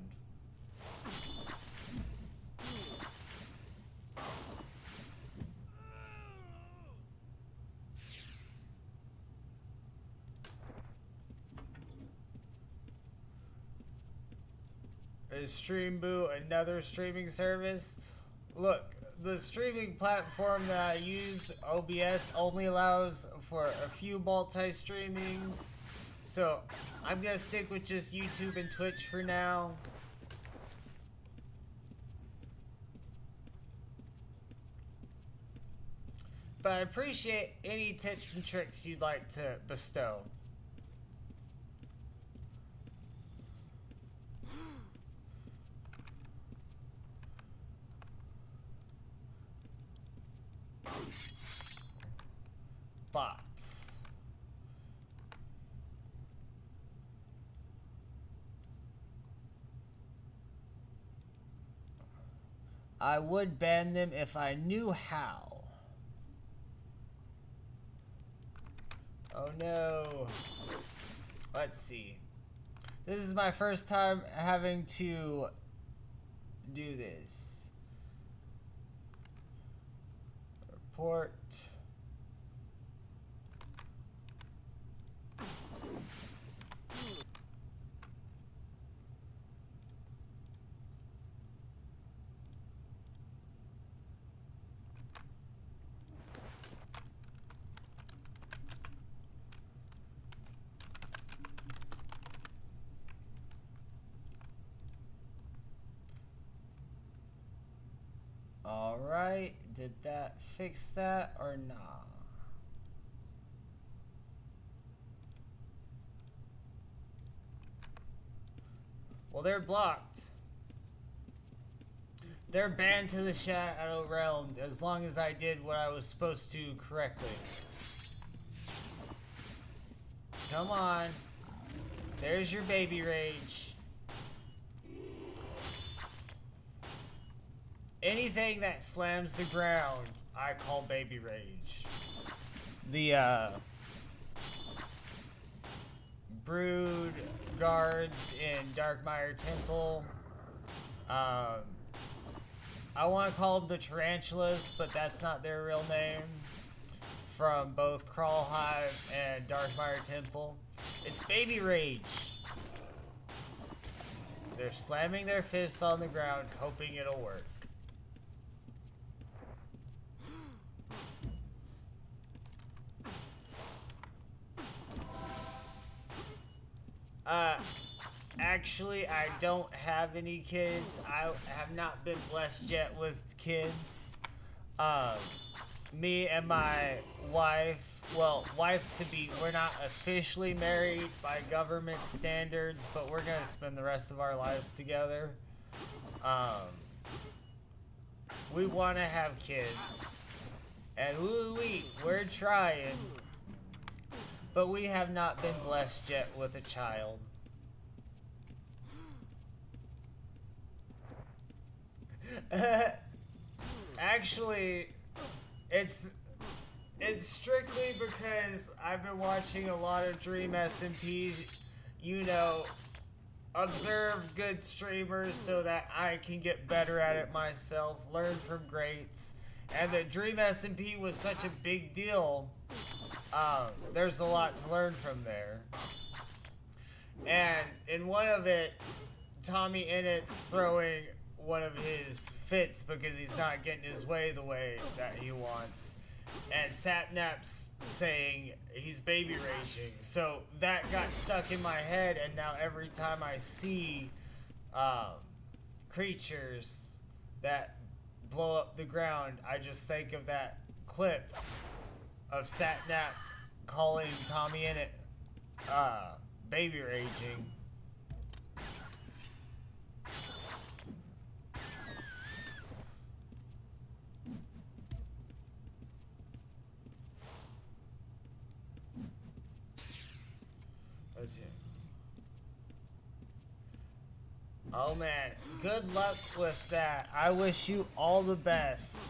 Is Streamboo another streaming service? Look, the streaming platform that I use, OBS, only allows for a few multi-streamings, so I'm gonna stick with just YouTube and Twitch for now. But I appreciate any tips and tricks you'd like to bestow. Bots. I would ban them if I knew how. Oh no. Let's see. This is my first time having to do this. Report. Alright, did that fix that or not? Well, they're blocked. They're banned to the Shadow Realm as long as I did what I was supposed to correctly. Come on. There's your baby rage. Anything that slams the ground, I call baby rage. The, brood guards in Darkmire Temple. I want to call them the tarantulas, but that's not their real name. From both Crawlhive and Darkmire Temple. It's baby rage. They're slamming their fists on the ground, hoping it'll work. Actually, I don't have any kids. I have not been blessed yet with kids. Me and my wife, well, wife-to-be, we're not officially married by government standards, but we're gonna spend the rest of our lives together. We want to have kids. And woo-wee, we're trying. But we have not been blessed yet with a child. Actually, it's strictly because I've been watching a lot of Dream SMPs, you know, observe good streamers so that I can get better at it myself, learn from greats, and the Dream SMP was such a big deal. There's a lot to learn from there. And in one of it, Tommy Innett's throwing one of his fits because he's not getting his way the way that he wants. And Sapnap's saying he's baby raging. So that got stuck in my head, and now every time I see creatures that blow up the ground, I just think of that clip of Sapnap calling Tommy Innit baby raging. Let's see. Oh man, good luck with that. I wish you all the best.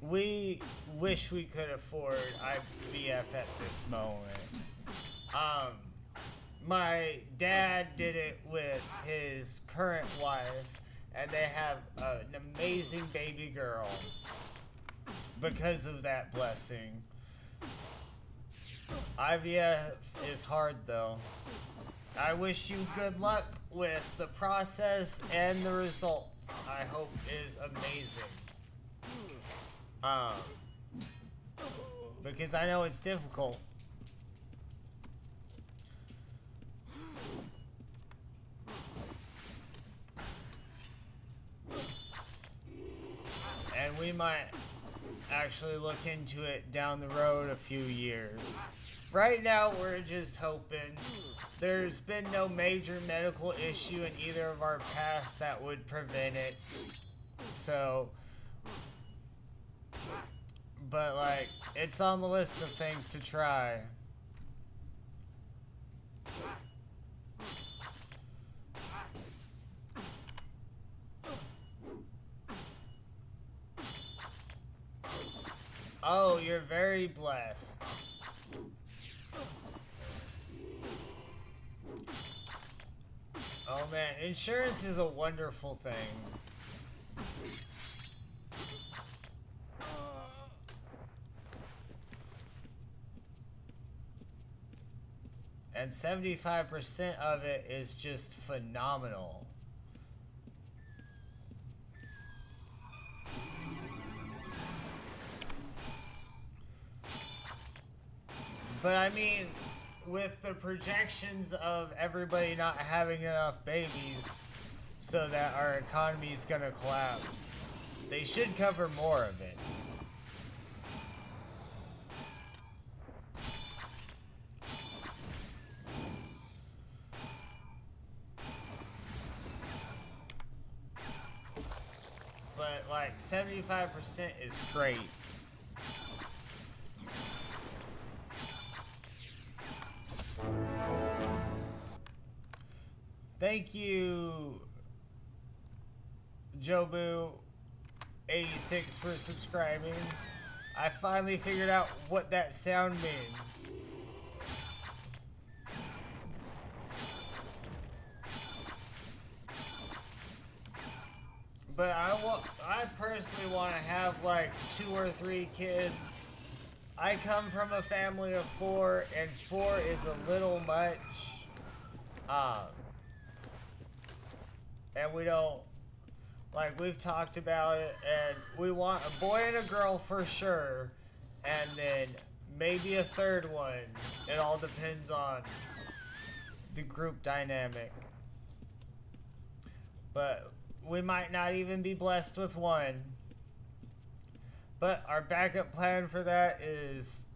We wish we could afford IVF at this moment. My dad did it with his current wife, and they have an amazing baby girl because of that blessing. IVF is hard though. I wish you good luck with the process and the results. I hope is amazing. Because I know it's difficult. And we might actually look into it down the road a few years. Right now, we're just hoping. There's been no major medical issue in either of our past that would prevent it. So, but like, it's on the list of things to try. Oh, you're very blessed. Oh man, insurance is a wonderful thing. And 75% of it is just phenomenal. But I mean, with the projections of everybody not having enough babies so that our economy is gonna collapse, they should cover more of it. but like 75% is great. Thank you, Jobu86 for subscribing. I finally figured out what that sound means. But I personally want to have like 2 or 3 kids. I come from a family of 4, and 4 is a little much. And we don't, like, we've talked about it, and we want a boy and a girl for sure, and then maybe a 3rd one. It all depends on the group dynamic. But we might not even be blessed with 1. But our backup plan for that is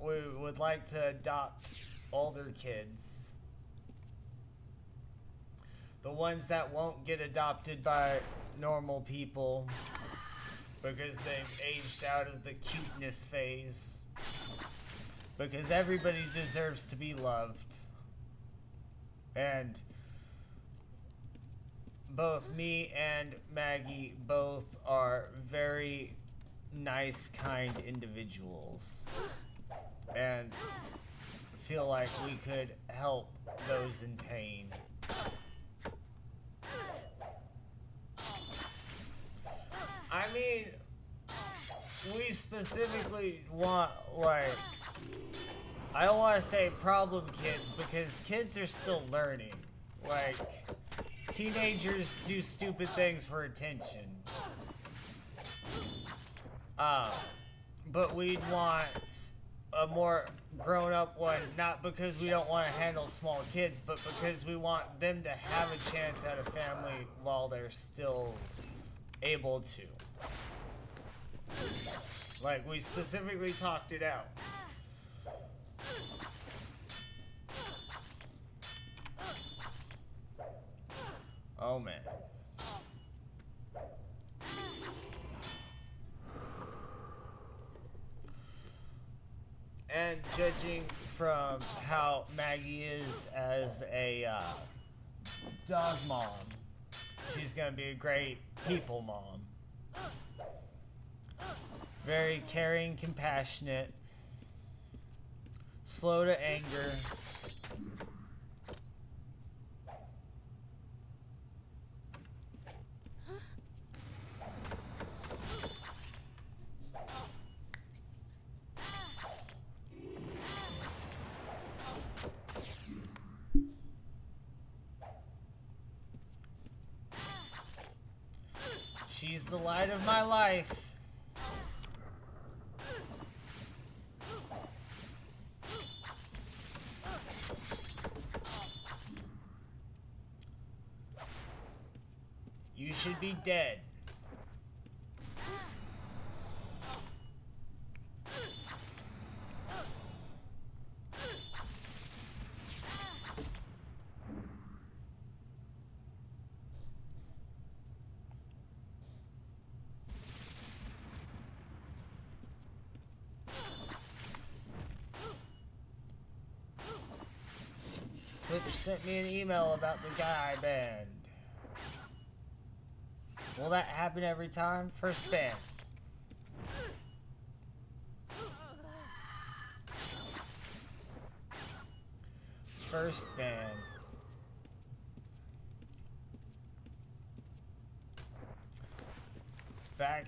we would like to adopt older kids. The ones that won't get adopted by normal people because they've aged out of the cuteness phase. Because everybody deserves to be loved. And both me and Maggie both are very nice, kind individuals. And feel like we could help those in pain. I mean, we specifically want, like, I don't want to say problem kids because kids are still learning. Like, teenagers do stupid things for attention. But we'd want a more grown-up one, not because we don't want to handle small kids, but because we want them to have a chance at a family while they're still able to. Like, we specifically talked it out. Oh, man. And judging from how Maggie is as a dog mom, she's gonna be a great people mom. Very caring, compassionate, slow to anger. She's the light of my life. You should be dead. Twitch sent me an email about the guy I banned. Will that happen every time? First ban. First ban. Back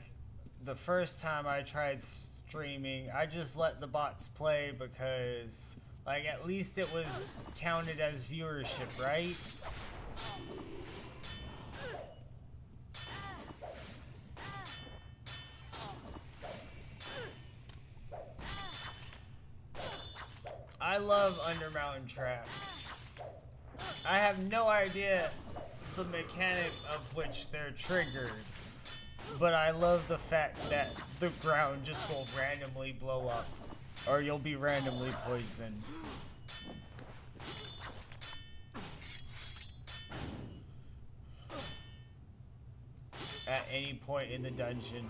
the first time I tried streaming, I just let the bots play because, like, at least it was counted as viewership, right? I love Undermountain traps. I have no idea the mechanic of which they're triggered, but I love the fact that the ground just will randomly blow up, or you'll be randomly poisoned. at any point in the dungeon.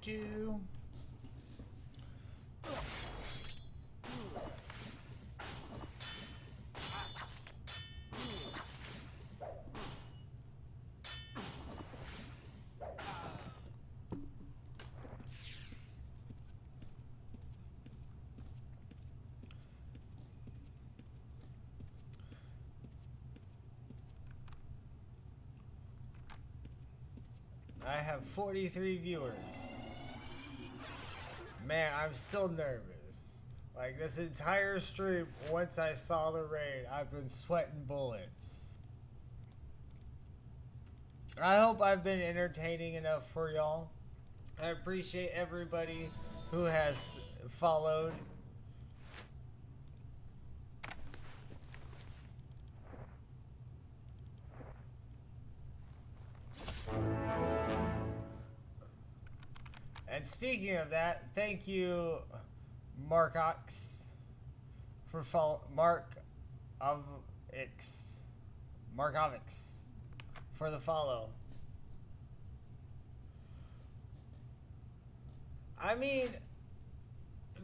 Do. I have 43 viewers. Man, I'm still nervous. Like, this entire stream, once I saw the raid, I've been sweating bullets. I hope I've been entertaining enough for y'all. I appreciate everybody who has followed. And speaking of that, thank you, Markox, for Markovix, for the follow. I mean,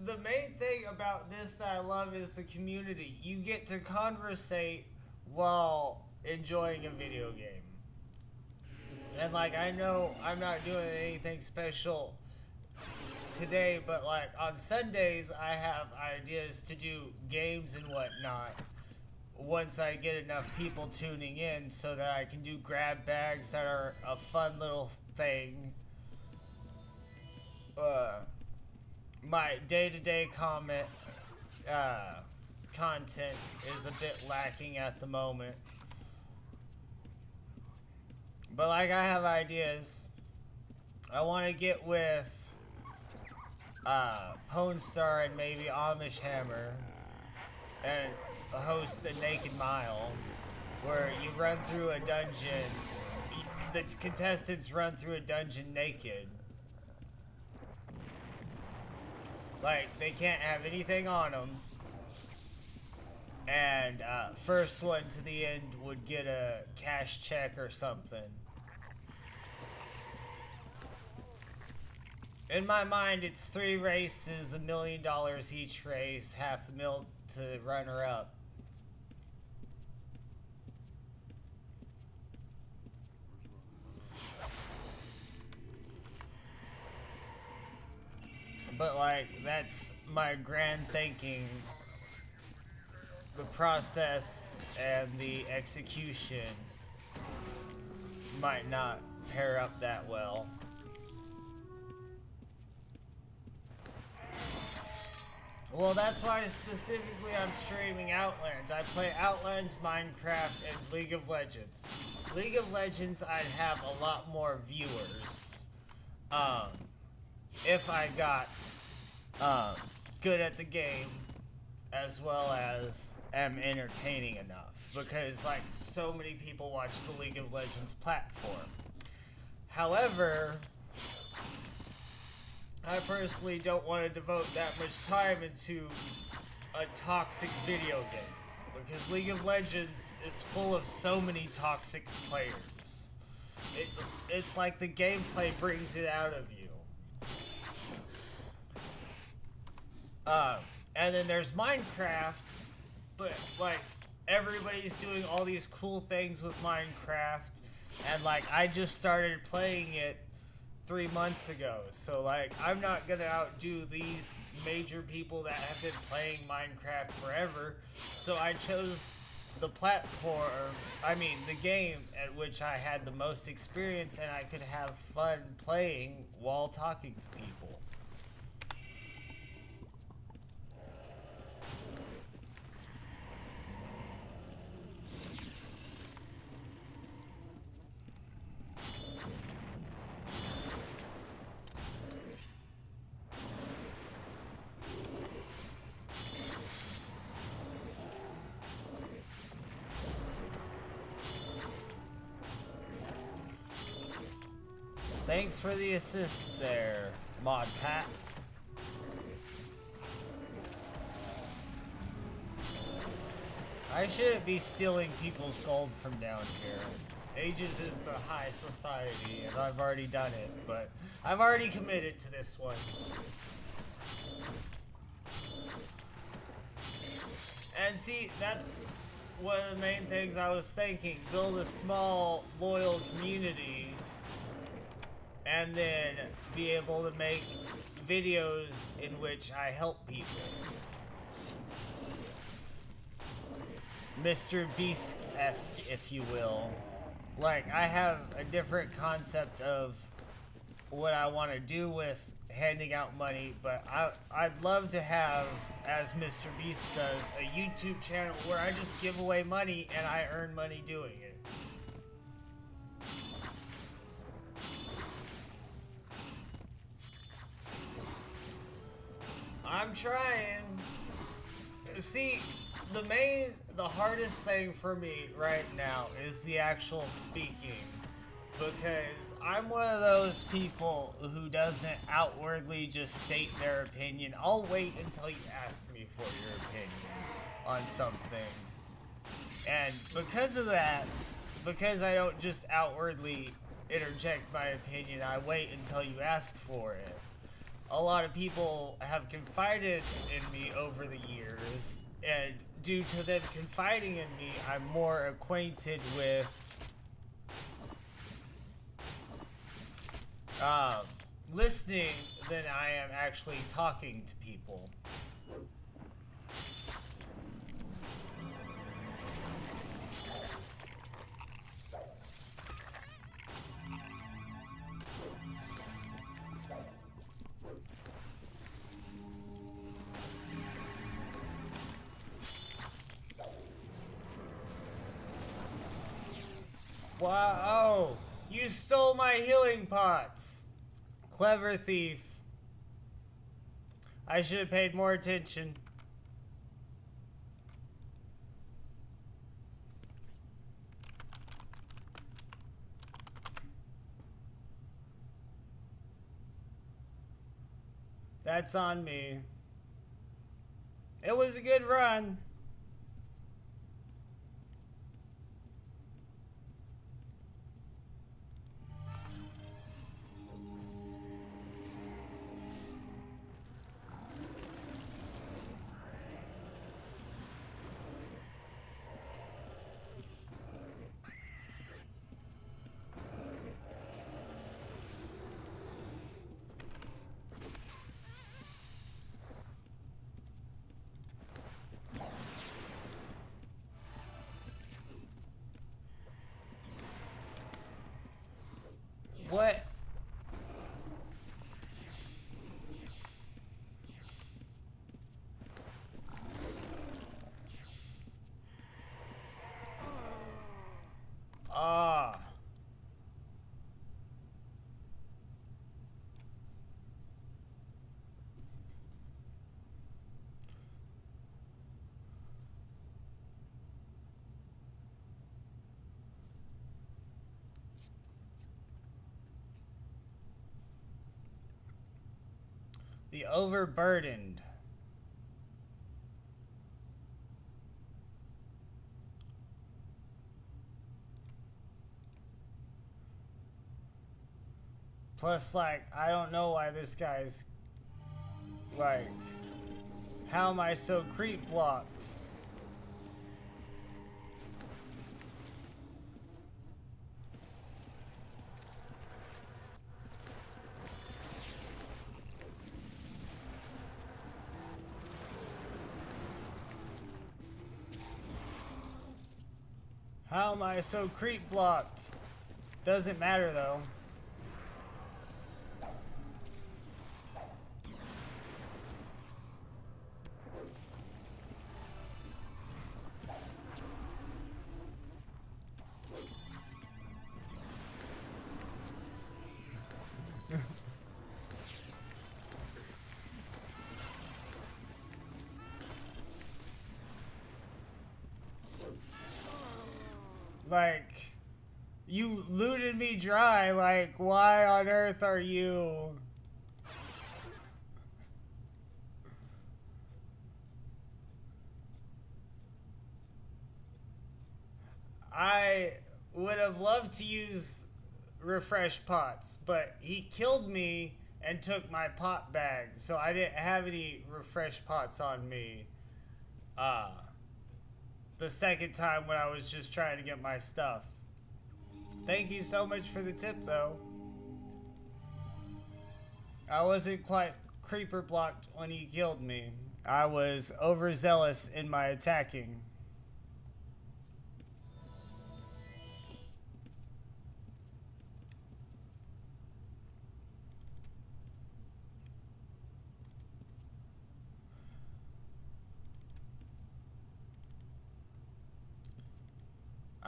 the main thing about this that I love is the community. You get to conversate while enjoying a video game. And like, I know I'm not doing anything special today, but like on Sundays I have ideas to do games and whatnot once I get enough people tuning in, so that I can do grab bags that are a fun little thing. My day-to-day content is a bit lacking at the moment, but like, I have ideas. I want to get with Pone Star and maybe Amish Hammer and host a Naked Mile, where you run through a dungeon. The contestants run through a dungeon naked. Like, they can't have anything on them. And first one to the end would get a cash check or something. In my mind, it's 3 races, $1 million each race, $500,000 to runner up. But like, that's my grand thinking. The process and the execution might not pair up that well. Well, that's why specifically I'm streaming Outlands. I play Outlands, Minecraft, and League of Legends. League of Legends, I'd have a lot more viewers. If I got good at the game, as well as am entertaining enough. Because, like, so many people watch the League of Legends platform. However, I personally don't want to devote that much time into a toxic video game, because League of Legends is full of so many toxic players. It's like the gameplay brings it out of you. And then there's Minecraft, but like, everybody's doing all these cool things with Minecraft, and like, I just started playing it 3 months ago, so like, I'm not gonna outdo these major people that have been playing Minecraft forever. So I chose the platform, the game at which I had the most experience and I could have fun playing while talking to people. Thanks for the assist there, Mod Pat. I shouldn't be stealing people's gold from down here. Ages is the high society, and I've already done it, but I've already committed to this one. And see, that's one of the main things I was thinking. Build a small, loyal community, and then be able to make videos in which I help people. Mr. Beast-esque, if you will. Like, I have a different concept of what I want to do with handing out money, but I'd love to have, as Mr. Beast does, a YouTube channel where I just give away money and I earn money doing it. I'm trying. See, the hardest thing for me right now is the actual speaking, because I'm one of those people who doesn't outwardly just state their opinion. I'll wait until you ask me for your opinion on something. And because of that, because I don't just outwardly interject my opinion, I wait until you ask for it. A lot of people have confided in me over the years, and due to them confiding in me, I'm more acquainted with listening than I am actually talking to people. Wow, you stole my healing pots. Clever thief. I should have paid more attention. That's on me. It was a good run. What? Ah. The overburdened. Plus, like, I don't know why this guy's, like, how am I so creep blocked? How am I so creep blocked? Doesn't matter though. Like, You looted me dry. Like, why on earth are you... I would have loved to use refresh pots, but he killed me and took my pot bag, so I didn't have any refresh pots on me. The second time when I was just trying to get my stuff. Thank you so much for the tip, though. I wasn't quite creeper blocked when he killed me. I was overzealous in my attacking.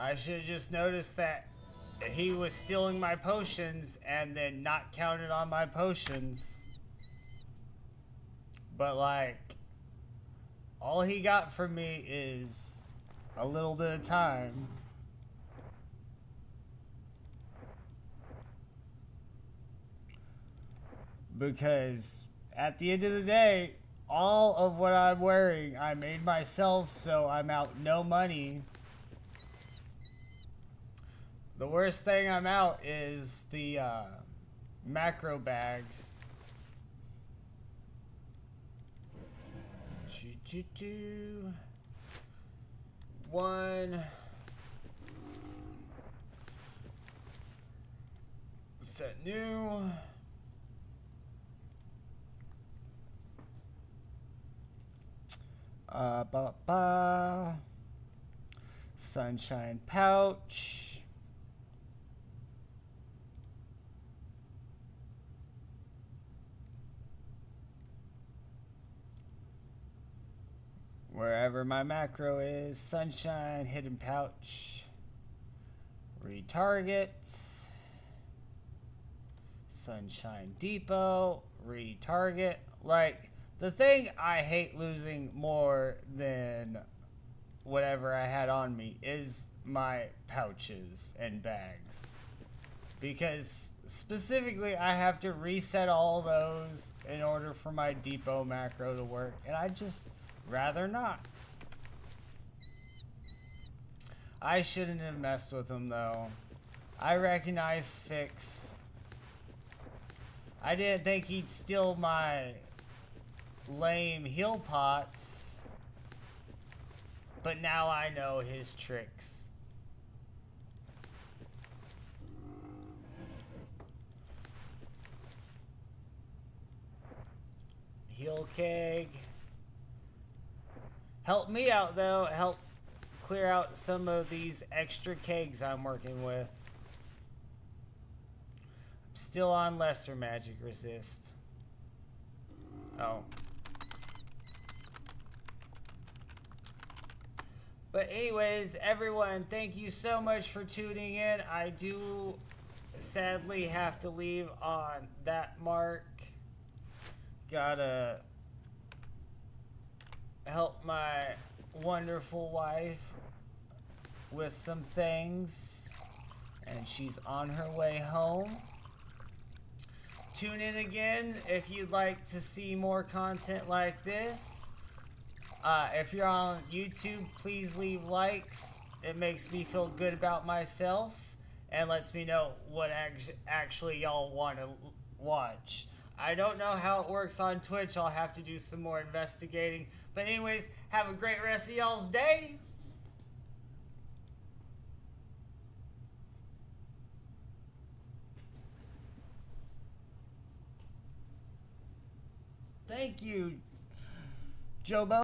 I should have just noticed that he was stealing my potions and then not counted on my potions. But like, all he got from me is a little bit of time. Because at the end of the day, all of what I'm wearing, I made myself, so I'm out no money. The worst thing I'm out is the macro bags. One. Set new. Sunshine pouch. Wherever my macro is, sunshine, hidden pouch, retarget, sunshine depot, retarget. Like, the thing I hate losing more than whatever I had on me is my pouches and bags. Because specifically, I have to reset all those in order for my depot macro to work, and I just rather not. I shouldn't have messed with him though. I recognize Fix. I didn't think he'd steal my lame heal pots, but now I know his tricks. Heal keg. Help me out though, help clear out some of these extra kegs I'm working with. I'm still on lesser magic resist. Oh. But anyways, everyone, thank you so much for tuning in. I do sadly have to leave on that mark. Gotta help my wonderful wife with some things, and she's on her way home. Tune in again if you'd like to see more content like this. If you're on YouTube, please leave likes. It makes me feel good about myself and lets me know what actually y'all want to watch. I don't know how it works on Twitch. I'll have to do some more investigating. But anyways, have a great rest of y'all's day. Thank you, Jobo.